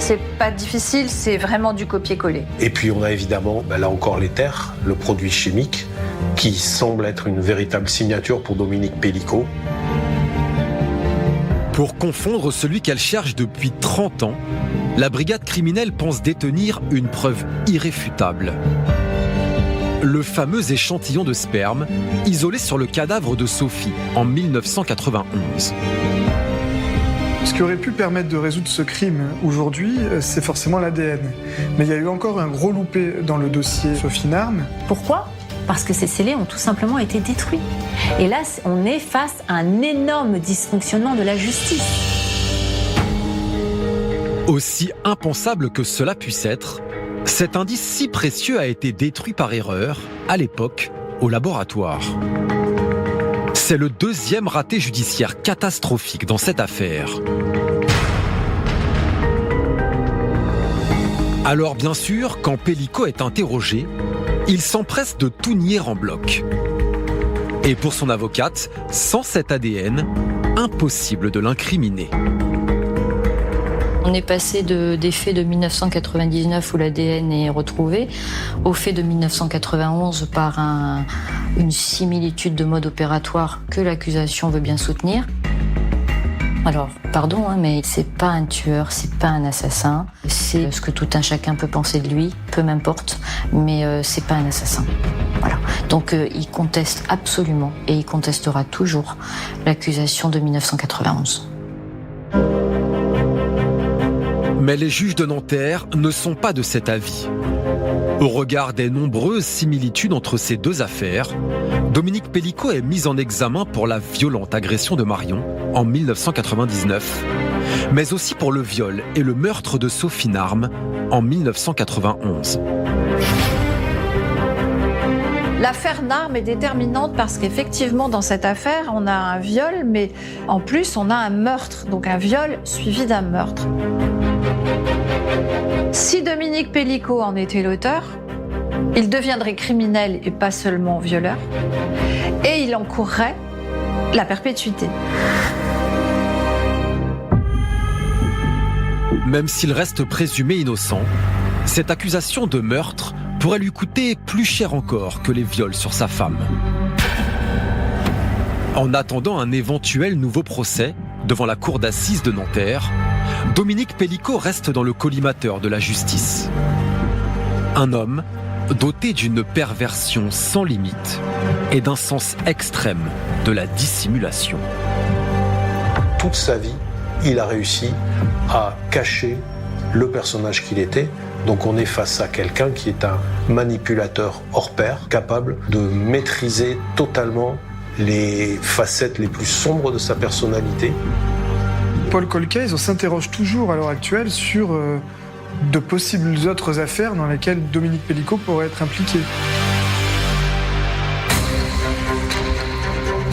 S16: C'est pas difficile, c'est vraiment du copier-coller.
S2: Et puis on a évidemment, là encore, l'éther, le produit chimique, qui semble être une véritable signature pour Dominique Pellicot.
S12: Pour confondre celui qu'elle cherche depuis 30 ans, la brigade criminelle pense détenir une preuve irréfutable. Le fameux échantillon de sperme isolé sur le cadavre de Sophie en 1991.
S3: Ce qui aurait pu permettre de résoudre ce crime aujourd'hui, c'est forcément l'ADN. Mais il y a eu encore un gros loupé dans le dossier Sophie Narme.
S5: Pourquoi ? Parce que ces scellés ont tout simplement été détruits. Et là, on est face à un énorme dysfonctionnement de la justice.
S12: Aussi impensable que cela puisse être, cet indice si précieux a été détruit par erreur, à l'époque, au laboratoire. C'est le deuxième raté judiciaire catastrophique dans cette affaire. Alors bien sûr, quand Pellicot est interrogé, il s'empresse de tout nier en bloc. Et pour son avocate, sans cet ADN, impossible de l'incriminer.
S7: On est passé des faits de 1999 où l'ADN est retrouvé aux faits de 1991 par une similitude de mode opératoire que l'accusation veut bien soutenir. Alors, pardon, mais c'est pas un tueur, c'est pas un assassin. C'est ce que tout un chacun peut penser de lui, peu m'importe, mais c'est pas un assassin. Voilà. Donc il conteste absolument et il contestera toujours l'accusation de 1991.
S12: Mais les juges de Nanterre ne sont pas de cet avis. Au regard des nombreuses similitudes entre ces deux affaires, Dominique Pellicot est mise en examen pour la violente agression de Marion en 1999, mais aussi pour le viol et le meurtre de Sophie Narme en 1991.
S16: L'affaire Narme est déterminante parce qu'effectivement, dans cette affaire, on a un viol, mais en plus, on a un meurtre. Donc un viol suivi d'un meurtre. Si Dominique Pellicot en était l'auteur, il deviendrait criminel et pas seulement violeur, et il encourrait la perpétuité.
S12: Même s'il reste présumé innocent, cette accusation de meurtre pourrait lui coûter plus cher encore que les viols sur sa femme. En attendant un éventuel nouveau procès devant la cour d'assises de Nanterre, Dominique Pellicot reste dans le collimateur de la justice. Un homme doté d'une perversion sans limite et d'un sens extrême de la dissimulation.
S2: Toute sa vie, il a réussi à cacher le personnage qu'il était, Donc on est face à quelqu'un qui est un manipulateur hors pair, capable de maîtriser totalement les facettes les plus sombres de sa personnalité.
S3: Paul Colcaise s'interroge toujours à l'heure actuelle sur de possibles autres affaires dans lesquelles Dominique Pellicot pourrait être impliqué.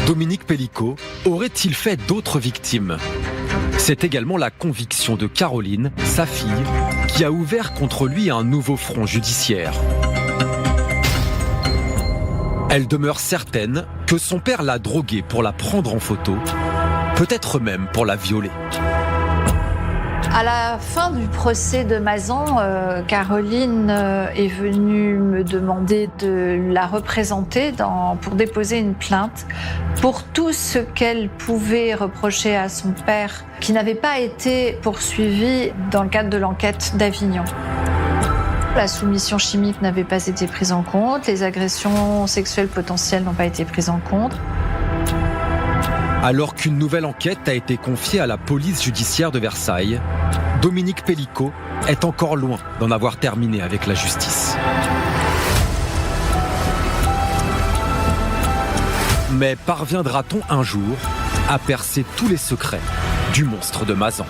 S12: Dominique Pellicot aurait-il fait d'autres victimes ? C'est également la conviction de Caroline, sa fille, qui a ouvert contre lui un nouveau front judiciaire. Elle demeure certaine que son père l'a droguée pour la prendre en photo, peut-être même pour la violer.
S16: À la fin du procès de Mazan, Caroline est venue me demander de la représenter pour déposer une plainte pour tout ce qu'elle pouvait reprocher à son père, qui n'avait pas été poursuivi dans le cadre de l'enquête d'Avignon. La soumission chimique n'avait pas été prise en compte, les agressions sexuelles potentielles n'ont pas été prises en compte.
S12: Alors qu'une nouvelle enquête a été confiée à la police judiciaire de Versailles, Dominique Pellicot est encore loin d'en avoir terminé avec la justice. Mais parviendra-t-on un jour à percer tous les secrets du monstre de Mazan ?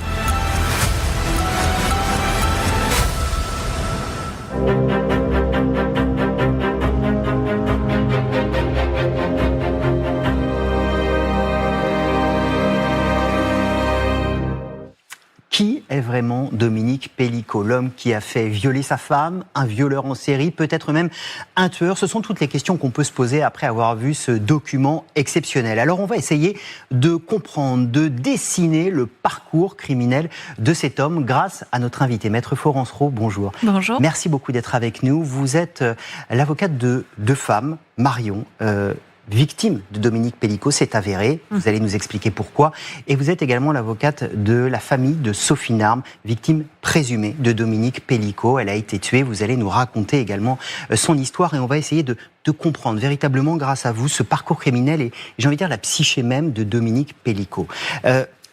S1: Qui est vraiment Dominique Pellicot, l'homme qui a fait violer sa femme, un violeur en série, peut-être même un tueur? Ce sont toutes les questions qu'on peut se poser après avoir vu ce document exceptionnel. Alors on va essayer de comprendre, de dessiner le parcours criminel de cet homme grâce à notre invité, Maître Florence Rau. Bonjour.
S14: Bonjour.
S1: Merci beaucoup d'être avec nous. Vous êtes l'avocate de deux femmes, Marion, victime de Dominique Pellicot, c'est avéré. Vous allez nous expliquer pourquoi. Et vous êtes également l'avocate de la famille de Sophie Narme, victime présumée de Dominique Pellicot. Elle a été tuée. Vous allez nous raconter également son histoire et on va essayer de comprendre véritablement, grâce à vous, ce parcours criminel et, j'ai envie de dire, la psyché même de Dominique Pellicot.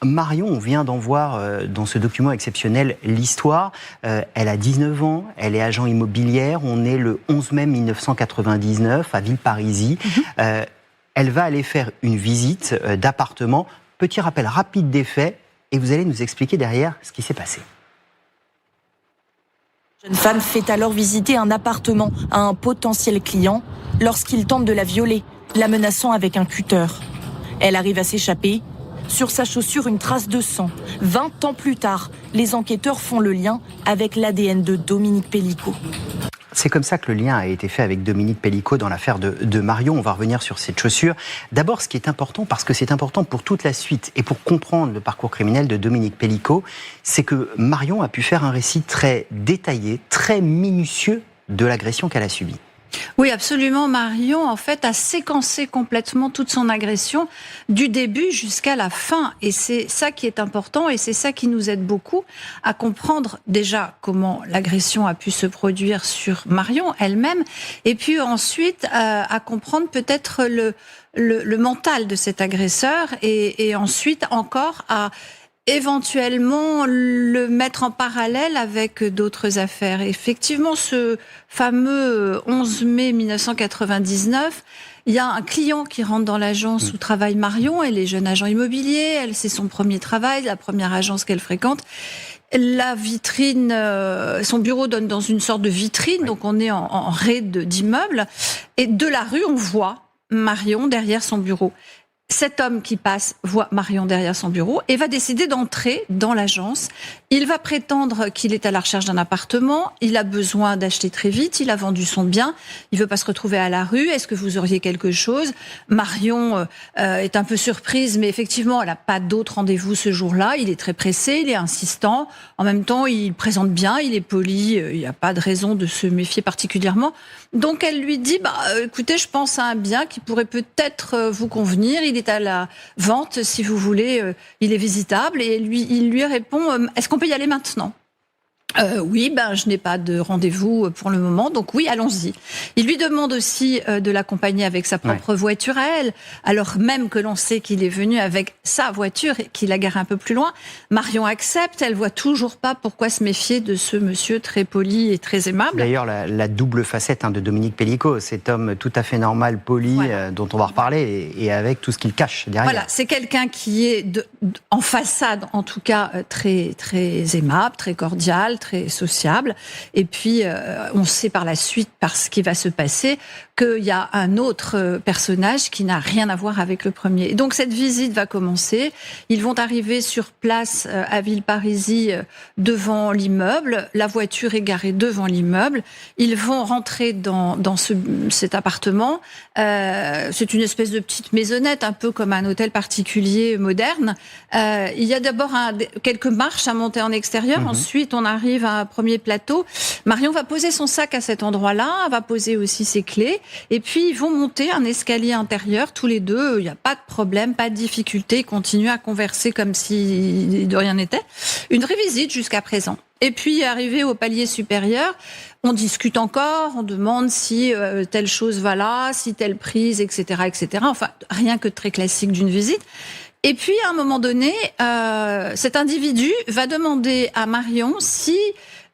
S1: Marion, on vient d'en voir dans ce document exceptionnel l'histoire. Elle a 19 ans, elle est agent immobilière. On est le 11 mai 1999 à Villeparisis. Elle va aller faire une visite d'appartement. Petit rappel rapide des faits et vous allez nous expliquer derrière ce qui s'est passé.
S14: La jeune femme fait alors visiter un appartement à un potentiel client lorsqu'il tente de la violer, la menaçant avec un cutter. Elle arrive à s'échapper. Sur sa chaussure, une trace de sang. 20 ans plus tard, les enquêteurs font le lien avec l'ADN de Dominique Pellicot.
S1: C'est comme ça que le lien a été fait avec Dominique Pellicot dans l'affaire de Marion. On va revenir sur cette chaussure. D'abord, ce qui est important, parce que c'est important pour toute la suite et pour comprendre le parcours criminel de Dominique Pellicot, c'est que Marion a pu faire un récit très détaillé, très minutieux de l'agression qu'elle a subie.
S21: Oui, absolument. Marion, en fait, a séquencé complètement toute son agression du début jusqu'à la fin. Et c'est ça qui est important et c'est ça qui nous aide beaucoup à comprendre déjà comment l'agression a pu se produire sur Marion elle-même et puis ensuite à comprendre peut-être le mental de cet agresseur et ensuite encore à éventuellement le mettre en parallèle avec d'autres affaires. Effectivement, ce fameux 11 mai 1999, il y a un client qui rentre dans l'agence où travaille Marion. Elle est jeune agent immobilier, c'est son premier travail, la première agence qu'elle fréquente. La vitrine, son bureau donne dans une sorte de vitrine, donc on est en raid d'immeuble. Et de la rue, on voit Marion derrière son bureau. Cet homme qui passe voit Marion derrière son bureau et va décider d'entrer dans l'agence. Il va prétendre qu'il est à la recherche d'un appartement. Il a besoin d'acheter très vite. Il a vendu son bien. Il veut pas se retrouver à la rue. Est-ce que vous auriez quelque chose? Marion est un peu surprise, mais effectivement, elle n'a pas d'autre rendez-vous ce jour-là. Il est très pressé, il est insistant. En même temps, il présente bien, il est poli. Il n'y a pas de raison de se méfier particulièrement. Donc, elle lui dit, écoutez, je pense à un bien qui pourrait peut-être vous convenir. Il est à la vente, si vous voulez, il est visitable. Et il lui répond, est-ce qu'on peut y aller maintenant? Oui, je n'ai pas de rendez-vous pour le moment, donc oui, allons-y. Il lui demande aussi de l'accompagner avec sa propre voiture à elle, alors même que l'on sait qu'il est venu avec sa voiture et qu'il la gare un peu plus loin. Marion accepte, elle voit toujours pas pourquoi se méfier de ce monsieur très poli et très aimable.
S1: D'ailleurs, la double facette de Dominique Pellicot, cet homme tout à fait normal, poli, dont on va reparler, et avec tout ce qu'il cache derrière.
S21: Voilà, c'est quelqu'un qui est en façade, en tout cas, très, très aimable, très cordial, très sociable. Et puis, on sait par la suite, par ce qui va se passer, qu'il y a un autre personnage qui n'a rien à voir avec le premier. Et donc, cette visite va commencer. Ils vont arriver sur place à Villeparisis devant l'immeuble. La voiture est garée devant l'immeuble. Ils vont rentrer dans cet appartement. C'est une espèce de petite maisonnette, un peu comme un hôtel particulier moderne. Il y a d'abord quelques marches à monter en extérieur. Ensuite, on arrive à un premier plateau. Marion va poser son sac à cet endroit-là, va poser aussi ses clés. Et puis, ils vont monter un escalier intérieur, tous les deux. Il n'y a pas de problème, pas de difficulté. Ils continuent à converser comme si de rien n'était. Une vraie visite jusqu'à présent. Et puis, arrivé au palier supérieur, on discute encore, on demande si telle chose va là, si telle prise, etc., etc. Enfin, rien que très classique d'une visite. Et puis, à un moment donné, cet individu va demander à Marion si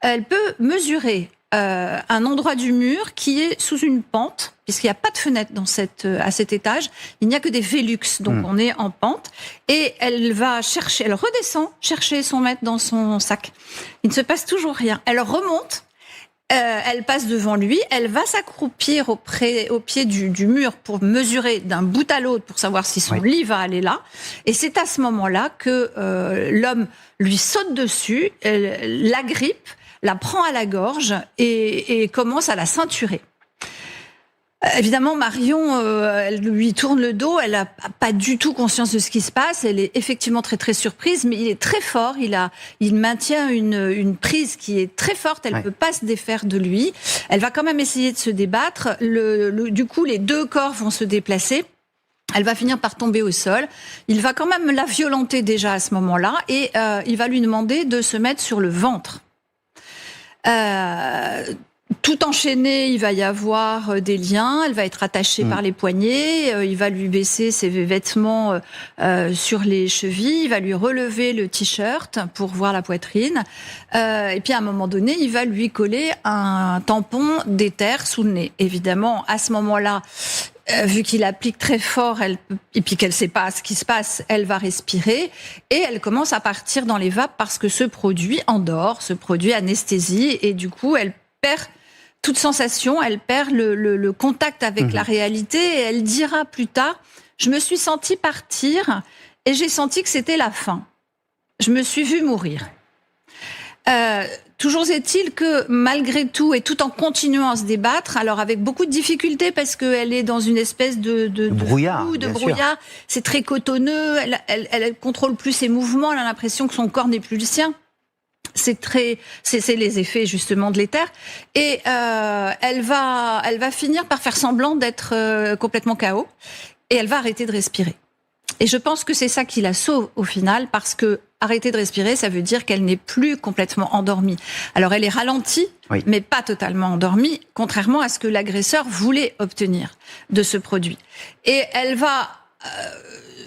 S21: elle peut mesurer un endroit du mur qui est sous une pente, puisqu'il n'y a pas de fenêtre à cet étage, il n'y a que des Velux, donc on est en pente, et elle redescend chercher son mètre dans son sac. Il ne se passe toujours rien. Elle remonte, elle passe devant lui, elle va s'accroupir au pied du mur pour mesurer d'un bout à l'autre pour savoir si son lit va aller là. Et c'est à ce moment-là que l'homme lui saute dessus, l'agrippe, la prend à la gorge et commence à la ceinturer. Évidemment, Marion, elle lui tourne le dos, elle n'a pas du tout conscience de ce qui se passe, elle est effectivement très très surprise, mais il est très fort, il maintient une prise qui est très forte, elle ne peut pas se défaire de lui, elle va quand même essayer de se débattre, du coup les deux corps vont se déplacer. Elle va finir par tomber au sol. Il va quand même la violenter déjà à ce moment-là et il va lui demander de se mettre sur le ventre. Tout enchaîné, il va y avoir des liens, elle va être attachée par les poignets, il va lui baisser ses vêtements sur les chevilles, il va lui relever le t-shirt pour voir la poitrine, et puis à un moment donné, il va lui coller un tampon d'éther sous le nez. Évidemment, à ce moment-là, vu qu'il applique très fort, et puis qu'elle ne sait pas ce qui se passe, elle va respirer et elle commence à partir dans les vapes parce que ce produit endort, ce produit anesthésie, et du coup, elle perd toute sensation, elle perd le contact avec la réalité et elle dira plus tard « Je me suis sentie partir et j'ai senti que c'était la fin. Je me suis vue mourir. » Toujours est-il que malgré tout, et tout en continuant à se débattre, alors avec beaucoup de difficultés parce qu'elle est dans une espèce de
S1: brouillard,
S21: flou, de brouillard, c'est très cotonneux, elle contrôle plus ses mouvements, elle a l'impression que son corps n'est plus le sien. C'est les effets justement de l'éther, et elle va finir par faire semblant d'être complètement KO, et elle va arrêter de respirer. Et je pense que c'est ça qui la sauve au final, parce que arrêter de respirer, ça veut dire qu'elle n'est plus complètement endormie. Alors elle est ralentie, mais pas totalement endormie, contrairement à ce que l'agresseur voulait obtenir de ce produit. Et elle va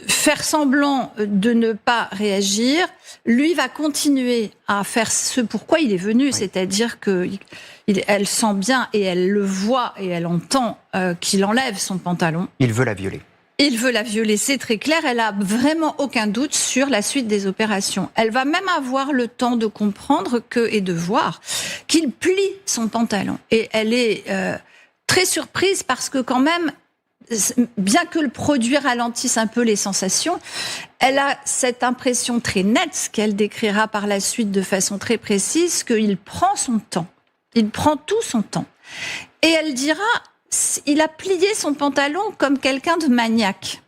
S21: faire semblant de ne pas réagir. Lui va continuer à faire ce pourquoi il est venu, c'est-à-dire que elle sent bien et elle le voit et elle entend qu'il enlève son pantalon.
S1: Il veut la violer.
S21: Il veut la violer, c'est très clair. Elle a vraiment aucun doute sur la suite des opérations. Elle va même avoir le temps de comprendre et de voir qu'il plie son pantalon. Et elle est très surprise parce que quand même, bien que le produit ralentisse un peu les sensations, elle a cette impression très nette, qu'elle décrira par la suite de façon très précise, qu'il prend son temps. Il prend tout son temps. Et elle dira, il a plié son pantalon comme quelqu'un de maniaque.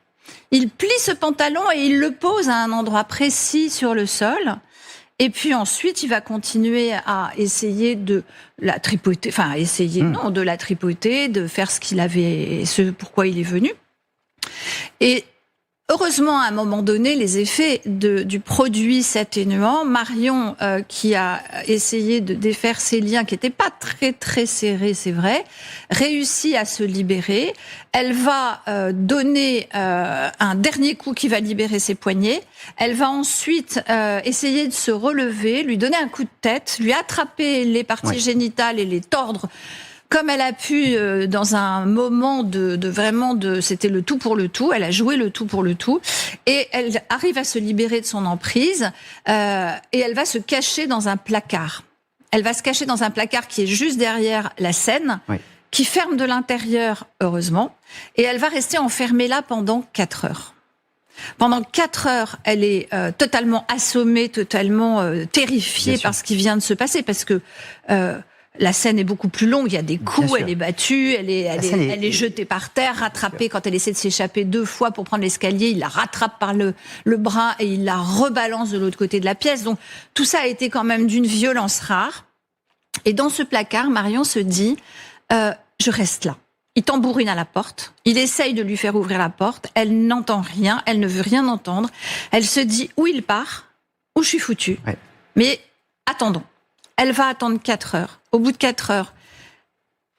S21: Il plie ce pantalon et il le pose à un endroit précis sur le sol. Et puis ensuite, il va continuer à essayer de la tripoter, de la tripoter, de faire ce pourquoi il est venu. Et Heureusement, à un moment donné, les effets du produit s'atténuant, Marion, qui a essayé de défaire ses liens, qui n'étaient pas très très serrés, c'est vrai, réussit à se libérer. Elle va donner un dernier coup qui va libérer ses poignets. Elle va ensuite essayer de se relever, lui donner un coup de tête, lui attraper les parties génitales et les tordre comme elle a pu dans un moment c'était le tout pour le tout. Elle a joué le tout pour le tout et elle arrive à se libérer de son emprise et elle va se cacher dans un placard. Elle va se cacher dans un placard qui est juste derrière la scène, qui ferme de l'intérieur, heureusement, et elle va rester enfermée là pendant 4 heures. Pendant 4 heures, elle est totalement assommée, totalement terrifiée par ce qui vient de se passer, parce que la scène est beaucoup plus longue, il y a des coups, elle est battue, elle est jetée par terre, rattrapée quand elle essaie de s'échapper 2 fois pour prendre l'escalier, il la rattrape par le bras et il la rebalance de l'autre côté de la pièce. Donc tout ça a été quand même d'une violence rare. Et dans ce placard, Marion se dit je reste là. Il tambourine à la porte, il essaye de lui faire ouvrir la porte, elle n'entend rien, elle ne veut rien entendre. Elle se dit où il part, où je suis foutue. Mais attendons. Elle va attendre 4 heures. Au bout de 4 heures,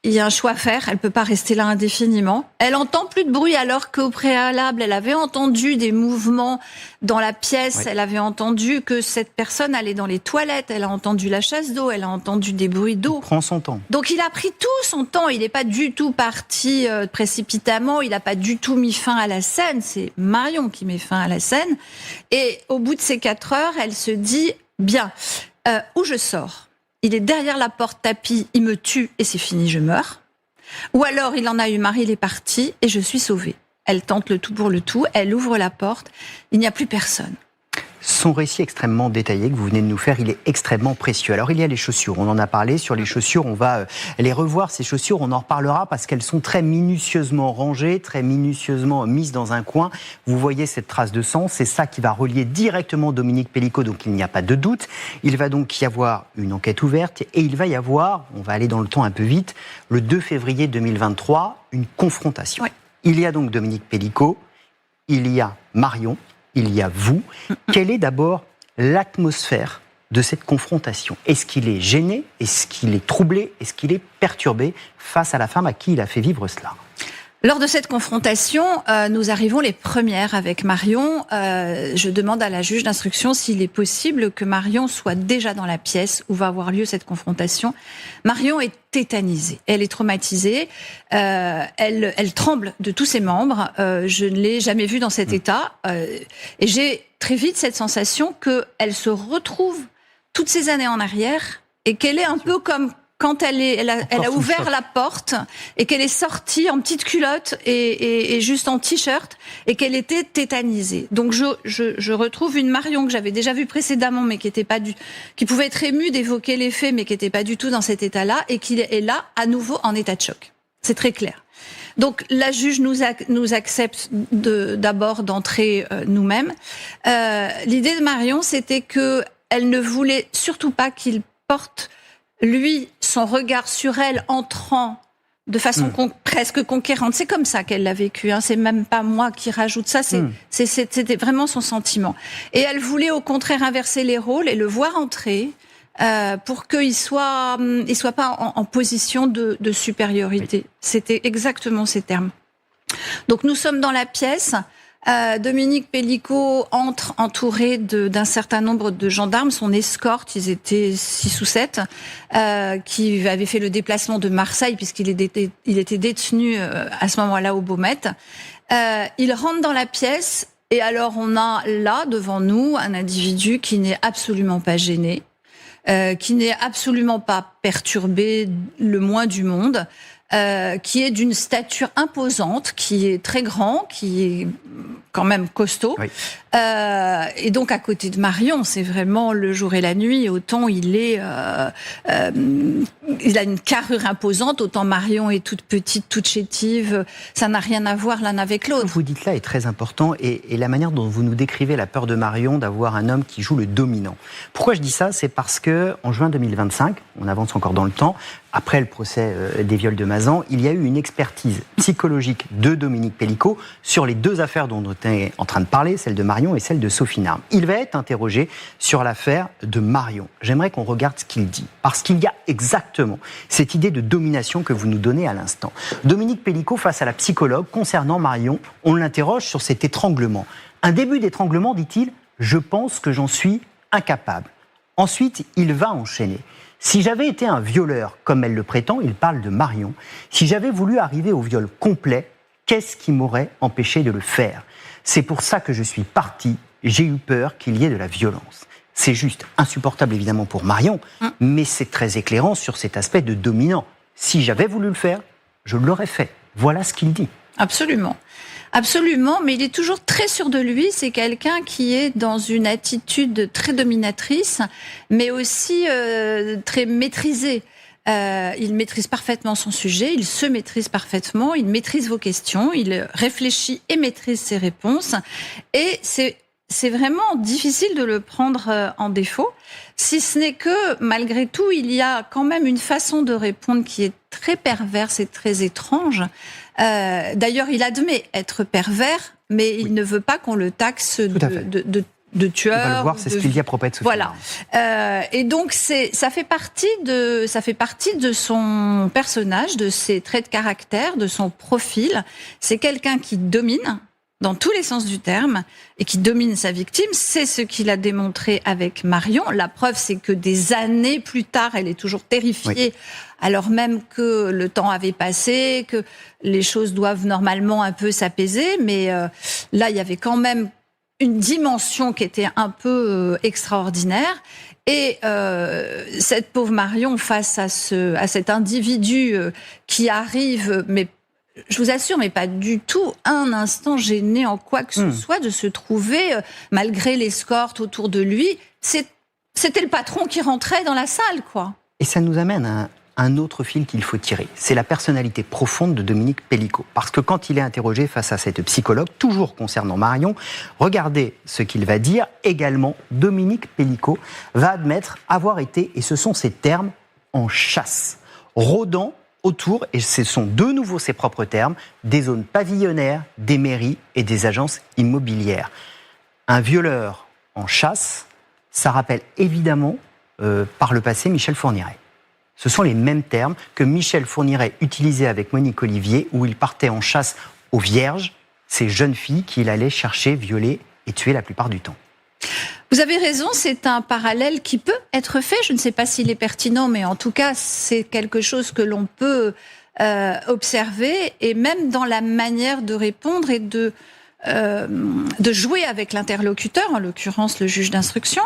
S21: il y a un choix à faire. Elle peut pas rester là indéfiniment. Elle entend plus de bruit alors qu'au préalable, elle avait entendu des mouvements dans la pièce. Elle avait entendu que cette personne allait dans les toilettes. Elle a entendu la chasse d'eau. Elle a entendu des bruits d'eau.
S1: Il prend son temps.
S21: Donc il a pris tout son temps. Il n'est pas du tout parti précipitamment. Il n'a pas du tout mis fin à la scène. C'est Marion qui met fin à la scène. Et au bout de ces 4 heures, elle se dit bien, où je sors. Il est derrière la porte tapis, il me tue et c'est fini, je meurs. Ou alors il en a eu marre, il est parti et je suis sauvée. Elle tente le tout pour le tout, elle ouvre la porte, il n'y a plus personne.
S1: Son récit extrêmement détaillé que vous venez de nous faire, il est extrêmement précieux. Alors il y a les chaussures, on en a parlé. Sur les chaussures, on va les revoir, ces chaussures, on en reparlera parce qu'elles sont très minutieusement rangées, très minutieusement mises dans un coin. Vous voyez cette trace de sang, c'est ça qui va relier directement Dominique Pellicot, donc il n'y a pas de doute. Il va donc y avoir une enquête ouverte et il va y avoir, on va aller dans le temps un peu vite, le 2 février 2023, une confrontation. Il y a donc Dominique Pellicot, il y a Marion, il y a vous. Quelle est d'abord l'atmosphère de cette confrontation? Est-ce qu'il est gêné? Est-ce qu'il est troublé? Est-ce qu'il est perturbé face à la femme à qui il a fait vivre cela?
S21: Lors de cette confrontation, nous arrivons les premières avec Marion. Je demande à la juge d'instruction s'il est possible que Marion soit déjà dans la pièce où va avoir lieu cette confrontation. Marion est tétanisée, elle est traumatisée, elle tremble de tous ses membres. Je ne l'ai jamais vue dans cet état. Et j'ai très vite cette sensation qu'elle se retrouve toutes ces années en arrière et qu'elle est un peu comme quand elle a ouvert la porte et qu'elle est sortie en petite culotte et juste en t-shirt et qu'elle était tétanisée. Donc je retrouve une Marion que j'avais déjà vue précédemment mais qui pouvait être émue d'évoquer les faits mais qui n'était pas du tout dans cet état-là et qui est là à nouveau en état de choc. C'est très clair. Donc la juge nous accepte d'abord d'entrer nous-mêmes. L'idée de Marion, c'était que elle ne voulait surtout pas qu'il porte lui, son regard sur elle entrant de façon presque conquérante. C'est comme ça qu'elle l'a vécu. C'est même pas moi qui rajoute ça. C'était vraiment son sentiment. Et elle voulait au contraire inverser les rôles et le voir entrer pour qu'il soit pas en position de supériorité. C'était exactement ces termes. Donc nous sommes dans la pièce. Dominique Pellicot entre entouré d'un certain nombre de gendarmes, son escorte, ils étaient 6 ou 7, qui avaient fait le déplacement de Marseille puisqu'il était détenu à ce moment-là au Baumette. Il rentre dans la pièce et alors on a là devant nous un individu qui n'est absolument pas gêné, qui n'est absolument pas perturbé le moins du monde. Qui est d'une stature imposante, qui est très grand, qui est quand même costaud, Et donc à côté de Marion, c'est vraiment le jour et la nuit. Autant il a une carrure imposante, autant Marion est toute petite, toute chétive. Ça n'a rien à voir l'un avec l'autre.
S1: Ce que vous dites là est très important et la manière dont vous nous décrivez la peur de Marion d'avoir un homme qui joue le dominant. Pourquoi je dis ça ? C'est parce que en juin 2025, on avance encore dans le temps, après le procès des viols de Mazan, il y a eu une expertise psychologique de Dominique Pellicot sur les deux affaires dont on est en train de parler, celle de Marion et celle de Sophie Narme. Il va être interrogé sur l'affaire de Marion. J'aimerais qu'on regarde ce qu'il dit, parce qu'il y a exactement cette idée de domination que vous nous donnez à l'instant. Dominique Pellicot, face à la psychologue, concernant Marion, on l'interroge sur cet étranglement. Un début d'étranglement, dit-il, je pense que j'en suis incapable. Ensuite, il va enchaîner. Si j'avais été un violeur, comme elle le prétend, il parle de Marion, si j'avais voulu arriver au viol complet, qu'est-ce qui m'aurait empêché de le faire ? C'est pour ça que je suis parti, j'ai eu peur qu'il y ait de la violence. C'est juste insupportable évidemment pour Marion, mais c'est très éclairant sur cet aspect de dominant. Si j'avais voulu le faire, je l'aurais fait. Voilà ce qu'il dit.
S21: Absolument. Absolument, mais il est toujours très sûr de lui. C'est quelqu'un qui est dans une attitude très dominatrice, mais aussi très maîtrisée. Il maîtrise parfaitement son sujet, il se maîtrise parfaitement, il maîtrise vos questions, il réfléchit et maîtrise ses réponses. Et c'est vraiment difficile de le prendre en défaut, si ce n'est que, malgré tout, il y a quand même une façon de répondre qui est très perverse et très étrange. D'ailleurs, il admet être pervers, mais il ne veut pas qu'on le taxe de tueur.
S1: On va le voir, c'est ce qu'il dit à propos de Sophie.
S21: Voilà. Et donc, ça fait partie de son personnage, de ses traits de caractère, de son profil. C'est quelqu'un qui domine, dans tous les sens du terme, et qui domine sa victime. C'est ce qu'il a démontré avec Marion. La preuve, c'est que des années plus tard, elle est toujours terrifiée, alors même que le temps avait passé, que les choses doivent normalement un peu s'apaiser. Mais là, il y avait quand même une dimension qui était un peu extraordinaire. Et cette pauvre Marion, face à cet individu qui arrive, mais je vous assure, mais pas du tout un instant gêné en quoi que ce soit de se trouver, malgré l'escorte autour de lui, c'était le patron qui rentrait dans la salle, quoi.
S1: Et ça nous amène à un autre fil qu'il faut tirer. C'est la personnalité profonde de Dominique Pellicot. Parce que quand il est interrogé face à cette psychologue, toujours concernant Marion, regardez ce qu'il va dire. Également, Dominique Pellicot va admettre avoir été, et ce sont ses termes, en chasse, rôdant autour, et ce sont de nouveau ses propres termes, des zones pavillonnaires, des mairies et des agences immobilières. Un violeur en chasse, ça rappelle évidemment, par le passé, Michel Fourniret. Ce sont les mêmes termes que Michel Fourniret utilisait avec Monique Olivier, où il partait en chasse aux vierges, ces jeunes filles qu'il allait chercher, violer et tuer la plupart du temps.
S21: Vous avez raison, c'est un parallèle qui peut être fait. Je ne sais pas s'il est pertinent, mais en tout cas, c'est quelque chose que l'on peut observer. Et même dans la manière de répondre et de jouer avec l'interlocuteur, en l'occurrence le juge d'instruction,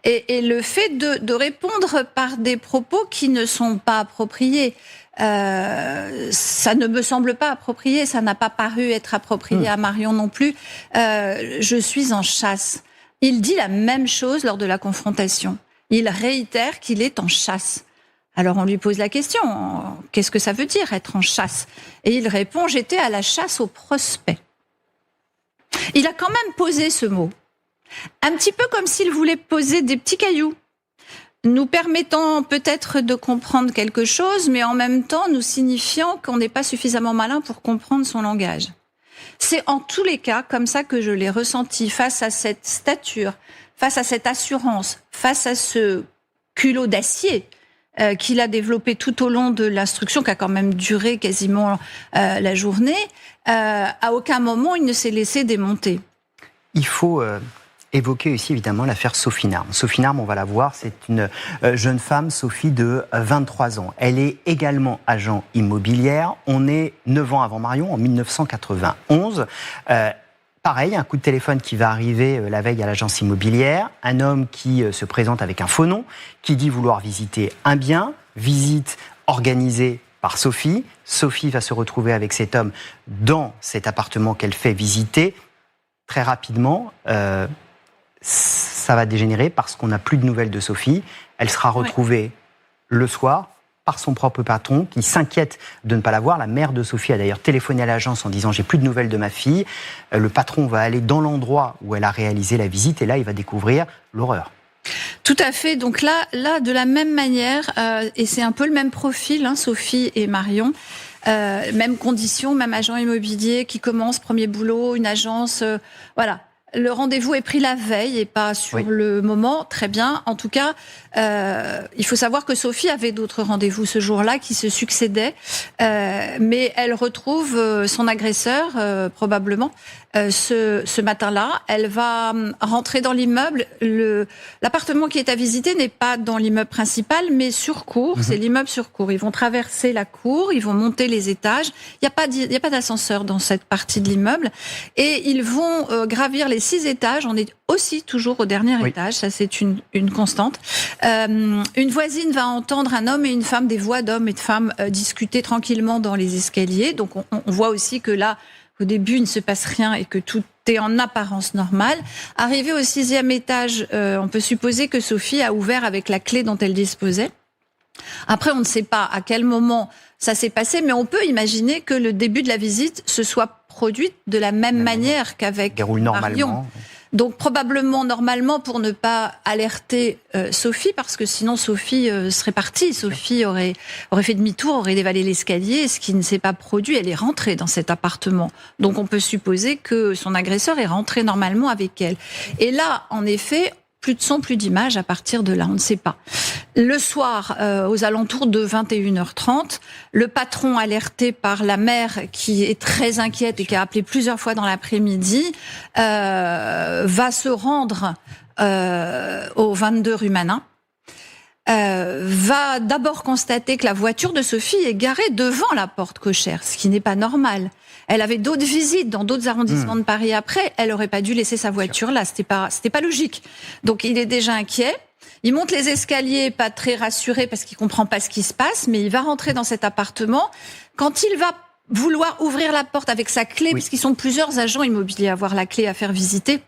S21: et le fait de répondre par des propos qui ne sont pas appropriés. Ça ne me semble pas approprié, ça n'a pas paru être approprié à Marion non plus. Je suis en chasse. Il dit la même chose lors de la confrontation. Il réitère qu'il est en chasse. Alors on lui pose la question, qu'est-ce que ça veut dire être en chasse ? Et il répond, j'étais à la chasse aux prospects. Il a quand même posé ce mot, un petit peu comme s'il voulait poser des petits cailloux, nous permettant peut-être de comprendre quelque chose, mais en même temps nous signifiant qu'on n'est pas suffisamment malin pour comprendre son langage. C'est en tous les cas comme ça que je l'ai ressenti, face à cette stature, face à cette assurance, face à ce culot d'acier qu'il a développé tout au long de l'instruction, qui a quand même duré quasiment la journée. À aucun moment il ne s'est laissé démonter.
S1: Il faut évoquer aussi évidemment l'affaire Sophie Narme. Sophie Narme, on va la voir, c'est une jeune femme, Sophie, de 23 ans. Elle est également agent immobilière. On est 9 ans avant Marion, en 1991. Pareil, un coup de téléphone qui va arriver la veille à l'agence immobilière. Un homme qui se présente avec un faux nom, qui dit vouloir visiter un bien. Visite organisée par Sophie. Sophie va se retrouver avec cet homme dans cet appartement qu'elle fait visiter. très rapidement, ça va dégénérer parce qu'on n'a plus de nouvelles de Sophie. Elle sera retrouvée le soir par son propre patron qui s'inquiète de ne pas la voir. La mère de Sophie a d'ailleurs téléphoné à l'agence en disant « j'ai plus de nouvelles de ma fille ». Le patron va aller dans l'endroit où elle a réalisé la visite et là, il va découvrir l'horreur.
S21: Tout à fait. Donc là, de la même manière, et c'est un peu le même profil, Sophie et Marion, même condition, même agent immobilier qui commence, premier boulot, une agence, voilà. Le rendez-vous est pris la veille et pas sur le moment. Très bien. En tout cas, il faut savoir que Sophie avait d'autres rendez-vous ce jour-là qui se succédaient. Mais elle retrouve son agresseur, probablement, ce matin-là. Elle va rentrer dans l'immeuble. L'appartement qui est à visiter n'est pas dans l'immeuble principal, mais sur cour. C'est l'immeuble sur cour. Ils vont traverser la cour, ils vont monter les étages. Il n'y a pas d'ascenseur dans cette partie de l'immeuble. Et ils vont gravir les 6 étages. On est aussi toujours au dernier étage. Ça, c'est une constante. Une voisine va entendre un homme et une femme, des voix d'hommes et de femmes discuter tranquillement dans les escaliers. Donc, on voit aussi que là, au début, il ne se passe rien et que tout est en apparence normal. Arrivé au 6e étage, on peut supposer que Sophie a ouvert avec la clé dont elle disposait. Après, on ne sait pas à quel moment ça s'est passé, mais on peut imaginer que le début de la visite se soit produit de la même manière qu'avec Marion. Donc probablement, normalement, pour ne pas alerter Sophie, parce que sinon Sophie serait partie. Sophie aurait fait demi-tour, aurait dévalé l'escalier, ce qui ne s'est pas produit. Elle est rentrée dans cet appartement. Donc on peut supposer que son agresseur est rentré normalement avec elle. Et là, en effet, plus de son, plus d'image à partir de là, on ne sait pas. Le soir, aux alentours de 21h30, le patron, alerté par la mère qui est très inquiète et qui a appelé plusieurs fois dans l'après-midi, va se rendre au 22 rue Manin. Va d'abord constater que la voiture de Sophie est garée devant la porte cochère, ce qui n'est pas normal. Elle avait d'autres visites dans d'autres arrondissements de Paris après. Elle aurait pas dû laisser sa voiture là. C'était pas logique. Donc il est déjà inquiet. Il monte les escaliers, pas très rassuré parce qu'il comprend pas ce qui se passe, mais il va rentrer dans cet appartement. Quand il va vouloir ouvrir la porte avec sa clé, puisqu'ils sont plusieurs agents immobiliers à avoir la clé à faire visiter,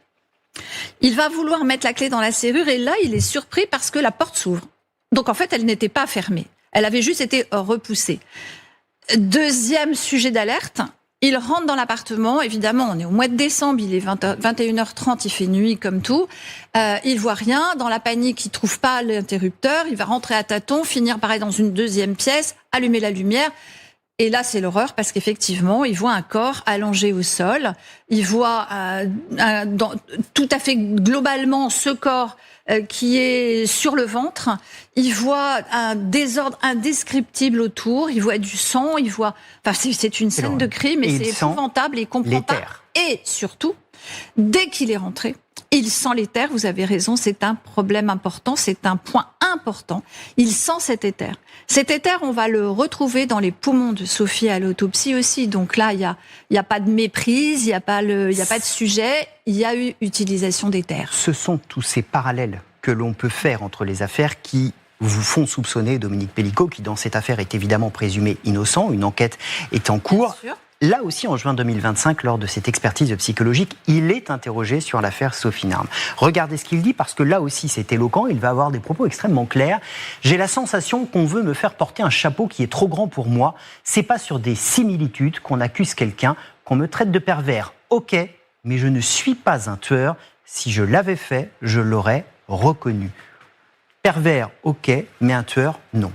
S21: il va vouloir mettre la clé dans la serrure et là, il est surpris parce que la porte s'ouvre. Donc en fait, elle n'était pas fermée. Elle avait juste été repoussée. Deuxième sujet d'alerte, il rentre dans l'appartement. Évidemment, on est au mois de décembre, il est 21h30, il fait nuit comme tout. Il voit rien. Dans la panique, il trouve pas l'interrupteur. Il va rentrer à tâtons, finir par être dans une deuxième pièce, allumer la lumière. Et là, c'est l'horreur parce qu'effectivement, il voit un corps allongé au sol. Il voit tout à fait globalement ce corps qui est sur le ventre. Il voit un désordre indescriptible autour. Il voit du sang. Il voit. Enfin, c'est une scène de crime et c'est épouvantable et il comprend pas. Et surtout, dès qu'il est rentré, il sent l'éther. Vous avez raison, c'est un problème important. C'est un point important. Il sent cet éther. Cet éther, on va le retrouver dans les poumons de Sophie à l'autopsie aussi. Donc là, il y a pas de méprise, il y a pas de sujet. Il y a eu utilisation d'éther.
S1: Ce sont tous ces parallèles que l'on peut faire entre les affaires qui vous font soupçonner Dominique Pellicot, qui dans cette affaire est évidemment présumé innocent. Une enquête est en cours. Bien sûr. Là aussi, en juin 2025, lors de cette expertise psychologique, il est interrogé sur l'affaire Sophie Narme. Regardez ce qu'il dit, parce que là aussi, c'est éloquent. Il va avoir des propos extrêmement clairs. J'ai la sensation qu'on veut me faire porter un chapeau qui est trop grand pour moi. C'est pas sur des similitudes qu'on accuse quelqu'un, qu'on me traite de pervers. Ok, mais je ne suis pas un tueur. Si je l'avais fait, je l'aurais reconnu. Pervers, ok, mais un tueur, non.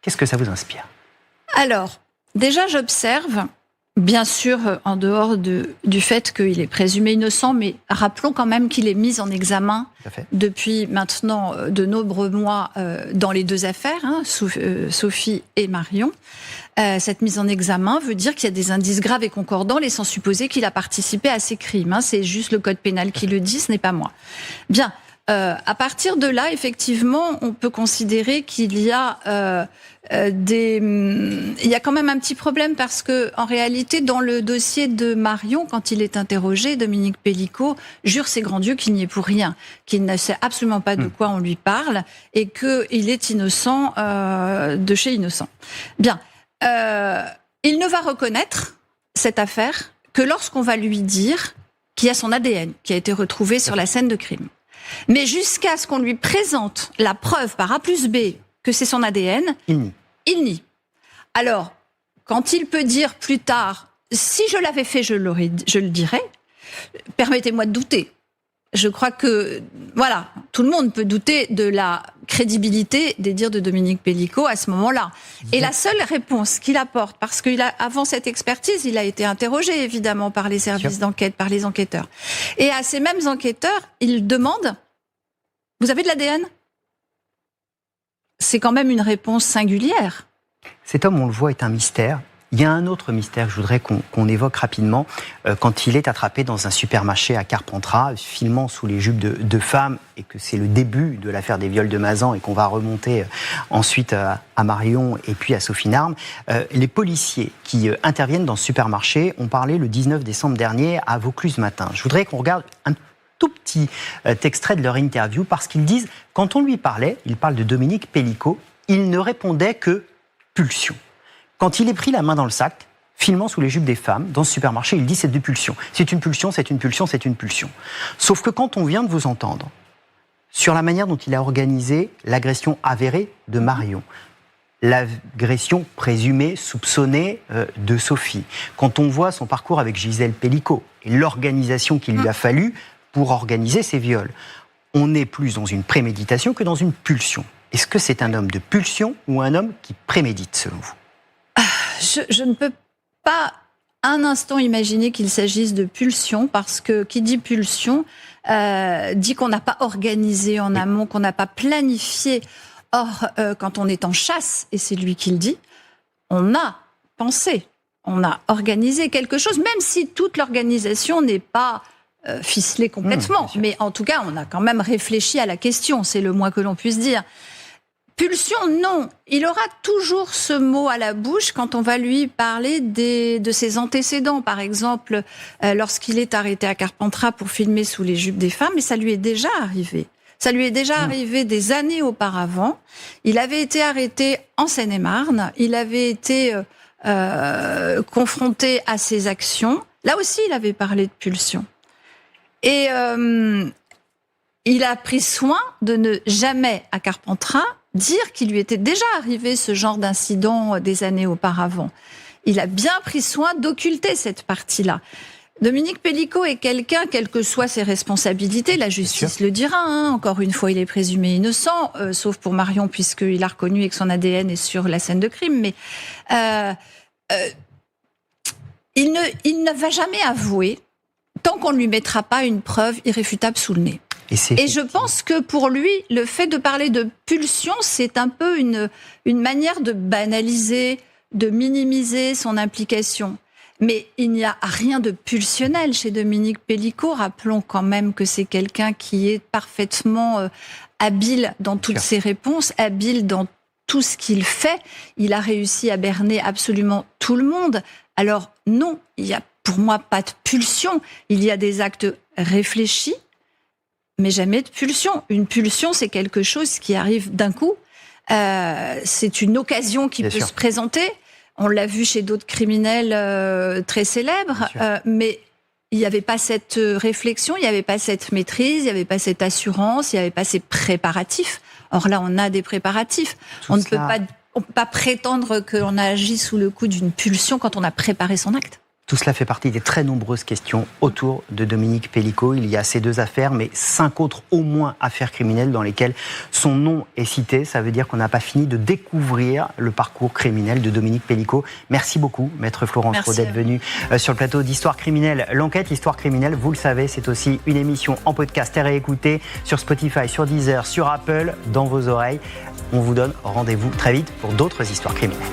S1: Qu'est-ce que ça vous inspire ?
S21: Alors, déjà, j'observe, bien sûr, en dehors du fait qu'il est présumé innocent, mais rappelons quand même qu'il est mis en examen depuis maintenant de nombreux mois dans les deux affaires, Sophie et Marion. Cette mise en examen veut dire qu'il y a des indices graves et concordants, laissant supposer qu'il a participé à ces crimes. C'est juste le code pénal qui le dit, ce n'est pas moi. Bien. À partir de là, effectivement, on peut considérer qu'il y a il y a quand même un petit problème parce que, en réalité, dans le dossier de Marion, quand il est interrogé, Dominique Pellicot jure ses grands dieux qu'il n'y est pour rien, qu'il ne sait absolument pas de quoi on lui parle et qu'il est innocent de chez innocent. Bien, il ne va reconnaître cette affaire que lorsqu'on va lui dire qui a son ADN, qui a été retrouvé sur la scène de crime. Mais jusqu'à ce qu'on lui présente la preuve par A plus B que c'est son ADN, il nie. Alors, quand il peut dire plus tard, si je l'avais fait, je le dirais, permettez-moi de douter. Je crois que, voilà, tout le monde peut douter de la crédibilité des dires de Dominique Pellicot à ce moment-là. Et la seule réponse qu'il apporte, parce qu'avant cette expertise, il a été interrogé, évidemment, par les services d'enquête, par les enquêteurs. Et à ces mêmes enquêteurs, il demande, vous avez de l'ADN ? C'est quand même une réponse singulière.
S1: Cet homme, on le voit, est un mystère. Il y a un autre mystère que je voudrais qu'on évoque rapidement. Quand il est attrapé dans un supermarché à Carpentras, filmant sous les jupes de femmes, et que c'est le début de l'affaire des viols de Mazan, et qu'on va remonter ensuite à Marion et puis à Sophie Narme, les policiers qui interviennent dans ce supermarché ont parlé le 19 décembre dernier à Vaucluse Matin. Je voudrais qu'on regarde un tout petit extrait de leur interview, parce qu'ils disent, quand on lui parlait, il parle de Dominique Pellicot, il ne répondait que pulsion. Quand il est pris la main dans le sac, filmant sous les jupes des femmes, dans ce supermarché, il dit c'est de pulsion. C'est une pulsion, c'est une pulsion, c'est une pulsion. Sauf que quand on vient de vous entendre sur la manière dont il a organisé l'agression avérée de Marion, l'agression présumée, soupçonnée de Sophie, quand on voit son parcours avec Gisèle Pellicot et l'organisation qu'il lui a fallu pour organiser ces viols, on est plus dans une préméditation que dans une pulsion. Est-ce que c'est un homme de pulsion ou un homme qui prémédite, selon vous ?
S21: Je ne peux pas un instant imaginer qu'il s'agisse de pulsion, parce que qui dit pulsion dit qu'on n'a pas organisé en amont, qu'on n'a pas planifié. Or, quand on est en chasse, et c'est lui qui le dit, on a pensé, on a organisé quelque chose, même si toute l'organisation n'est pas ficelée complètement. Mais en tout cas, on a quand même réfléchi à la question, c'est le moins que l'on puisse dire. Pulsion, non. Il aura toujours ce mot à la bouche quand on va lui parler de ses antécédents. Par exemple, lorsqu'il est arrêté à Carpentras pour filmer sous les jupes des femmes, et ça lui est déjà arrivé. Ça lui est déjà arrivé des années auparavant. Il avait été arrêté en Seine-et-Marne. Il avait été confronté à ces actions. Là aussi, il avait parlé de pulsion. Et il a pris soin de ne jamais, à Carpentras, dire qu'il lui était déjà arrivé ce genre d'incident des années auparavant. Il a bien pris soin d'occulter cette partie-là. Dominique Pellicot est quelqu'un, quelles que soient ses responsabilités, la justice le dira, encore une fois, il est présumé innocent, sauf pour Marion, puisqu'il a reconnu et que son ADN est sur la scène de crime, mais il ne va jamais avouer tant qu'on ne lui mettra pas une preuve irréfutable sous le nez. Et je pense que pour lui, le fait de parler de pulsion, c'est un peu une manière de banaliser, de minimiser son implication. Mais il n'y a rien de pulsionnel chez Dominique Pellicot. Rappelons quand même que c'est quelqu'un qui est parfaitement habile dans toutes ses réponses, habile dans tout ce qu'il fait. Il a réussi à berner absolument tout le monde. Alors non, il n'y a pour moi pas de pulsion. Il y a des actes réfléchis, mais jamais de pulsion. Une pulsion, c'est quelque chose qui arrive d'un coup. C'est une occasion qui peut se présenter. On l'a vu chez d'autres criminels très célèbres, mais il n'y avait pas cette réflexion, il n'y avait pas cette maîtrise, il n'y avait pas cette assurance, il n'y avait pas ces préparatifs. Or là, on a des préparatifs. On ne peut pas prétendre qu'on a agi sous le coup d'une pulsion quand on a préparé son acte.
S1: Tout cela fait partie des très nombreuses questions autour de Dominique Pellicot. Il y a ces 2 affaires, mais 5 autres au moins affaires criminelles dans lesquelles son nom est cité. Ça veut dire qu'on n'a pas fini de découvrir le parcours criminel de Dominique Pellicot. Merci beaucoup, Maître Florence Rau, d'être venue sur le plateau d'Histoire criminelle. L'enquête Histoire criminelle, vous le savez, c'est aussi une émission en podcast à réécouter sur Spotify, sur Deezer, sur Apple, dans vos oreilles. On vous donne rendez-vous très vite pour d'autres histoires criminelles.